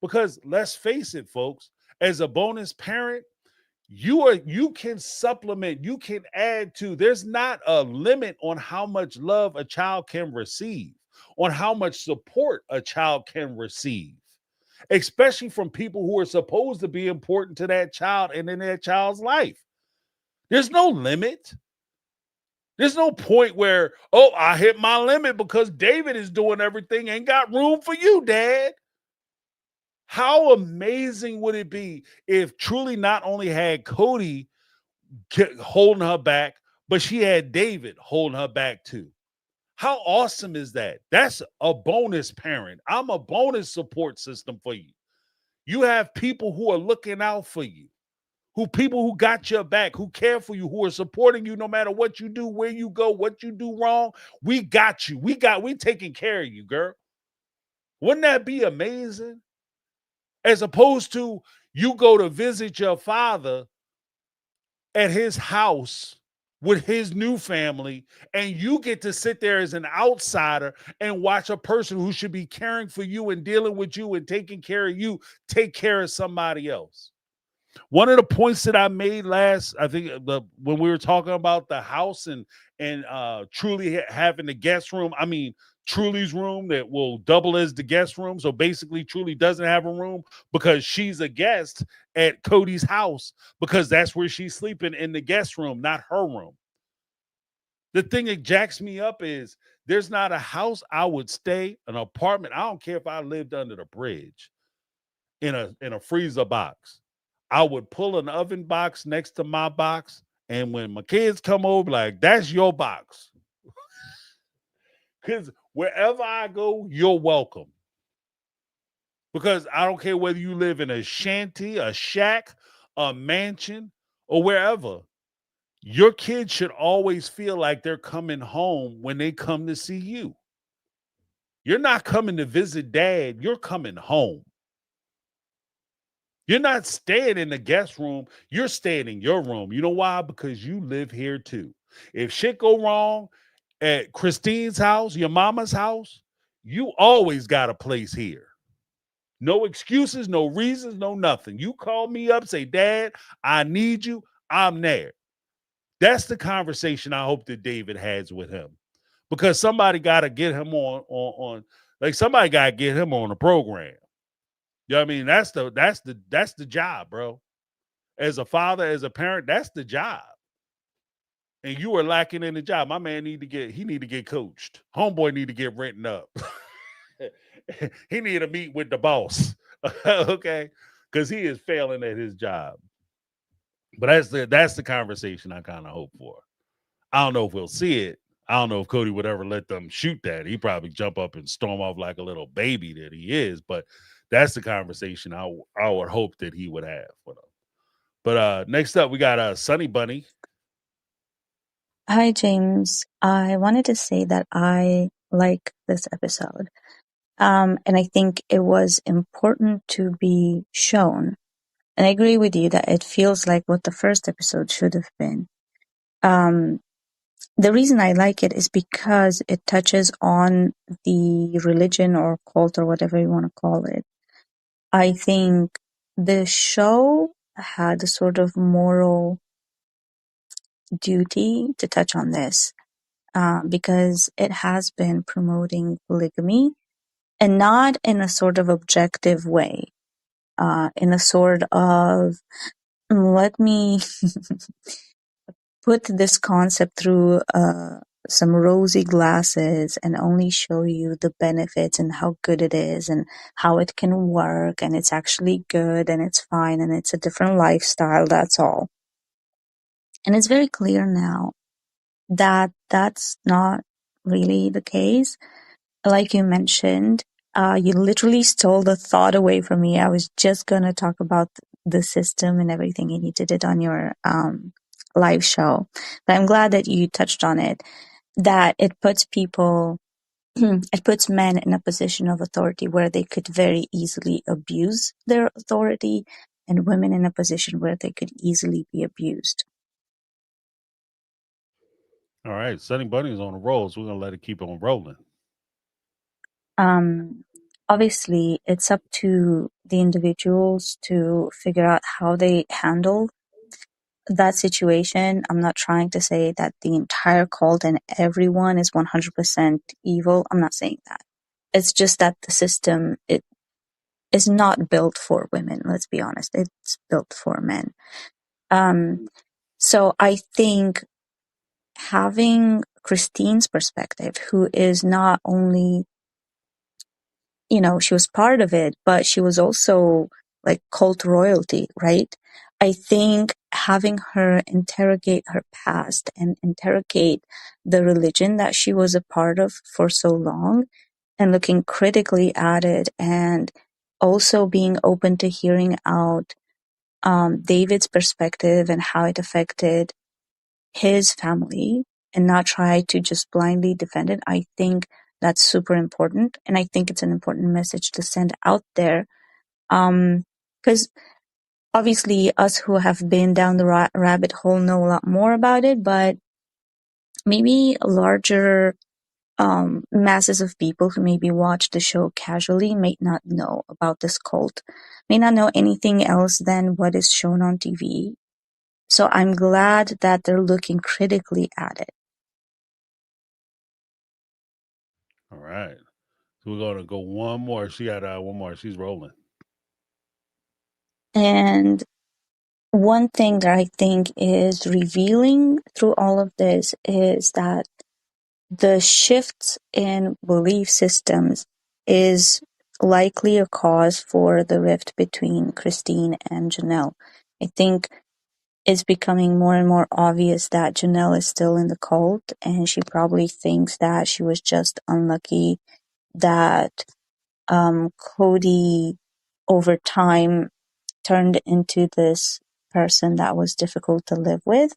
Because let's face it, folks, as a bonus parent, you can supplement, you can add to. There's not a limit on how much love a child can receive, on how much support a child can receive, especially from people who are supposed to be important to that child and in that child's life. There's no limit. There's no point where, oh, I hit my limit because David is doing everything, ain't got room for you, Dad. How amazing would it be if Truly not only had Cody holding her back, but she had David holding her back too? How awesome is that? That's a bonus parent. I'm a bonus support system for you. You have people who are looking out for you, people who got your back, who care for you, who are supporting you no matter what you do, where you go, what you do wrong. We got you. We taking care of you, girl. Wouldn't that be amazing? As opposed to you go to visit your father at his house with his new family, and you get to sit there as an outsider and watch a person who should be caring for you and dealing with you and taking care of you take care of somebody else. One of the points that I made when we were talking about the house and Truly having the guest room, I mean Truly's room that will double as the guest room. So basically, Truly doesn't have a room because she's a guest at Cody's house because that's where she's sleeping, in the guest room, not her room. The thing that jacks me up is there's not a house I would stay, an apartment. I don't care if I lived under the bridge in a freezer box. I would pull an oven box next to my box, and when my kids come over, like, that's your box. Because wherever I go, you're welcome. Because I don't care whether you live in a shanty, a shack, a mansion, or wherever. Your kids should always feel like they're coming home when they come to see you. You're not coming to visit dad, you're coming home. You're not staying in the guest room. You're staying in your room. You know why? Because you live here too. If shit go wrong at Christine's house, your mama's house, you always got a place here. No excuses, no reasons, no nothing. You call me up, say, Dad, I need you. I'm there. That's the conversation I hope that David has with him, because somebody got to get him on like somebody got to get him on the program. You know what I mean? That's the job, bro. As a father, as a parent, that's the job. And you are lacking in the job. My man need to get coached. Homeboy need to get written up. He need to meet with the boss. Okay? Because he is failing at his job. But that's the conversation I kind of hope for. I don't know if we'll see it. I don't know if Cody would ever let them shoot that. He'd probably jump up and storm off like a little baby that he is. But that's the conversation I would hope that he would have with them. But next up, we got Sunny Bunny. Hi, James. I wanted to say that I like this episode. And I think it was important to be shown. And I agree with you that it feels like what the first episode should have been. The reason I like it is because it touches on the religion or cult or whatever you want to call it. I think the show had a sort of moral duty to touch on this. Because it has been promoting polygamy, and not in a sort of objective way, in a sort of, let me put this concept through some rosy glasses and only show you the benefits and how good it is and how it can work and it's actually good and it's fine and it's a different lifestyle, that's all. And it's very clear now that that's not really the case. Like you mentioned, you literally stole the thought away from me. I was just going to talk about the system and everything, and you did it on your live show. But I'm glad that you touched on it, that it puts people, it puts men in a position of authority where they could very easily abuse their authority, and women in a position where they could easily be abused. All right, Sunny Bunny is on the roll, so we're gonna let it keep on rolling. Obviously, it's up to the individuals to figure out how they handle that situation. I'm not trying to say that the entire cult and everyone is 100% evil. I'm not saying that. It's just that the system, it is not built for women. Let's be honest. It's built for men. So I think having Christine's perspective, who is not only, she was part of it, but she was also like cult royalty, right? I think having her interrogate her past and interrogate the religion that she was a part of for so long and looking critically at it, and also being open to hearing out David's perspective and how it affected his family and not try to just blindly defend it. I think that's super important. And I think it's an important message to send out there. Because obviously us who have been down the rabbit hole know a lot more about it, but maybe larger masses of people who maybe watch the show casually may not know about this cult, may not know anything else than what is shown on TV. So I'm glad that they're looking critically at it. All right, so we're gonna go one more. She got one more. She's rolling. And one thing that I think is revealing through all of this is that the shifts in belief systems is likely a cause for the rift between Christine and Janelle. I think it's becoming more and more obvious that Janelle is still in the cult, and she probably thinks that she was just unlucky that Cody over time turned into this person that was difficult to live with,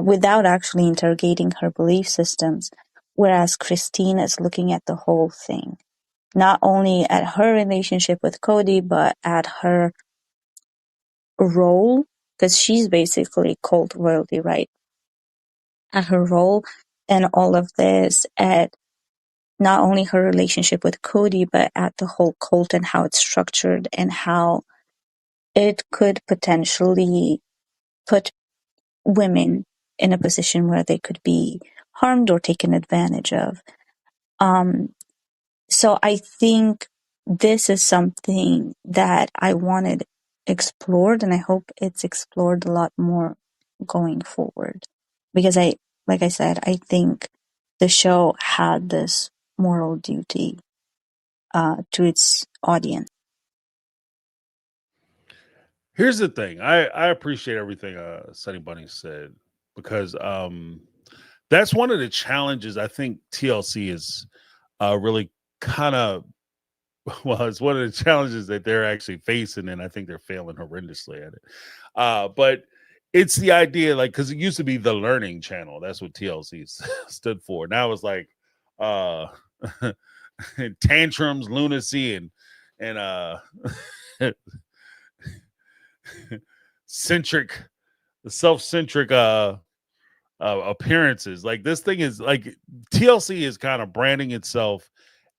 without actually interrogating her belief systems. Whereas Christine is looking at the whole thing, not only at her relationship with Cody, but at her role, because she's basically cult royalty, right? At her role and all of this, at not only her relationship with Cody, but at the whole cult and how it's structured and how it could potentially put women in a position where they could be harmed or taken advantage of. So I think this is something that I wanted explored, and I hope it's explored a lot more going forward. Because like I said, I think the show had this moral duty to its audience. Here's the thing. I appreciate everything Sunny Bunny said, because that's one of the challenges I think TLC is really kind of well, it's one of the challenges that they're actually facing, and I think they're failing horrendously at it. But it's the idea, like, because it used to be the Learning Channel. That's what TLC stood for. Now it's like uh tantrums, lunacy, and centric, self-centric appearances. Like, this thing is like TLC is kind of branding itself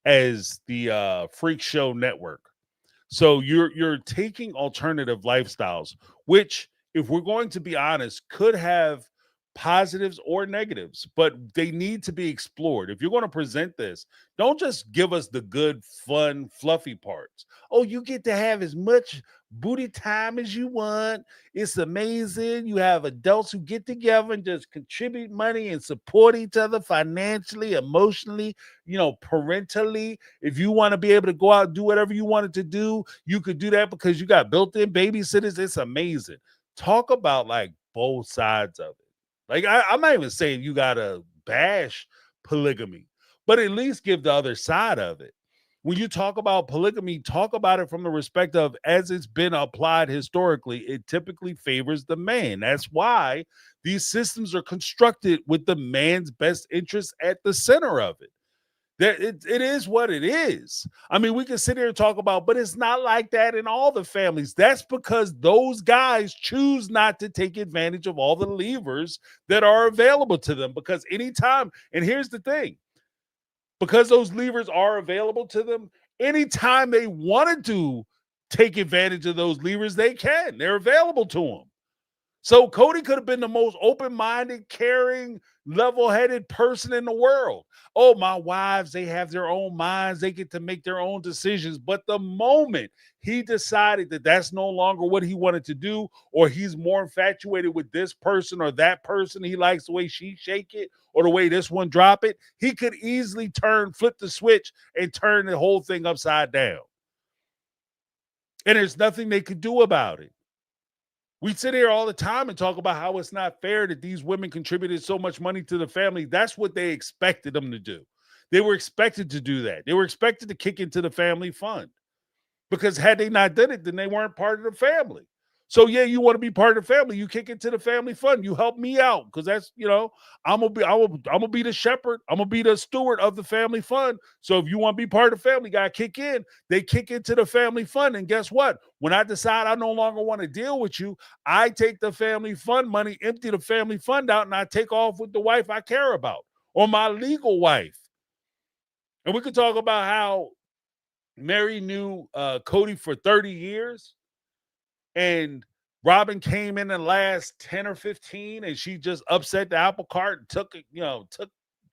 as the freak show network. So you're taking alternative lifestyles, which, if we're going to be honest, could have positives or negatives, but they need to be explored. If you're going to present this, don't just give us the good, fun, fluffy parts. Oh, you get to have as much booty time as you want. It's amazing. You have adults who get together and just contribute money and support each other financially, emotionally, parentally. If you want to be able to go out and do whatever you wanted to do, you could do that because you got built-in babysitters. It's amazing. Talk about, like, both sides of it. Like, I'm not even saying you gotta bash polygamy, but at least give the other side of it. When you talk about polygamy, talk about it from the respect of, as it's been applied historically, it typically favors the man. That's why these systems are constructed with the man's best interest at the center of it. It is what it is. I mean, we can sit here and talk about, but it's not like that in all the families. That's because those guys choose not to take advantage of all the levers that are available to them. Because anytime, and here's the thing, because those levers are available to them, anytime they wanted to take advantage of those levers, they can. They're available to them. So Cody could have been the most open-minded, caring, level-headed person in the world. Oh, my wives, they have their own minds. They get to make their own decisions. But the moment he decided that that's no longer what he wanted to do, or he's more infatuated with this person or that person, he likes the way she shake it or the way this one drop it, he could easily flip the switch and turn the whole thing upside down. And there's nothing they could do about it. We sit here all the time and talk about how it's not fair that these women contributed so much money to the family. That's what they expected them to do. They were expected to do that. They were expected to kick into the family fund, because had they not done it, then they weren't part of the family. So yeah, you want to be part of the family, you kick into the family fund. You help me out, because that's, I'm gonna be the shepherd. I'm gonna be the steward of the family fund. So if you want to be part of the family, gotta kick in. They kick into the family fund, and guess what? When I decide I no longer want to deal with you, I take the family fund money, empty the family fund out, and I take off with the wife I care about, or my legal wife. And we could talk about how Mary knew Cody for 30 years. And Robin came in the last 10 or 15, and she just upset the apple cart and took it,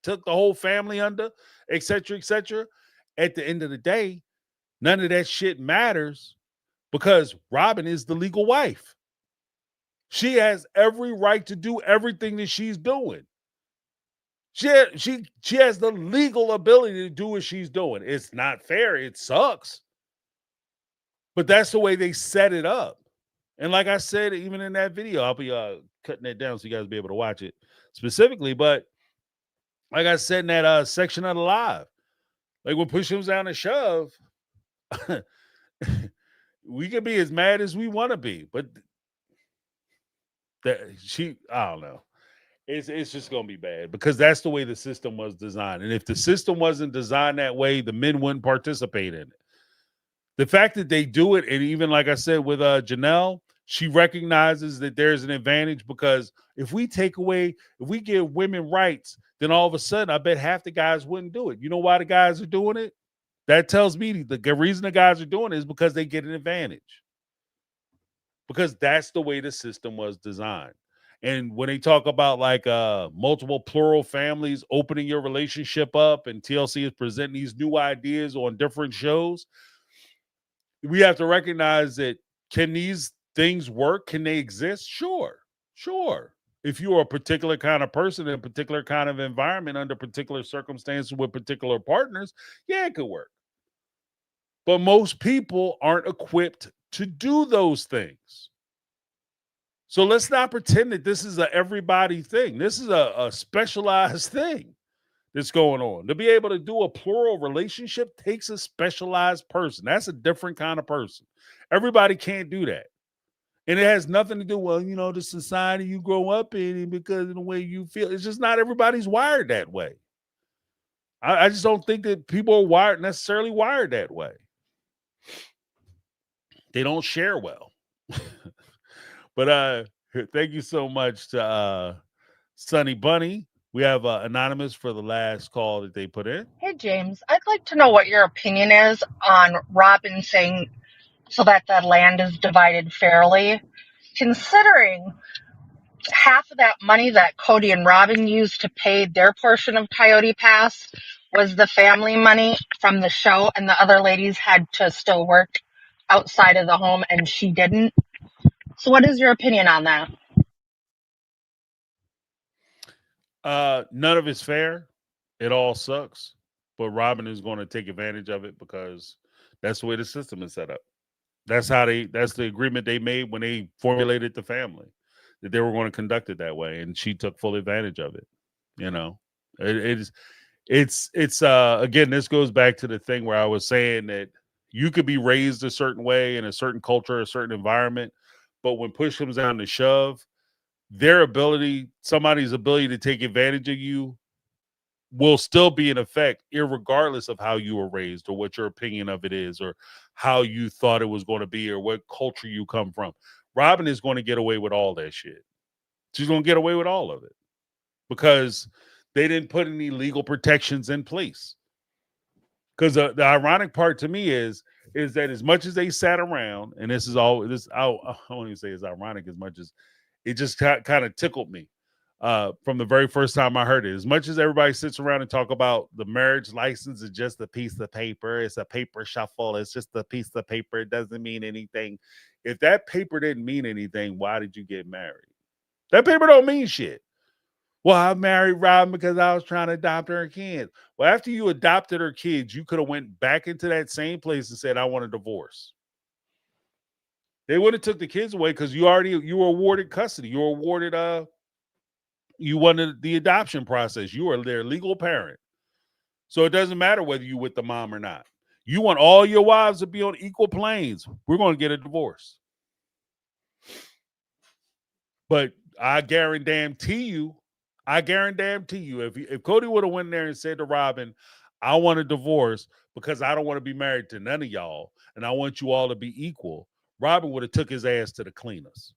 took the whole family under, et cetera, et cetera. At the end of the day, none of that shit matters, because Robin is the legal wife. She has every right to do everything that she's doing. She has the legal ability to do what she's doing. It's not fair. It sucks. But that's the way they set it up. And like I said, even in that video, I'll be cutting that down so you guys will be able to watch it specifically. But like I said in that section of the live, like, when push comes down to shove, we can be as mad as we want to be. But I don't know. It's just going to be bad, because that's the way the system was designed. And if the system wasn't designed that way, the men wouldn't participate in it. The fact that they do it, and even like I said with Janelle, she recognizes that there's an advantage, because if we give women rights, then all of a sudden, I bet half the guys wouldn't do it. You know why the guys are doing it? That tells me the reason the guys are doing it is because they get an advantage. Because that's the way the system was designed. And when they talk about like multiple plural families opening your relationship up, and TLC is presenting these new ideas on different shows, we have to recognize that, can these things work? Can they exist? Sure. Sure. If you are a particular kind of person in a particular kind of environment under particular circumstances with particular partners, yeah, it could work. But most people aren't equipped to do those things. So let's not pretend that this is a everybody thing. This is a specialized thing that's going on. To be able to do a plural relationship takes a specialized person. That's a different kind of person. Everybody can't do that. And it has nothing to do, well, the society you grow up in and because of the way you feel. It's just not everybody's wired that way. I just don't think that people are necessarily wired that way. They don't share well. But thank you so much to Sunny Bunny. We have Anonymous for the last call that they put in. Hey, James, I'd like to know what your opinion is on Robin saying so that the land is divided fairly, considering half of that money that Cody and Robin used to pay their portion of Coyote Pass was the family money from the show, and the other ladies had to still work outside of the home, and she didn't. So what is your opinion on that? None of it's fair. It all sucks. But Robin is going to take advantage of it because that's the way the system is set up. That's the agreement they made when they formulated the family, that they were going to conduct it that way, and she took full advantage of it. It's again, this goes back to the thing where I was saying that you could be raised a certain way in a certain culture, a certain environment, but when push comes down to shove, somebody's ability to take advantage of you will still be in effect, irregardless of how you were raised or what your opinion of it is or how you thought it was going to be or what culture you come from. Robin is going to get away with all that shit. She's going to get away with all of it because they didn't put any legal protections in place. Because the ironic part to me is that as much as they sat around, and this is all this, I won't even say it's ironic as much as it just kind of tickled me from the very first time I heard it. As much as everybody sits around and talk about the marriage license is just a piece of paper, it's a paper shuffle, it's just a piece of paper, it doesn't mean anything. If that paper didn't mean anything, why did you get married? That paper don't mean shit. Well, I married Robin because I was trying to adopt her kids. Well, after you adopted her kids, you could have went back into that same place and said, I want a divorce. They would have took the kids away because you were awarded custody. You were awarded you wanted the adoption process. You are their legal parent. So it doesn't matter whether you with the mom or not. You want all your wives to be on equal planes. We're going to get a divorce. But I guarantee you, if Cody would have went there and said to Robin, I want a divorce because I don't want to be married to none of y'all and I want you all to be equal, Robin would have took his ass to the cleaners.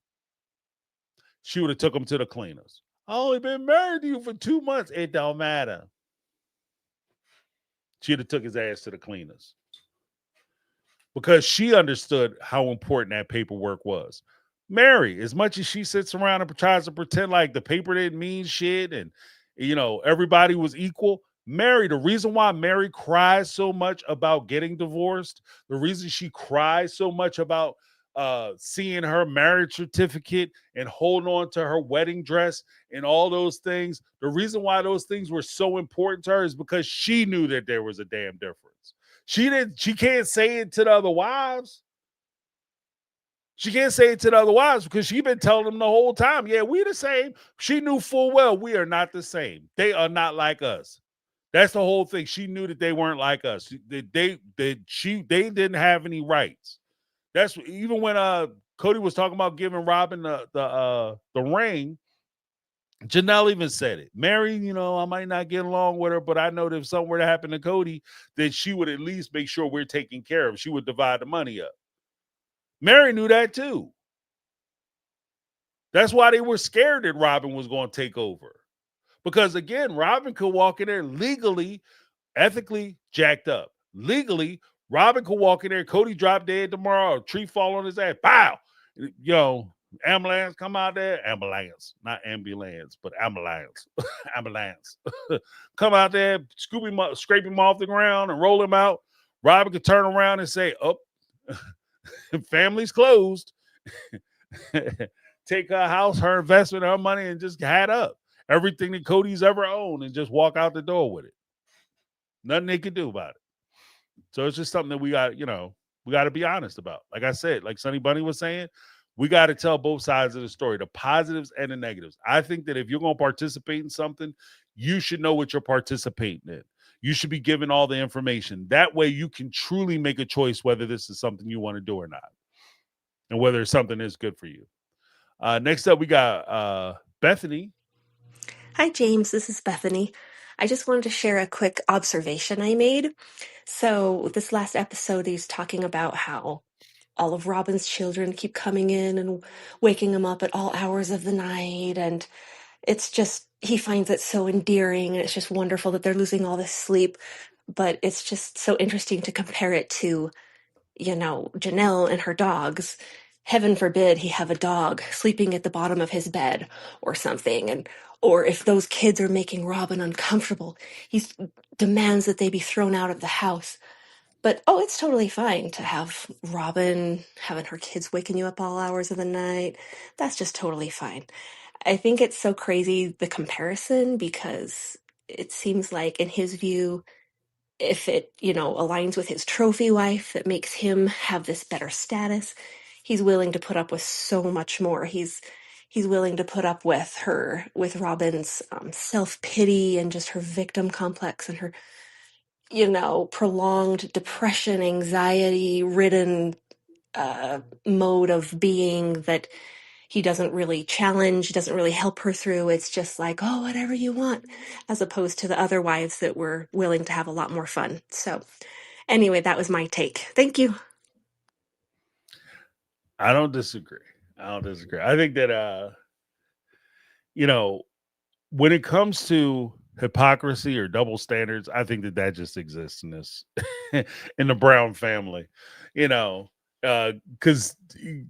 She would have took him to the cleaners. I only been married to you for 2 months. It don't matter. She'd have took his ass to the cleaners because she understood how important that paperwork was. Mary, as much as she sits around and tries to pretend like the paper didn't mean shit and everybody was equal, Mary, the reason why Mary cries so much about getting divorced, the reason she cries so much about seeing her marriage certificate and holding on to her wedding dress and all those things, the reason why those things were so important to her is because she knew that there was a damn difference. She can't say it to the other wives. She can't say it to the other wives because she's been telling them the whole time, yeah, we're the same. She knew full well we are not the same. They are not like us. That's the whole thing. She knew that they weren't like us. They didn't have any rights. That's even when Cody was talking about giving Robin the ring. Janelle even said it. Mary, I might not get along with her, but I know that if something were to happen to Cody, that she would at least make sure we're taken care of. She would divide the money up. Mary knew that too. That's why they were scared that Robin was going to take over. Because again, Robin could walk in there legally, ethically jacked up. Legally, Robin could walk in there, Cody drop dead tomorrow, a tree fall on his ass, pow! Ambulance, come out there. Ambulance, not ambulance, but ambulance. Ambulance. Come out there, scoop him up, scrape him off the ground, and roll him out. Robin could turn around and say, "Oh, family's closed." Take her house, her investment, her money, and just hat up everything that Cody's ever owned and just walk out the door with it. Nothing they could do about it. So it's just something that we got, we got to be honest about. Like I said, like Sonny Bunny was saying, we got to tell both sides of the story, the positives and the negatives. I think that if you're going to participate in something, you should know what you're participating in. You should be given all the information. That way you can truly make a choice whether this is something you want to do or not, and whether it's something that's good for you. Next up, we got Bethany. Hi, James. This is Bethany. I just wanted to share a quick observation I made. So, this last episode, he's talking about how all of Robin's children keep coming in and waking him up at all hours of the night. And it's just, he finds it so endearing. And it's just wonderful that they're losing all this sleep. But it's just so interesting to compare it to, Janelle and her dogs. Heaven forbid he have a dog sleeping at the bottom of his bed or something. Or if those kids are making Robin uncomfortable, he demands that they be thrown out of the house. But it's totally fine to have Robin having her kids waking you up all hours of the night. That's just totally fine. I think it's so crazy, the comparison, because it seems like in his view, if it, aligns with his trophy wife that makes him have this better status, he's willing to put up with so much more. He's willing to put up with Robin's self-pity and just her victim complex and her, prolonged depression, anxiety ridden mode of being that he doesn't really challenge, doesn't really help her through. It's just like, oh, whatever you want, as opposed to the other wives that were willing to have a lot more fun. So anyway, that was my take. Thank you. I don't disagree. I think that, when it comes to hypocrisy or double standards, I think that just exists in this, in the Brown family, because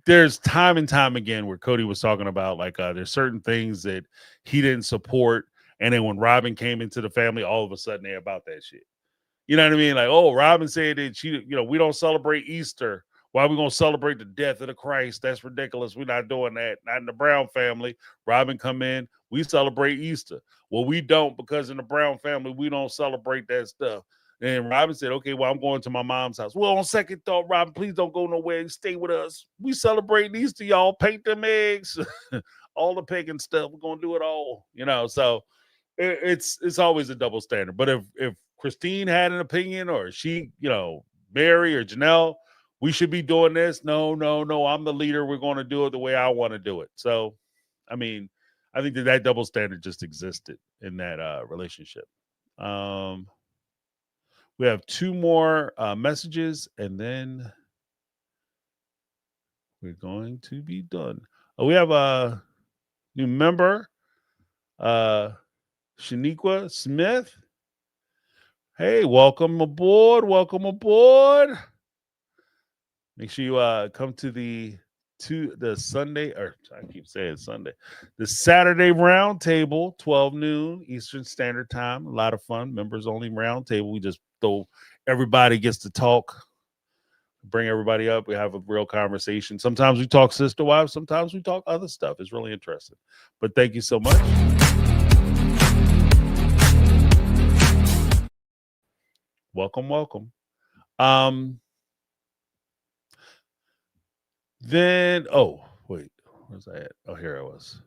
there's time and time again where Cody was talking about like there's certain things that he didn't support, and then when Robin came into the family, all of a sudden they're about that shit. You know what I mean? Like, oh, Robin said that we don't celebrate Easter. Why are we gonna celebrate the death of the Christ? That's ridiculous. We're not doing that. Not in the Brown family. Robin come in, we celebrate Easter. Well, we don't, because in the Brown family, we don't celebrate that stuff. And Robin said, okay, well, I'm going to my mom's house. Well, on second thought, Robin, please don't go nowhere and stay with us. We celebrate Easter, y'all. Paint them eggs. All the pagan stuff. We're gonna do it all. So it's always a double standard. But if Christine had an opinion, or she, Mary or Janelle, we should be doing this. No, I'm the leader. We're going to do it the way I want to do it. So, I mean, I think that double standard just existed in that relationship. We have two more messages, and then we're going to be done. We have a new member, Shaniqua Smith. Hey, welcome aboard. Make sure you come to the Sunday, or I keep saying Sunday, the Saturday round table, 12 noon Eastern Standard Time. A lot of fun, members only round table. We just throw, everybody gets to talk, bring everybody up. We have a real conversation. Sometimes we talk sister wives, sometimes we talk other stuff. It's really interesting. But thank you so much. Welcome. Then, wait, where's I at? Oh, here I was.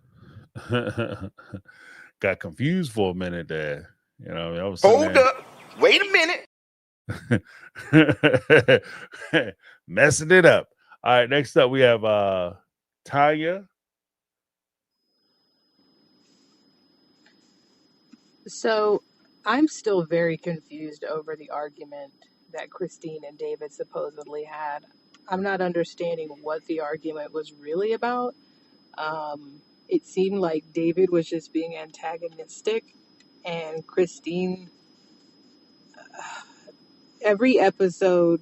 Got confused for a minute there. I was hold up. Wait a minute. Messing it up. All right, next up we have Tanya. So I'm still very confused over the argument that Christine and David supposedly had. I'm not understanding what the argument was really about. It seemed like David was just being antagonistic, and Christine, every episode,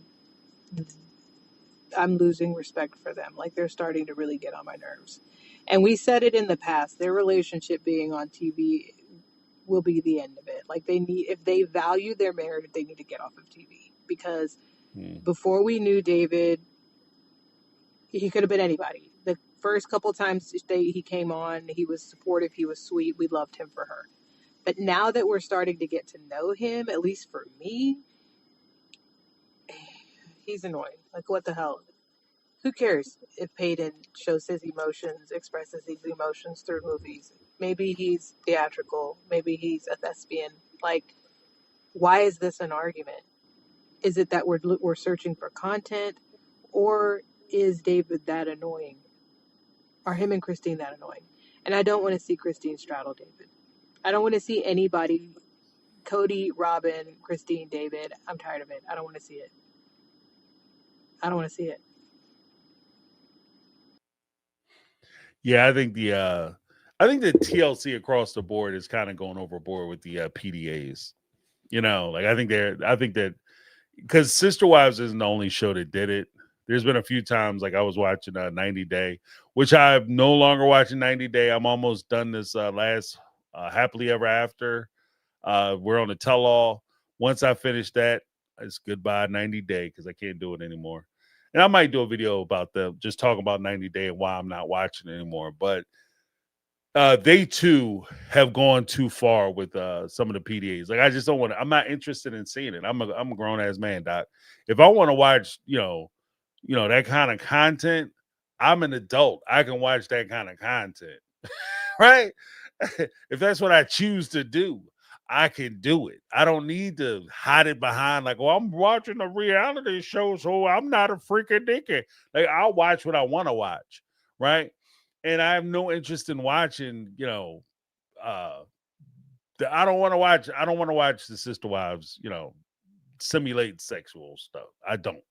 I'm losing respect for them. Like, they're starting to really get on my nerves. And we said it in the past, their relationship being on TV will be the end of it. Like, if they value their marriage, they need to get off of TV. Because before we knew David, he could have been anybody. The first couple times he came on, he was supportive, he was sweet, we loved him for her. But now that we're starting to get to know him, at least for me, he's annoying. Like, what the hell? Who cares if Peyton shows his emotions, expresses his emotions through movies? Maybe he's theatrical. Maybe he's a thespian. Like, why is this an argument? Is it that we're searching for content, or is David that annoying? Are him and Christine that annoying? And I don't want to see Christine straddle David. I don't want to see anybody, Cody, Robin, Christine, David. I'm tired of it. I don't want to see it. I don't want to see it. Yeah, I think the TLC across the board is kind of going overboard with the PDAs. Like I think that because Sister Wives isn't the only show that did it. There's been a few times, like I was watching 90 Day, which I'm no longer watching 90 Day. I'm almost done this last Happily Ever After. We're on the tell all. Once I finish that, it's goodbye 90 Day because I can't do it anymore. And I might do a video about just talking about 90 Day and why I'm not watching it anymore. But they too have gone too far with some of the PDAs. Like I just don't want to. I'm not interested in seeing it. I'm a grown ass man, Doc. If I want to watch, that kind of content, I'm an adult. I can watch that kind of content, right? If that's what I choose to do, I can do it. I don't need to hide it behind like, I'm watching a reality show, so I'm not a freaking dicky. Like I'll watch what I want to watch, right? And I have no interest in watching, I don't want to watch the Sister Wives, simulate sexual stuff. I don't.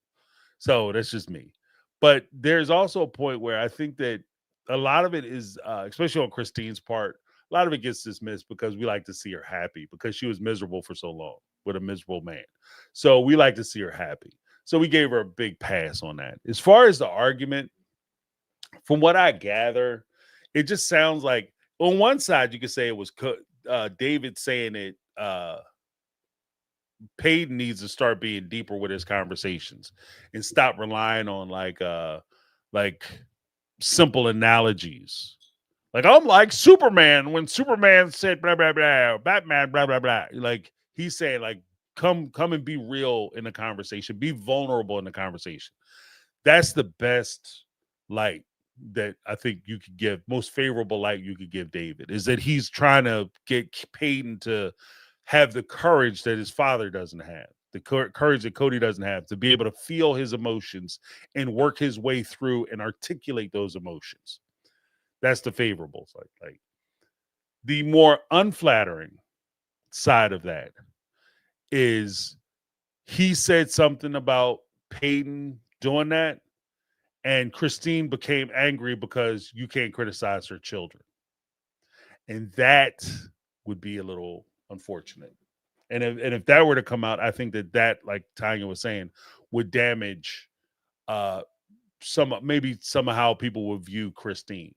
So that's just me. But there's also a point where I think that a lot of it is, especially on Christine's part, a lot of it gets dismissed because we like to see her happy because she was miserable for so long with a miserable man. So we like to see her happy. So we gave her a big pass on that. As far as the argument, from what I gather, it just sounds like on one side you could say it was David saying it. Peyton needs to start being deeper with his conversations and stop relying on like simple analogies. Like I'm like Superman when Superman said blah blah blah, Batman blah blah blah. Like he's saying like come and be real in the conversation, be vulnerable in the conversation. That's the best light that I think you could give, most favorable light you could give David, is that he's trying to get Peyton to have the courage that his father doesn't have, the courage that Cody doesn't have, to be able to feel his emotions and work his way through and articulate those emotions. That's the favorable side. Like the more unflattering side of that is he said something about Peyton doing that, and Christine became angry because you can't criticize her children. And that would be a little unfortunate. And if that were to come out, I think that like Tanya was saying, would damage maybe somehow people would view Christine,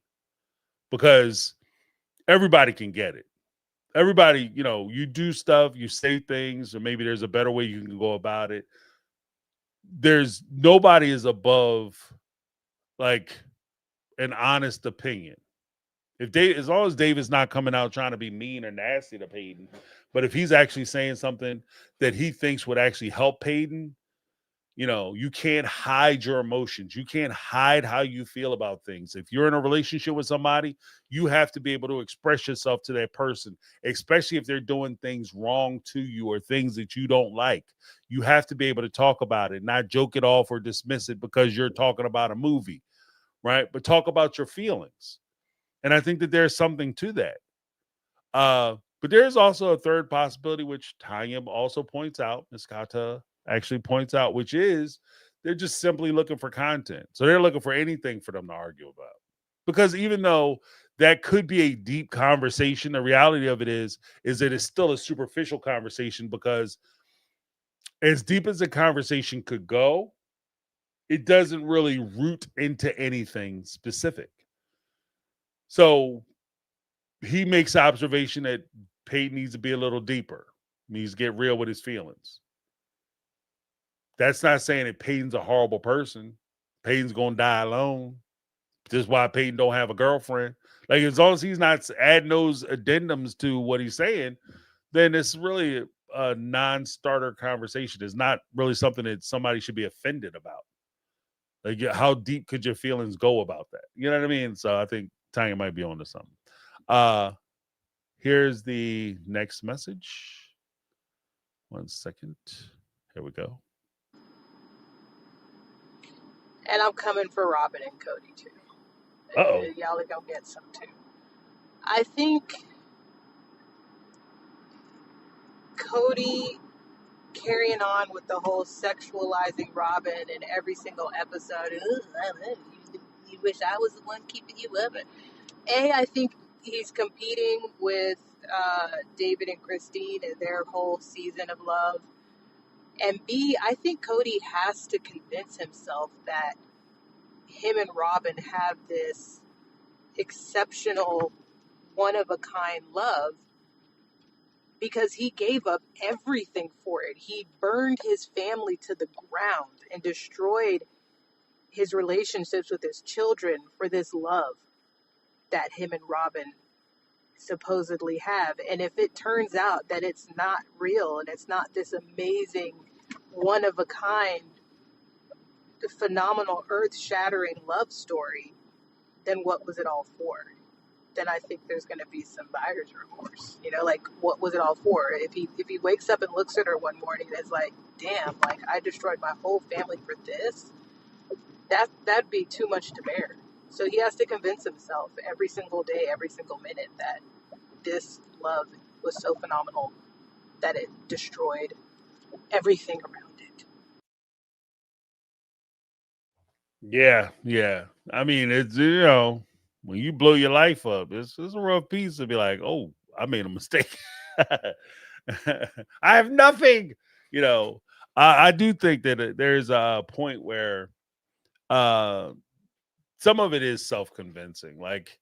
because everybody can get it. Everybody, you do stuff, you say things, or maybe there's a better way you can go about it. There's nobody is above like an honest opinion. As long as David's not coming out trying to be mean or nasty to Peyton, but if he's actually saying something that he thinks would actually help Peyton, you can't hide your emotions. You can't hide how you feel about things. If you're in a relationship with somebody, you have to be able to express yourself to that person, especially if they're doing things wrong to you or things that you don't like. You have to be able to talk about it, not joke it off or dismiss it because you're talking about a movie, right? But talk about your feelings. And I think that there's something to that. But there's also a third possibility, which Tanya also points out, Ms. Kata actually points out, which is they're just simply looking for content. So they're looking for anything for them to argue about. Because even though that could be a deep conversation, the reality of it is that it's still a superficial conversation, because as deep as the conversation could go, it doesn't really root into anything specific. So he makes the observation that Peyton needs to be a little deeper. He needs to get real with his feelings. That's not saying that Peyton's a horrible person. Peyton's gonna die alone. Just why Peyton don't have a girlfriend. Like, as long as he's not adding those addendums to what he's saying, then it's really a non-starter conversation. It's not really something that somebody should be offended about. Like, how deep could your feelings go about that? You know what I mean? So I think Tanya might be on to something. Here's the next message. 1 second. Here we go. And I'm coming for Robin and Cody too. Uh-oh. Y'all are gonna get some too. I think Cody carrying on with the whole sexualizing Robin in every single episode. You wish I was the one keeping you up. I think he's competing with David and Christine and their whole season of love. And B, I think Cody has to convince himself that him and Robin have this exceptional, one-of-a-kind love, because he gave up everything for it. He burned his family to the ground and destroyed his relationships with his children for this love that him and Robin supposedly have. And if it turns out that it's not real and it's not this amazing, one-of-a-kind, phenomenal, earth-shattering love story, then what was it all for? Then I think there's going to be some buyer's remorse. Like, what was it all for? If he wakes up and looks at her one morning and is like, damn, like, I destroyed my whole family for this, that'd be too much to bear. So he has to convince himself every single day, every single minute, that this love was so phenomenal that it destroyed everything around it. Yeah. I mean, it's, when you blow your life up, it's a rough piece to be like, oh, I made a mistake. I have nothing. I do think that there's a point where some of it is self-convincing. Like,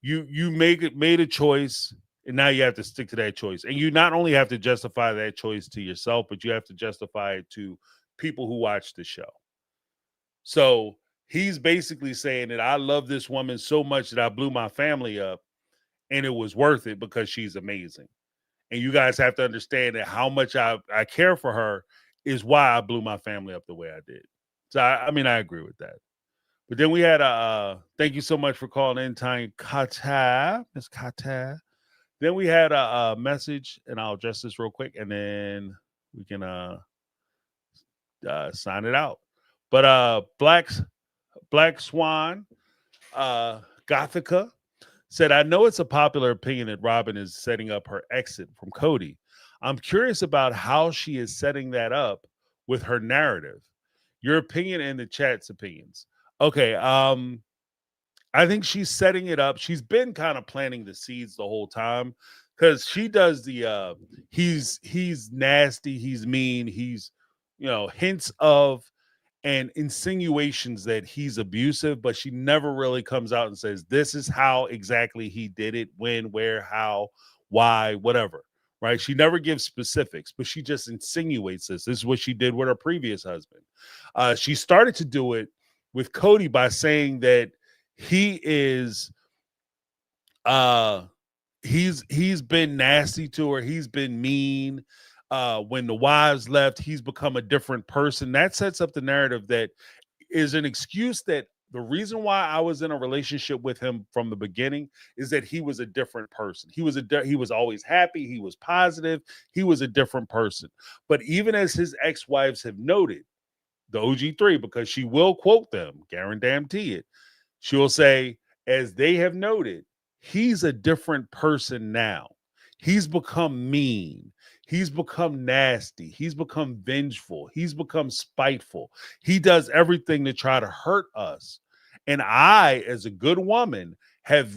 you made a choice, and now you have to stick to that choice. And you not only have to justify that choice to yourself, but you have to justify it to people who watch the show. So he's basically saying that I love this woman so much that I blew my family up, and it was worth it because she's amazing. And you guys have to understand that how much I care for her is why I blew my family up the way I did. So I mean, I agree with that. But then we had thank you so much for calling in, Tanya Kata, Miss Kata. Then we had a message, and I'll address this real quick, and then we can sign it out. But Black Swan, Gothica said, I know it's a popular opinion that Robin is setting up her exit from Cody. I'm curious about how she is setting that up with her narrative. Your opinion and the chat's opinions. Okay, I think she's setting it up. She's been kind of planting the seeds the whole time, because she does the he's nasty, he's mean, he's hints of and insinuations that he's abusive, but she never really comes out and says, this is how exactly he did it, when, where, how, why, whatever, right? She never gives specifics, but she just insinuates this. This is what she did with her previous husband. She started to do it with Cody by saying that he is, he's been nasty to her. He's been mean. When the wives left, he's become a different person. That sets up the narrative that is an excuse that the reason why I was in a relationship with him from the beginning is that he was a different person. He was always happy. He was positive. He was a different person. But even as his ex-wives have noted, the OG3, because she will quote them, guarantee it, she will say, as they have noted, he's a different person now. He's become mean. He's become nasty. He's become vengeful. He's become spiteful. He does everything to try to hurt us. And I, as a good woman, have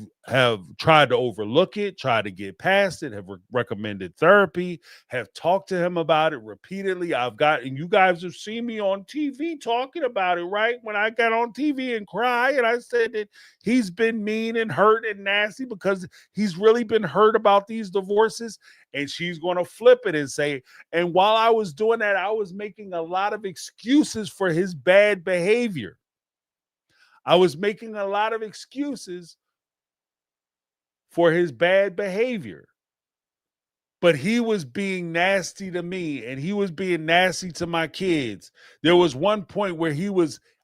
tried to overlook it, tried to get past it, have recommended therapy, have talked to him about it repeatedly. And you guys have seen me on TV talking about it, right? When I got on TV and cry, and I said that he's been mean and hurt and nasty because he's really been hurt about these divorces. And she's going to flip it and say, and while I was doing that, I was making a lot of excuses for his bad behavior. I was making a lot of excuses for his bad behavior. But he was being nasty to me and he was being nasty to my kids. There was one point where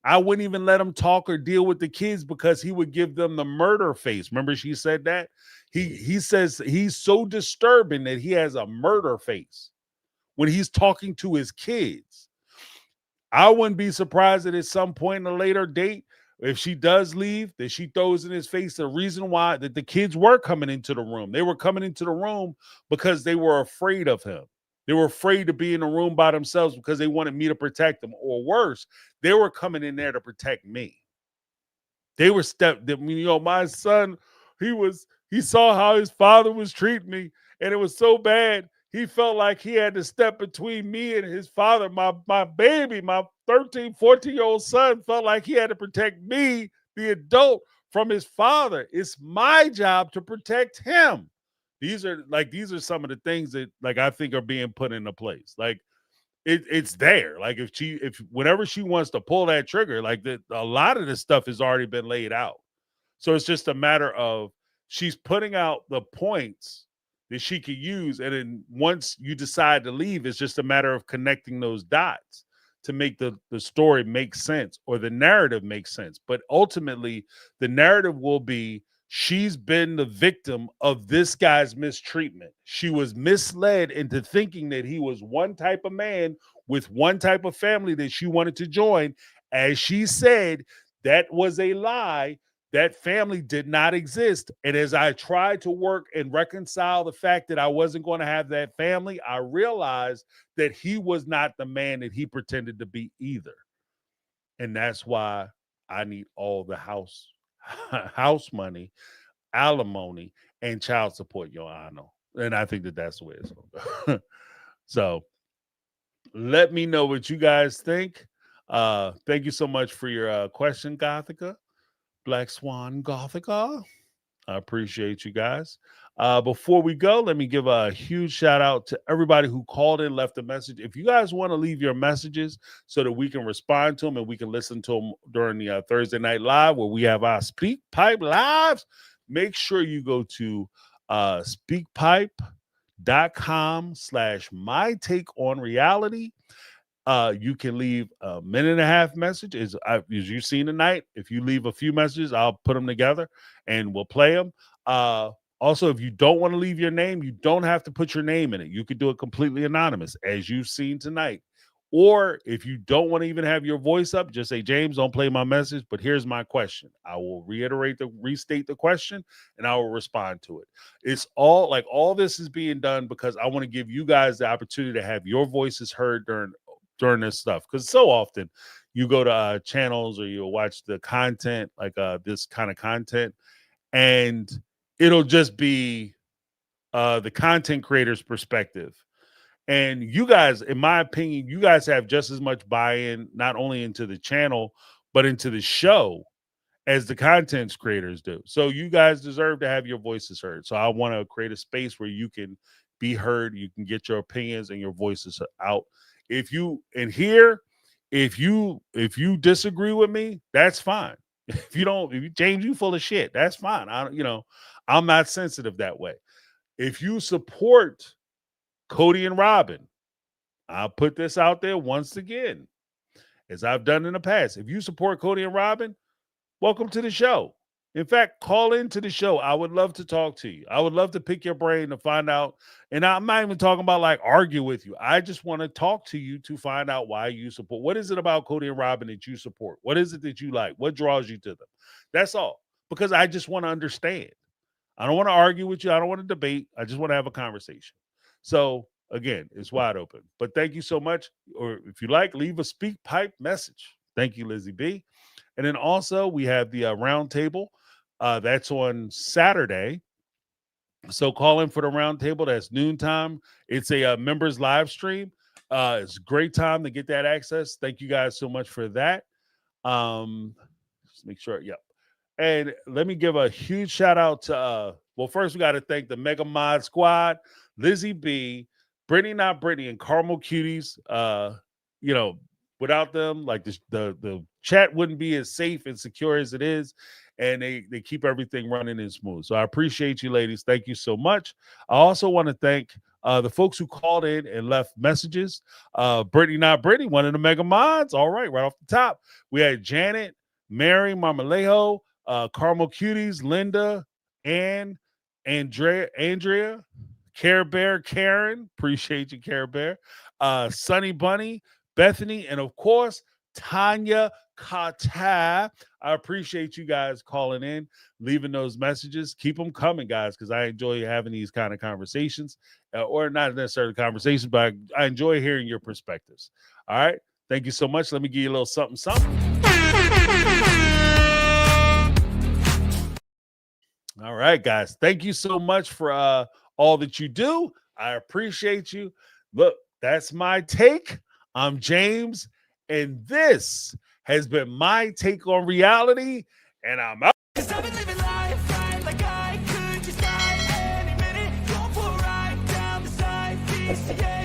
I wouldn't even let him talk or deal with the kids because he would give them the murder face. Remember she said that? He says he's so disturbing that he has a murder face when he's talking to his kids. I wouldn't be surprised that at some point in a later date, if she does leave, that she throws in his face the reason why that the kids were coming into the room. They were coming into the room because they were afraid of him. They were afraid to be in the room by themselves because they wanted me to protect them. Or worse, they were coming in there to protect me. They were my son, he saw how his father was treating me, and it was so bad. He felt like he had to step between me and his father. My baby, my 13, 14-year-old son felt like he had to protect me, the adult, from his father. It's my job to protect him. These are some of the things that I think are being put into place. It's there. Like if whenever she wants to pull that trigger, a lot of this stuff has already been laid out. So it's just a matter of she's putting out the points that she could use. And then once you decide to leave, it's just a matter of connecting those dots to make the story make sense or the narrative make sense. But ultimately, the narrative will be she's been the victim of this guy's mistreatment. She was misled into thinking that he was one type of man with one type of family that she wanted to join. As she said, that was a lie. That family did not exist. And as I tried to work and reconcile the fact that I wasn't going to have that family, I realized that he was not the man that he pretended to be either. And that's why I need all the house money, alimony, and child support, Your Honor. And I think that that's the way it's going to go. So let me know what you guys think. Thank you so much for your question, Gothica. Black Swan Gothica. I appreciate you guys. Before we go, let me give a huge shout out to everybody who called in, left a message. If you guys want to leave your messages so that we can respond to them and we can listen to them during the Thursday Night Live where we have our Speak Pipe Lives, make sure you go to speakpipe.com/my take on reality. You can leave a minute and a half message. As you've seen tonight, if you leave a few messages, I'll put them together and we'll play them. Also, if you don't want to leave your name, you don't have to put your name in it. You could do it completely anonymous, as you've seen tonight. Or if you don't want to even have your voice up, just say, James, don't play my message, but here's my question. I will restate the question, and I will respond to it. It's all this is being done because I want to give you guys the opportunity to have your voices heard during this stuff, because so often you go to channels or you'll watch the content this kind of content and it'll just be the content creator's perspective, and you guys, in my opinion, you guys have just as much buy-in not only into the channel but into the show as the content creators do. So you guys deserve to have your voices heard. So I want to create a space where you can be heard, you can get your opinions and your voices out. If you disagree with me, that's fine. If you James, you full of shit, that's fine. I'm not sensitive that way. If you support Cody and Robin, I'll put this out there once again, as I've done in the past. If you support Cody and Robin, welcome to the show. In fact, call into the show. I would love to talk to you. I would love to pick your brain to find out. And I'm not even talking about argue with you. I just want to talk to you to find out why you support. What is it about Cody and Robin that you support? What is it that you like? What draws you to them? That's all. Because I just want to understand. I don't want to argue with you. I don't want to debate. I just want to have a conversation. So again, it's wide open. But thank you so much. Or if you like, leave a speak pipe message. Thank you, Lizzie B. And then also we have the round table. That's on Saturday. So call in for the roundtable. That's noontime. It's a members live stream. It's a great time to get that access. Thank you guys so much for that. Just make sure. Yep. And let me give a huge shout out to well, first we got to thank the Mega Mod Squad, Lizzie B, Brittany Not Brittany, and Carmel Cuties. You know, without them, like the chat wouldn't be as safe and secure as it is. And they keep everything running and smooth. So I appreciate you, ladies. Thank you so much. I also want to thank the folks who called in and left messages. Brittany Not Brittany, one of the Mega Mods. All right off the top. We had Janet, Mary Marmolejo, Carmel Cuties, Linda, Ann, Andrea, Care Bear, Karen. Appreciate you, Care Bear. Sunny Bunny, Bethany, and of course, Tanya Kata. I appreciate you guys calling in, leaving those messages. Keep them coming, guys, because I enjoy having these kind of conversations, or not necessarily conversations, but I enjoy hearing your perspectives. All right. Thank you so much. Let me give you a little something, something. All right, guys. Thank you so much for all that you do. I appreciate you. Look, that's my take. I'm James, and this has been my take on reality, and I'm out. 'Cause I've been living life right like I could just die any minute. Going for a ride down the side, yeah.